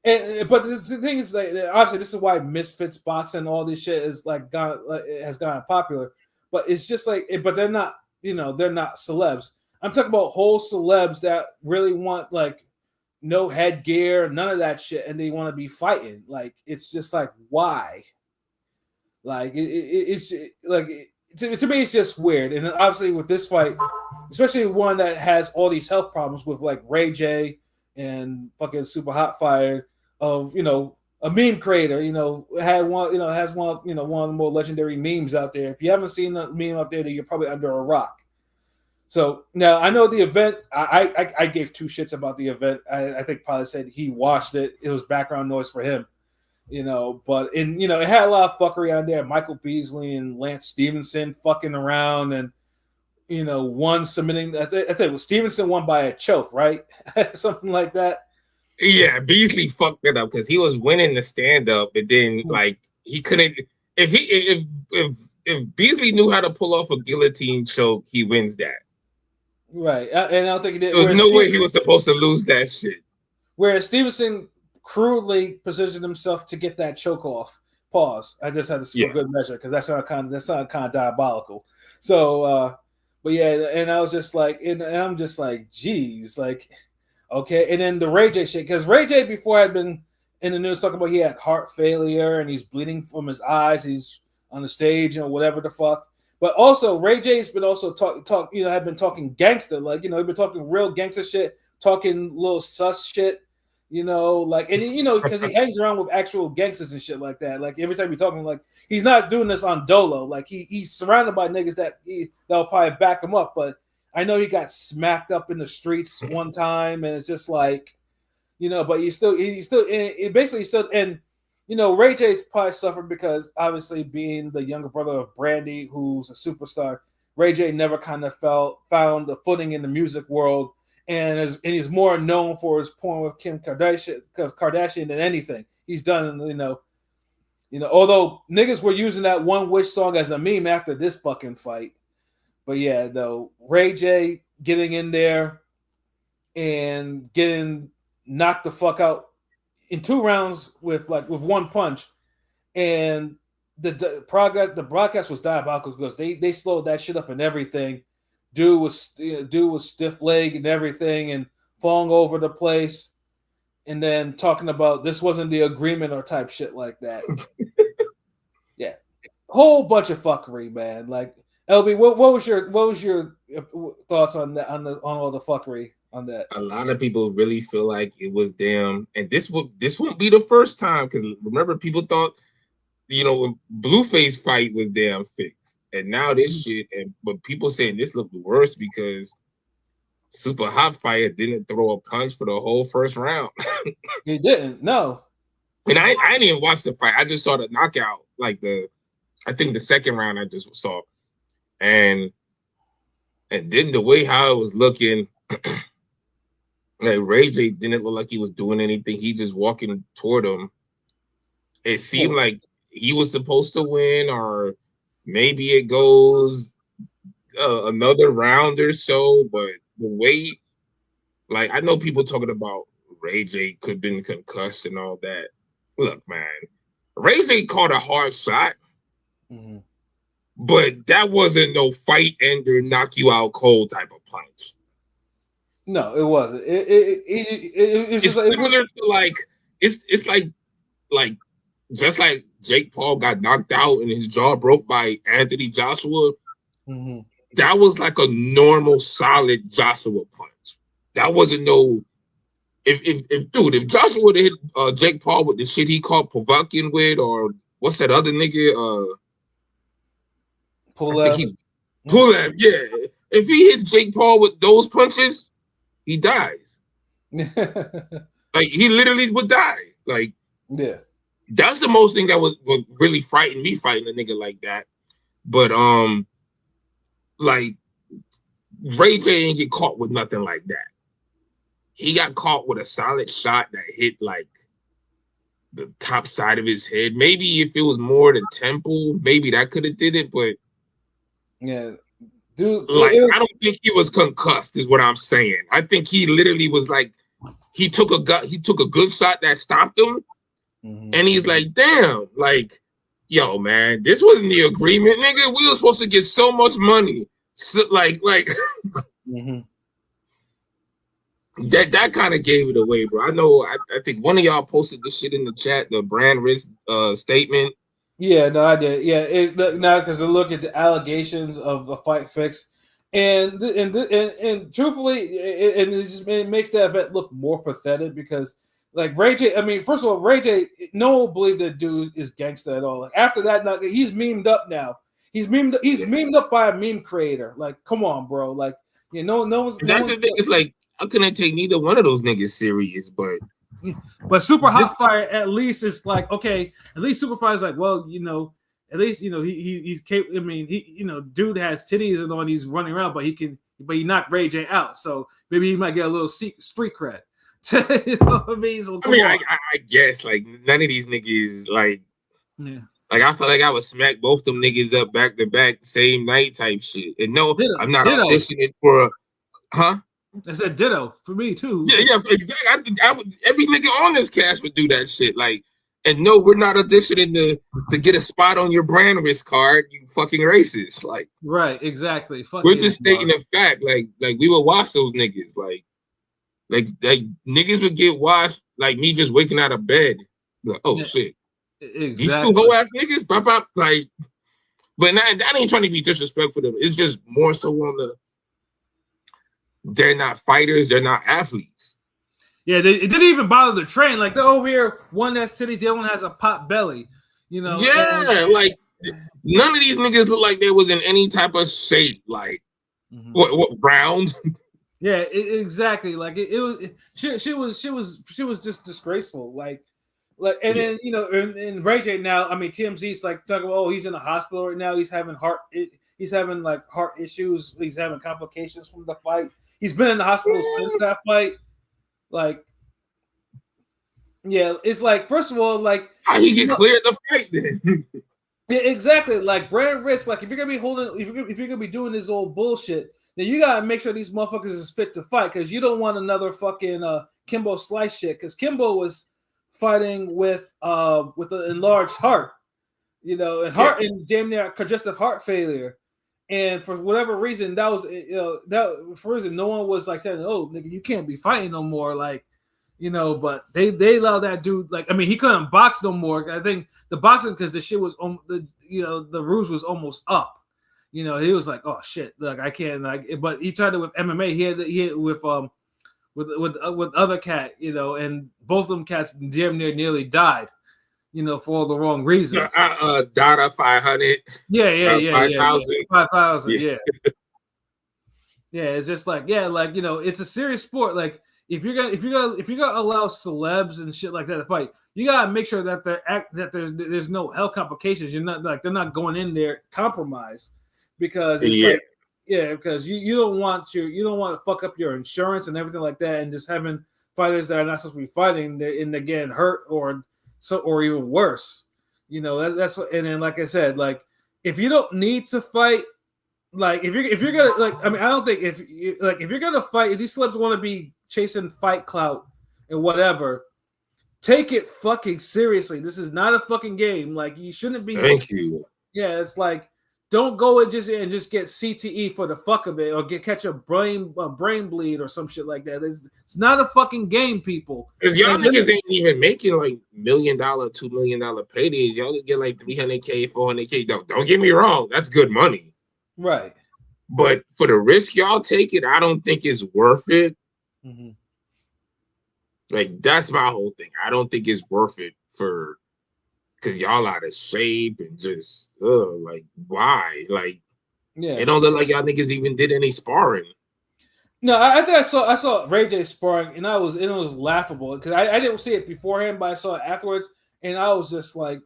but the thing is, like, obviously this is why Misfits boxing and all this shit is like has gotten popular, but it's just like, but they're not, they're not celebs. I'm talking about whole celebs that really want, like, no headgear, none of that shit, and they want to be fighting. Like, it's just like, why? Like, it's like, to me, it's just weird. And obviously with this fight, especially one that has all these health problems with, like, Ray J and fucking Super Hot Fire of, a meme creator, had one, has one, one of the more legendary memes out there. If you haven't seen the meme up there, then you're probably under a rock. So now I know the event. I gave two shits about the event. I think probably said he watched it. It was background noise for him, But it had a lot of fuckery on there. Michael Beasley and Lance Stevenson fucking around, and one submitting. I think it was Stevenson won by a choke, right? Something like that. Yeah, Beasley fucked it up because he was winning the stand up, but then like he couldn't. If Beasley knew how to pull off a guillotine choke, he wins that. Right, and I don't think he did. There was no way he was supposed to lose that shit. Whereas Stevenson crudely positioned himself to get that choke off. Pause. I just had to for good measure because that sounded kind of diabolical. So, but yeah, and I was just like, and I'm just like, geez, like, okay. And then the Ray J shit, because Ray J before had been in the news talking about he had heart failure and he's bleeding from his eyes. He's on the stage, whatever the fuck. But also, Ray J's been also have been talking gangster, like, he's been talking real gangster shit, talking little sus shit, like, and because he hangs around with actual gangsters and shit like that. Like, every time he's talking, like, he's not doing this on dolo. Like, he's surrounded by niggas that'll probably back him up. But I know he got smacked up in the streets one time, and it's just like, but he's still and. Ray J's probably suffered because obviously being the younger brother of Brandy, who's a superstar, Ray J never kind of found a footing in the music world, and he's more known for his porn with Kim Kardashian than anything he's done. Although niggas were using that One Wish song as a meme after this fucking fight, but yeah, though Ray J getting in there and getting knocked the fuck out in 2 rounds with one punch, and the broadcast was diabolical because they slowed that shit up and everything. Dude was stiff leg and everything and falling over the place, and then talking about this wasn't the agreement or type shit like that. Yeah, whole bunch of fuckery, man. Like, LB, what was your thoughts on that on all the fuckery? On that, a lot of people really feel like it was them, and this won't be the first time because remember, people thought, when Blueface fight was damn fixed, and now this shit, but people saying this looked worse because Super Hot Fire didn't throw a punch for the whole first round. He didn't, no. And I didn't even watch the fight. I just saw the knockout, like I think the second round I just saw, and then the way how it was looking. Like, Ray J didn't look like he was doing anything. He just walking toward him. It seemed like he was supposed to win, or maybe it goes another round or so. But the way, like, I know people talking about Ray J could have been concussed and all that. Look, man, Ray J caught a hard shot, but that wasn't no fight ender, knock you out cold type of punch. No, it wasn't. It's just similar to like it's like just like Jake Paul got knocked out and his jaw broke by Anthony Joshua. That was like a normal solid Joshua punch. That wasn't no if Joshua would have hit Jake Paul with the shit he called Provoking with, or what's that other nigga? Pulev. Pulev, yeah. If he hits Jake Paul with those punches, he dies. Like he literally would die. Like yeah, that's the most thing that would really frighten me fighting a nigga like that. But like Ray J ain't get caught with nothing like that. He got caught with a solid shot that hit like the top side of his head. Maybe if it was more the temple, maybe that could have did it. But yeah, dude, like I don't think he was concussed. Is what I'm saying. I think he literally was like he took a good shot that stopped him, and he's like, damn, like yo, man, this wasn't the agreement, nigga. We were supposed to get so much money. So, like. That kind of gave it away, bro. I know. I think one of y'all posted this shit in the chat, the brand risk statement. Yeah, no, I did. Yeah, now because I look at the allegations of a fight fix, and truthfully, it makes that event look more pathetic because, like Ray J. I mean, first of all, Ray J. No one believes that dude is gangster at all. Like, after that, now he's memed up now. He's memed up by a meme creator. Like, come on, bro. Like, you know, no one's. That's the thing. It's like. I couldn't take neither one of those niggas serious, but Super Hot Fire at least is like okay. At least Super Fire is like, well, you know, at least you know he's capable. I mean, dude has titties and all, he's running around, but he knocked Ray J out, so maybe he might get a little street cred. You know what I mean? So, I guess like none of these niggas like, yeah. Like I feel like I would smack both them niggas up back to back same night type shit. And no, I'm not auditioning for I said ditto for me too. Yeah, exactly. I would, every nigga on this cast would do that shit. Like, and no, we're not auditioning to get a spot on your brand risk card. You fucking racist. Like, right, exactly. We're just stating a fact. Like we would watch those niggas. Like niggas would get washed. Like me just waking out of bed. Like, oh shit, exactly. These two hoe ass niggas. Pop. Like, but that ain't trying to be disrespectful to them. It's just more so on the. They're not fighters. They're not athletes. Yeah, it didn't even bother the train. Like they're over here, one has titties, the other one has a pot belly. You know. Yeah, like none of these niggas look like they was in any type of shape. Like what round? Yeah, exactly. Like it was. She was just disgraceful. Like, and then and Ray J now. I mean, TMZ's like talking about, oh, he's in the hospital right now. He's having heart issues. He's having complications from the fight. He's been in the hospital since that fight. Like, yeah, it's like, first of all, like how he get cleared the fight then? Yeah, exactly. Like brand risk. Like if you're gonna be doing this old bullshit, then you gotta make sure these motherfuckers is fit to fight because you don't want another fucking Kimbo Slice shit. Because Kimbo was fighting with an enlarged heart, and and damn near congestive heart failure. And for whatever reason, that was no one was like saying, "Oh, nigga, you can't be fighting no more." Like, but they allowed that dude. Like, I mean, he couldn't box no more. I think the boxing because the shit was the ruse was almost up. He was like, "Oh shit, like I can't." Like, but he tried it with MMA. He had it with other cat, and both of them cats damn nearly died. For all the wrong reasons. Dada 500. Yeah. 5,000. 5,000. Yeah. Yeah. It's just like, it's a serious sport. Like, if you're gonna allow celebs and shit like that to fight, you gotta make sure that there's no health complications. You're not like they're not going in there compromised because it's because you don't want to fuck up your insurance and everything like that, and just having fighters that are not supposed to be fighting and they're getting hurt or even worse, that's and then like I said, like if you don't need to fight, like if you're gonna like, I mean, I don't think if you're gonna fight, if these celebs want to be chasing fight clout and whatever, take it fucking seriously. This is not a fucking game. Like you shouldn't be. Thank you. Yeah, it's like don't go and just get CTE for the fuck of it or catch a brain bleed or some shit like that. It's not a fucking game, people. Because y'all niggas ain't even making like $1 million, $2 million paydays. Y'all get like $300K, $400K. Don't get me wrong, that's good money, right? But for the risk y'all take it, I don't think it's worth it. Like that's my whole thing. I don't think it's worth it because y'all out of shape and just like why? Like it don't look like y'all niggas even did any sparring. No, I think I saw Ray J sparring, and it was laughable because I didn't see it beforehand, but I saw it afterwards, and I was just like,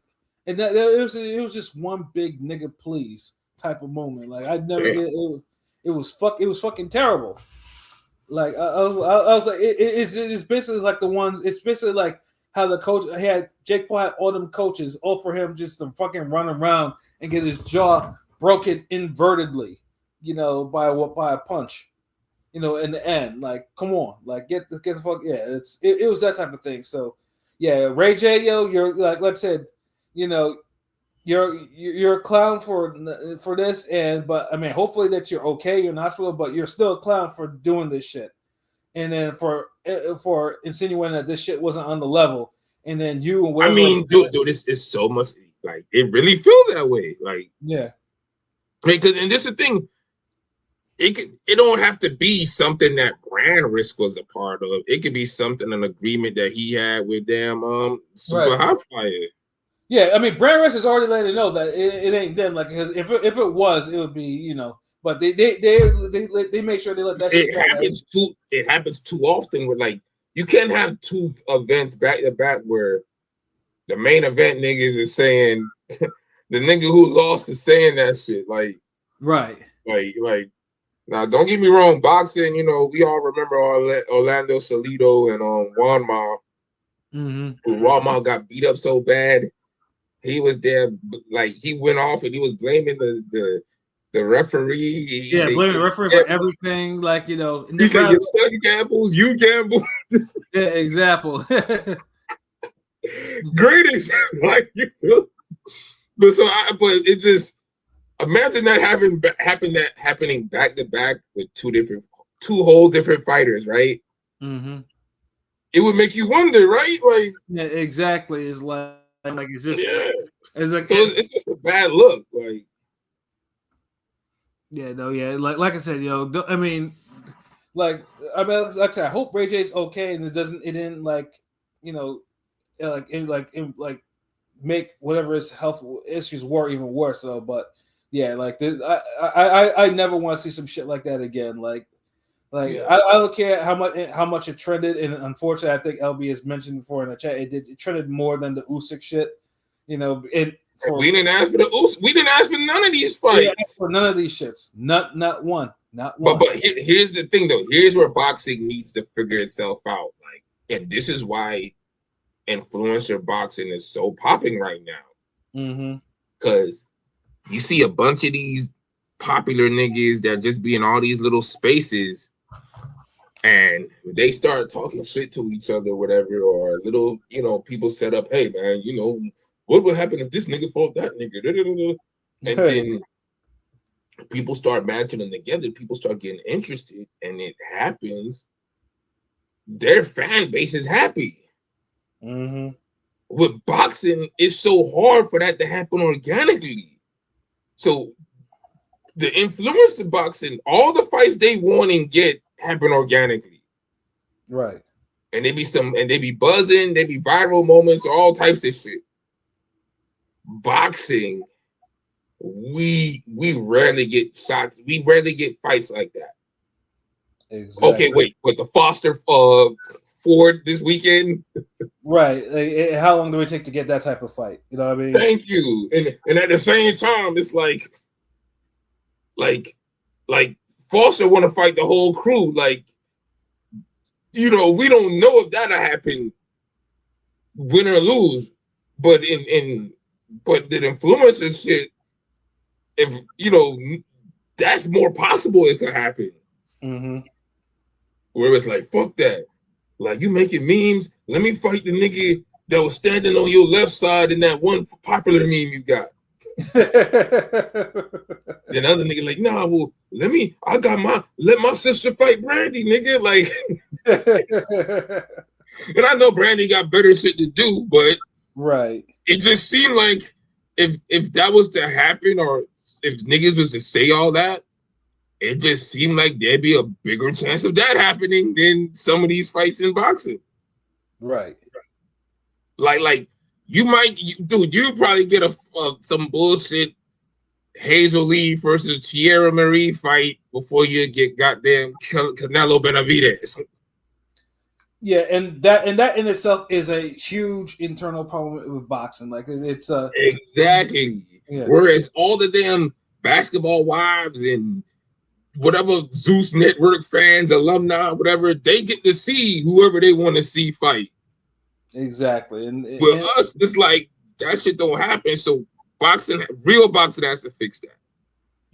and it was just one big nigga please type of moment. Like I never it was fucking terrible. Like I was like it's basically like the ones. It's basically like how the coach had Jake Paul had all them coaches all for him just to fucking run around and get his jaw broken invertedly, by a punch. In the end, like, come on, like, get the fuck, yeah, it was that type of thing. So, yeah, Ray J, you're like I said, you're a clown for this, but I mean, hopefully that you're okay, you're in the hospital, but you're still a clown for doing this shit, and then for insinuating that this shit wasn't on the level, and then you and whatever. I mean, dude, this is so much like it really feels that way, like yeah, because and this is the thing. It don't have to be something that Brand Risk was a part of. It could be something, an agreement that he had with them Super Hot Fire. Yeah, I mean, Brand Risk has already let it know that it ain't them. Like, if it was, it would be, But they make sure they let that. It happens too often. With like, you can't have two events back to back where the main event niggas is saying the nigga who lost is saying that shit. Like, right. Like. Now, don't get me wrong. Boxing, we all remember Orlando Salido and Juan Ma. Mm-hmm. Juan Ma got beat up so bad, he was there. Like he went off and he was blaming the referee. Blaming the referee for everything. Like he said, "Your son gambles, you gamble." Yeah, example. Greatest, like but it just. Imagine that happening back to back with two whole different fighters, right? Mm-hmm. It would make you wonder, right? Like, yeah, exactly. It's like it's just, it's just a bad look, like. Yeah, no, yeah, like I said, I mean, like I said, I hope Ray J's okay, and it didn't make whatever his health issues were even worse, though, but. Yeah, like I never want to see some shit like that again. I don't care how much it trended, and unfortunately, I think LB has mentioned before in the chat it trended more than the Usyk shit. We didn't ask for the Usyk. We didn't ask for none of these fights. For none of these shits. Not one. But here's the thing though. Here's where boxing needs to figure itself out. Like, and this is why influencer boxing is so popping right now. Mm-hmm. Because you see a bunch of these popular niggas that just be in all these little spaces, and they start talking shit to each other, whatever, or little, people set up, hey man, what would happen if this nigga fought that nigga? And then people start matching them together, people start getting interested, and it happens. Their fan base is happy. Mm-hmm. With boxing, it's so hard for that to happen organically. So the influencer boxing, all the fights they want and get happen organically. Right. And they be buzzing, they be viral moments, all types of shit. Boxing, we rarely get shots, we rarely get fights like that. Exactly. Okay, wait, but the Foster Ford this weekend. Right. How long do it take to get that type of fight? You know what I mean? Thank you. And at the same time, it's like Foster want to fight the whole crew. Like, we don't know if that'll happen, win or lose. But but the influencer shit, if that's more possible it could happen. Mm-hmm. Where it's like, fuck that. Like, you making memes? Let me fight the nigga that was standing on your left side in that one popular meme you got. Then other nigga like, nah, well, let my sister fight Brandy, nigga. Like, and I know Brandy got better shit to do, but right. It just seemed like if that was to happen, or if niggas was to say all that, it just seemed like there'd be a bigger chance of that happening than some of these fights in boxing. Right. Like you dude, you probably get some bullshit Hazel Lee versus Tierra Marie fight before you get goddamn Canelo Benavidez. Yeah, and that in itself is a huge internal problem with boxing. Like it's exactly. Yeah. Whereas all the damn basketball wives and whatever Zeus Network fans, alumni, whatever, they get to see whoever they want to see fight. Exactly. And with us, it's like that shit don't happen. So real boxing has to fix that.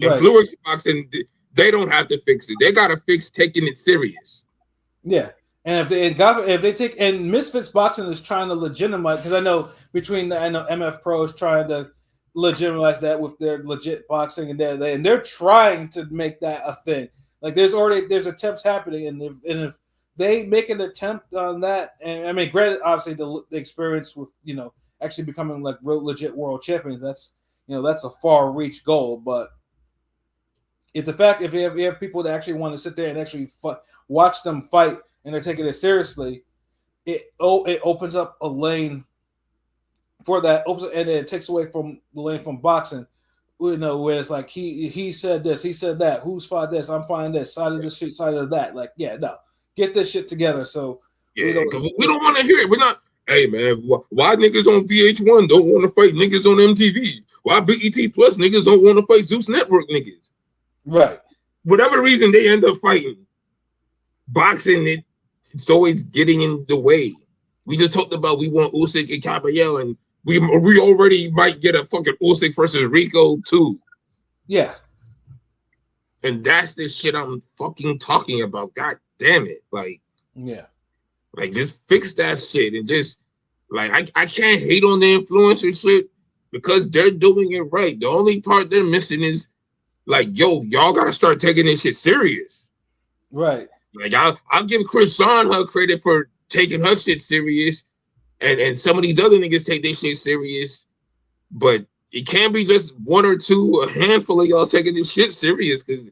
Right. Influence boxing, they don't have to fix it. They gotta fix taking it serious. Yeah. And if they take and Misfits Boxing is trying to legitimize, because I know MF Pro is trying to legitimize that with their legit boxing, and they're trying to make that a thing. Like there's attempts happening, and if they make an attempt on that, and I mean, granted, obviously the experience with actually becoming like real legit world champions, that's a far reach goal, but if you have people that actually want to sit there and actually watch them fight and they're taking it seriously, it opens up a lane for that, and it takes away from the lane from boxing. Where it's like he said this, he said that, who's fought this, I'm fighting this, side of the street, side of that. Like, yeah, no, get this shit together. So we don't want to hear it. We're not. Hey man, why niggas on VH1 don't want to fight niggas on MTV? Why BET Plus niggas don't want to fight Zeus Network niggas? Right. Whatever reason they end up fighting, boxing it's always getting in the way. We just talked about we want Usyk and Caballero, and we already might get a fucking Usyk versus Rico too. Yeah. And that's the shit I'm fucking talking about. God damn it. Like, yeah. Like, just fix that shit and just, like, I can't hate on the influencer shit because they're doing it right. The only part they're missing is, like, yo, y'all got to start taking this shit serious. Right. Like, I'll give Chris Sean her credit for taking her shit serious, and some of these other niggas take their shit serious, but it can't be just one or two, a handful of y'all taking this shit serious because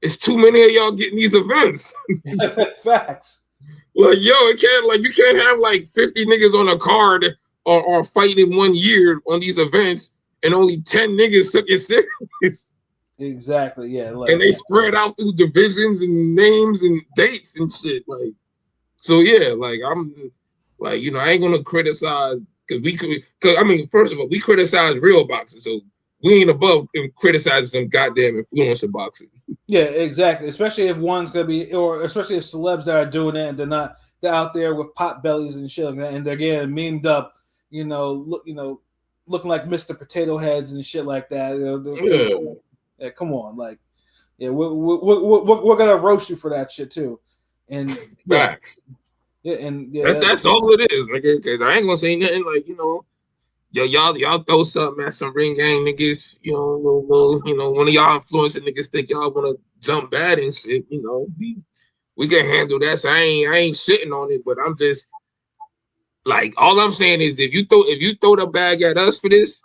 it's too many of y'all getting these events. Facts. Like, yo, you can't have like 50 niggas on a card or fighting in 1 year on these events and only 10 niggas took it serious. Exactly, yeah. Like, and they spread out through divisions and names and dates and shit. Like, so yeah, like I'm like, I ain't gonna criticize first of all, we criticize real boxing, so we ain't above criticizing some goddamn influencer boxing. Yeah, exactly. Especially if one's gonna be, or especially if celebs that are doing it and they're out there with pot bellies and shit like that, and they're getting memed up, looking like Mr. Potato Heads and shit like that. Yeah, come on, like, yeah, we're gonna roast you for that shit too, and facts. Yeah, and that's all it is, nigga. Because I ain't gonna say nothing like y'all throw something at some ring gang niggas, one of y'all influencing niggas think y'all wanna jump bad and shit, we can handle that. So I ain't shitting on it, but I'm just like, all I'm saying is if you throw the bag at us for this,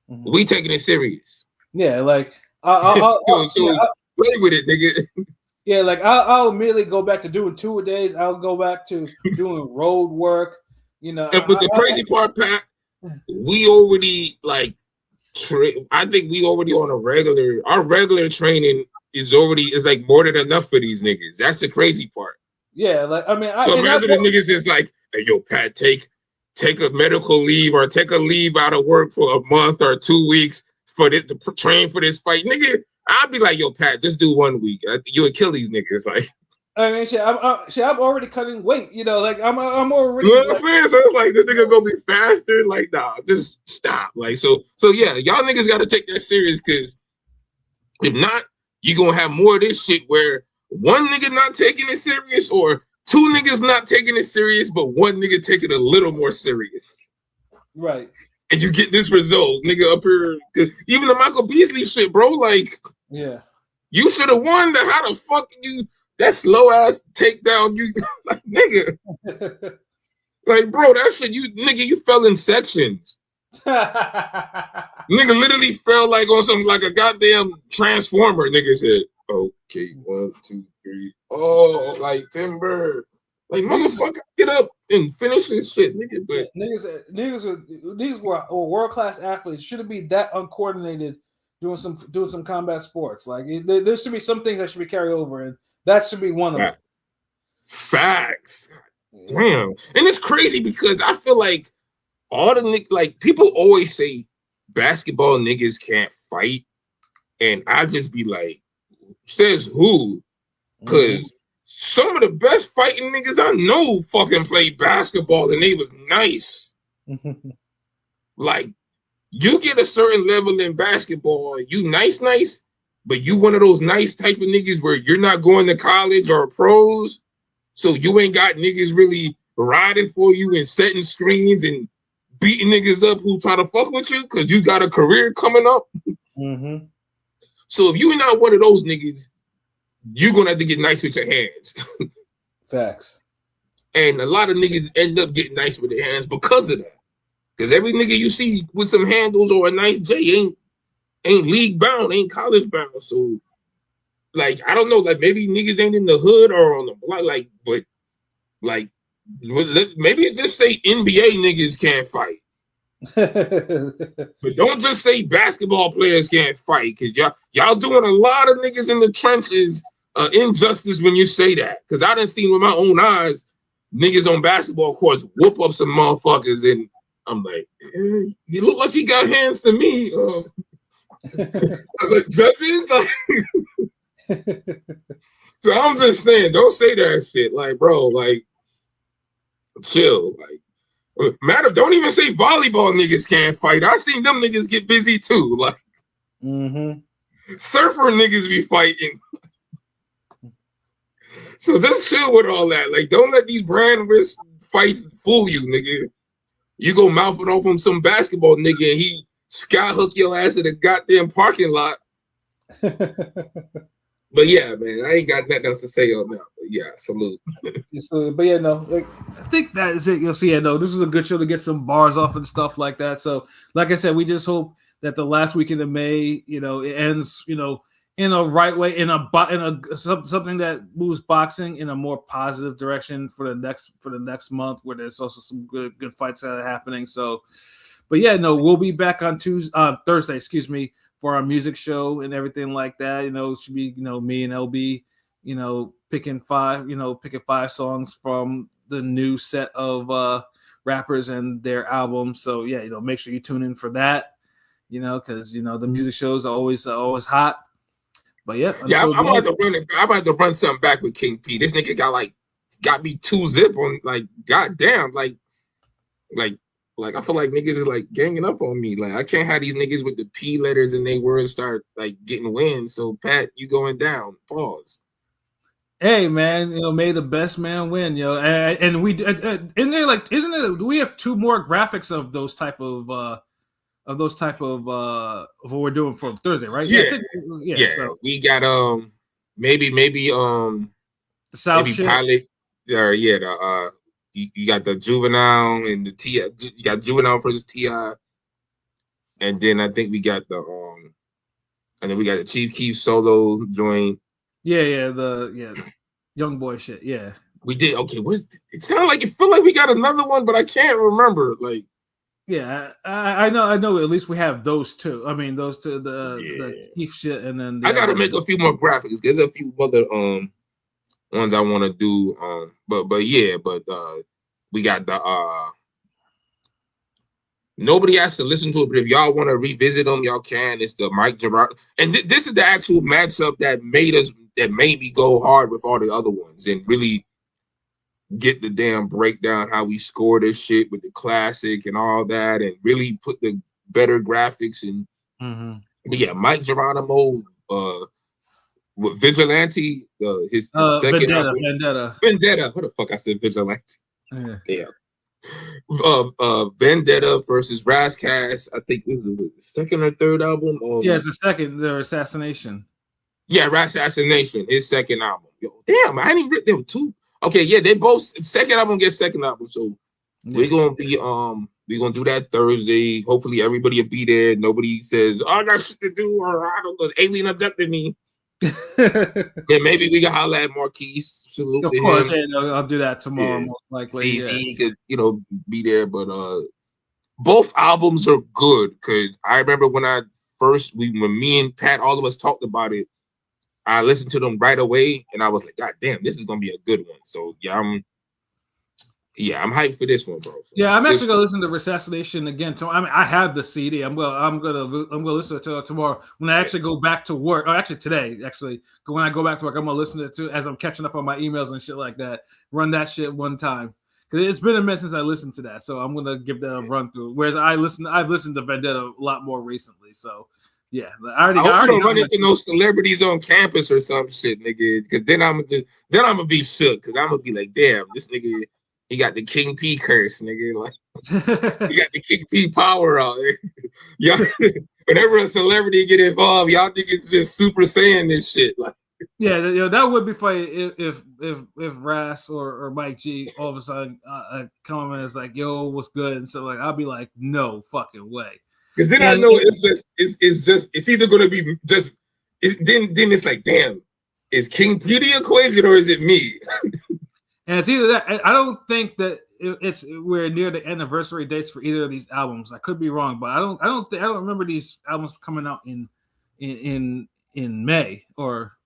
we taking it serious. Yeah, like I'll play with it, nigga. Yeah, like I'll immediately go back to doing 2 a days. I'll go back to doing road work. But the crazy part, Pat, we already I think we already on our regular training is like more than enough for these niggas. That's the crazy part. Yeah, like I mean, so imagine the niggas is like, hey, yo, Pat, take a medical leave or take a leave out of work for a month or 2 weeks to train for this fight, nigga. I'd be like, yo, Pat, just do 1 week. You would kill these niggas, like. I mean, I'm already cutting weight, like I'm already. You know what I'm saying? So it's like this nigga gonna be faster. Like, nah, just stop. Like, so yeah, y'all niggas got to take that serious, because if not, you gonna have more of this shit where one nigga not taking it serious, or 2 niggas not taking it serious, but one nigga taking it a little more serious. Right. And you get this result, nigga, up here. Cause even the Michael Beasley shit, bro. Like, yeah, you should have won. How the fuck that slow ass takedown? You like, nigga, like, bro, that shit. You fell in sections. Nigga literally fell like on like a goddamn transformer. Nigga said, okay, 1, 2, 3. Oh, like timber. Like, motherfucker, get up and finish this shit, nigga. But niggas were world class athletes. Shouldn't be that uncoordinated doing some combat sports. Like there should be some things that should be carried over, and that should be one of them. Facts. Damn. And it's crazy because I feel like all the niggas, like, people always say basketball niggas can't fight, and I just be like, says who? Because some of the best fighting niggas I know fucking played basketball and they was nice. Like, you get a certain level in basketball, you nice, but you one of those nice type of niggas where you're not going to college or pros, so you ain't got niggas really riding for you and setting screens and beating niggas up who try to fuck with you because you got a career coming up. So if you're not one of those niggas, you're gonna have to get nice with your hands. Facts. And a lot of niggas end up getting nice with their hands because of that. Because every nigga you see with some handles or a nice J ain't league bound, ain't college bound. So, like, I don't know, like, maybe niggas ain't in the hood or on the block, like, but like, maybe just say NBA niggas can't fight. But don't just say basketball players can't fight, because y'all doing a lot of niggas in the trenches injustice when you say that. Because I done seen with my own eyes niggas on basketball courts whoop up some motherfuckers, and I'm like, you look like you got hands to me. I'm like, judges, like. So I'm just saying, don't say that shit, like, bro, like, chill, like. Matter, don't even say volleyball niggas can't fight. I seen them niggas get busy too. Like, surfer niggas be fighting. So just chill with all that. Like, don't let these brand risk fights fool you, nigga. You go mouthing off on some basketball nigga and he skyhook your ass in the goddamn parking lot. But yeah, man, I ain't got nothing else to say on that. But yeah, salute. But yeah, no, like, I think that is it. You'll see. Yeah, no, this was a good show to get some bars off and stuff like that. So, like I said, we just hope that the last weekend of May, it ends, in a right way, in something that moves boxing in a more positive direction for the next month, where there's also some good fights that are happening. So, but yeah, no, we'll be back on Thursday, for our music show and everything like that. It should be, me and LB, picking five songs from the new set of rappers and their albums. So yeah, make sure you tune in for that, because the music shows are always hot. But yeah, I'm about to run something back with King P. This nigga got me 2-zip on, like, goddamn, like I feel like niggas is like ganging up on me. Like, I can't have these niggas with the P letters and they words start like getting wins. So Pat, you going down. Pause. Hey man, may the best man win, and we in there, like, isn't it? Do we have 2 more graphics of those type of what we're doing for Thursday, right? Yeah. So we got maybe the South maybe shit. Pilot, or you got the Juvenile and the T. You got Juvenile versus T.I. And then I think we got and then we got the Chief Keef solo joint. The Young Boy shit. Yeah, we did. Okay, it sounded like, it felt like we got another one, but I can't remember. Like, yeah, I know. At least we have those 2. I mean, those 2, the Keef shit, and then I got to make a few more graphics. There's a few other ones I want to do. But we got the nobody has to listen to it, but if y'all want to revisit them, y'all can. It's the Mike Gerard, and this is the actual matchup that made me go hard with all the other ones and really get the damn breakdown how we score this shit with the classic and all that, and really put the better graphics and. But yeah, Mike Geronimo, with Vigilante, his second album. Vendetta. What the fuck I said, Vigilante? Yeah. Vendetta versus Razzcast. I think it was the second or third album. It's the second. The Assassination. Yeah, Assassination. His second album. Yo, damn, I didn't. There were 2. Okay, yeah, they both second album gets second album. So we're gonna be we're gonna do that Thursday. Hopefully everybody will be there. Nobody says, "Oh, I got shit to do," or I don't know, alien abducted me. Yeah, maybe we can holler at Marquise. Salute Of to course, him. yeah, I'll do that tomorrow, Yeah. most likely. See, Yeah. he could, be there. But both albums are good because I remember when when me and Pat, all of us talked about it, I listened to them right away, and I was like, God damn, this is gonna be a good one. So I'm hyped for this one, bro. Yeah, I'm actually gonna listen to Assassination again. I mean, I have the CD. I'm gonna listen to it tomorrow when I actually go back to work. Or actually today, when I go back to work, I'm gonna listen to it too as I'm catching up on my emails and shit like that. Run that shit one time because it's been a minute since I listened to that. So I'm gonna give that a run through. Whereas I've listened to Vendetta a lot more recently. So yeah, I hope you don't run into no celebrities on campus or some shit, nigga. Because then I'm gonna be shook. Because I'm gonna be like, damn, this nigga. He got the King P curse, nigga. Like he got the King P power on it. Y'all, whenever a celebrity get involved, y'all niggas just super saying this shit. Like, yeah, that would be funny if Ras or Mike G all of a sudden come in and is like, "Yo, what's good?" And so like I'll be like, "No fucking way." Because then I know it's either gonna be just then it's like, damn, is King P the equation or is it me? And it's either that. I don't think that we're near the anniversary dates for either of these albums. I could be wrong, but I don't remember these albums coming out in May or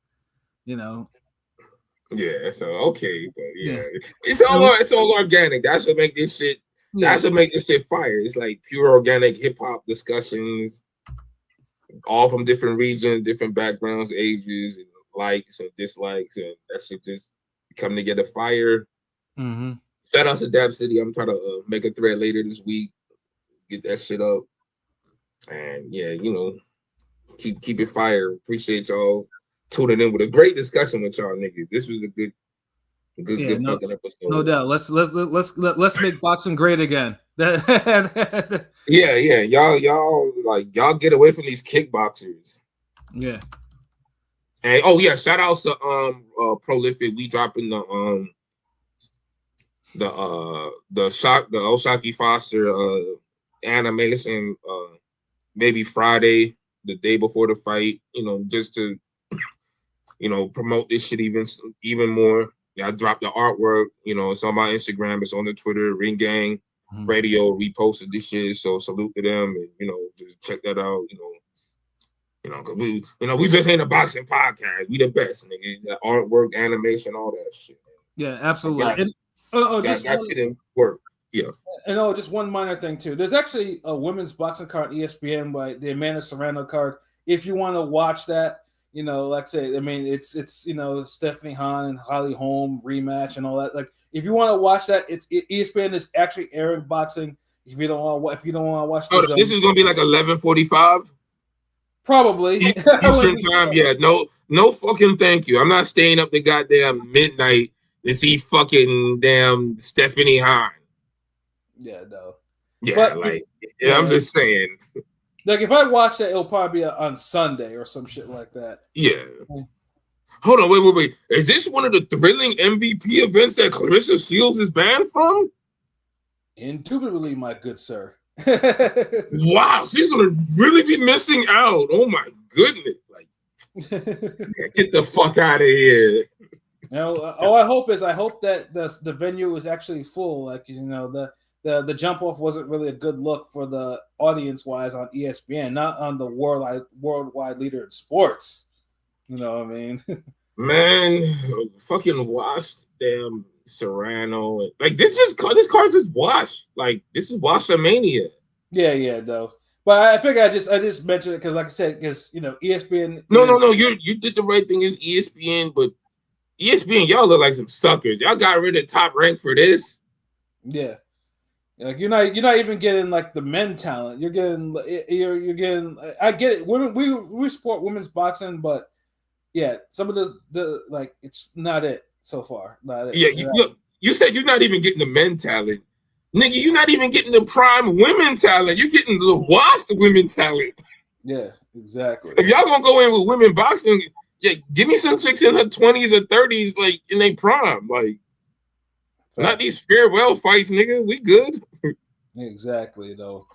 Yeah, so okay, but yeah. It's all organic. That's what make this shit. Yeah. That's what make this shit fire. It's like pure organic hip hop discussions, all from different regions, different backgrounds, ages, and likes and dislikes, and that shit just come together fire. Mm-hmm. Shout out to Dab City. I'm trying to make a thread later this week, get that shit up, and yeah, keep it fire. Appreciate y'all tuning in with a great discussion with y'all niggas. This was a good fucking episode. No doubt. Let's make boxing great again. Yeah. Y'all get away from these kickboxers. Yeah. And shout out to Prolific. We dropping the Oshaki Foster animation maybe Friday, the day before the fight, just to promote this shit even more. Yeah, I dropped the artwork, it's on my Instagram, it's on the Twitter, Ring Gang Radio reposted this shit, so salute to them and just check that out, cause we just ain't a boxing podcast. We the best, nigga. The artwork, animation, all that shit. Yeah, absolutely. Got shit in work. Yeah. And just one minor thing too. There's actually a women's boxing card ESPN by the Amanda Serrano card. If you want to watch that, like I say, I mean, it's Stephanie Hahn and Holly Holm rematch and all that. Like, if you want to watch that, ESPN is actually airing boxing. If you don't want to watch, this is gonna be like 11:45. Probably Eastern time. Yeah, no fucking thank you. I'm not staying up to goddamn midnight to see fucking damn Stephanie Hahn. Yeah, no. Yeah, but, I'm just saying. Like, if I watch that, it'll probably be on Sunday or some shit like that. Yeah. Hold on, wait. Is this one of the thrilling MVP events that Clarissa Shields is banned from? Indubitably, my good sir. Wow, she's gonna really be missing out. Oh my goodness! Get the fuck out of here. I hope that the venue is actually full. Like, the jump off wasn't really a good look for the audience wise on ESPN, not on the worldwide leader in sports. You know what I mean? Man, fucking washed damn Serrano. Like, this card just washed. Like, this is Washamania. Yeah, though. But I figure I just mentioned it because, like I said, because ESPN. No. You did the right thing. Is ESPN, but ESPN, y'all look like some suckers. Y'all got rid of Top Rank for this. Yeah. Like, you're not even getting like the men talent. You're getting. I get it. Women, we support women's boxing, but yeah, some of the like, it's not it so far. Not it. Yeah, you said you're not even getting the men talent, nigga. You're not even getting the prime women talent. You're getting the washed women talent. Yeah, exactly. If y'all gonna go in with women boxing, yeah, give me some chicks in her 20s or 30s, like in their prime, like. Not these farewell fights, nigga. We good. Exactly, though.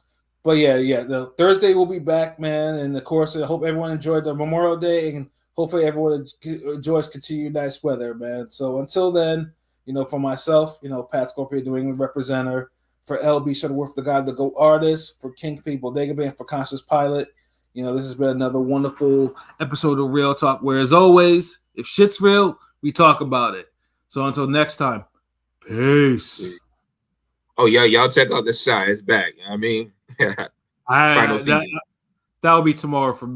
But yeah. The Thursday will be back, man. And of course, I hope everyone enjoyed the Memorial Day, and hopefully everyone enjoys continued nice weather, man. So until then, for myself, Pat Scorpio, New England representative, for LB Shuttleworth, the guy, the GOAT artist, for King P, Bodega Band, for Conscious Pilot. This has been another wonderful episode of Real Talk, where as always, if shit's real, we talk about it. So until next time, peace. Oh yeah, y'all check out the shot. It's back. You know what I mean, final season. That will be tomorrow for me.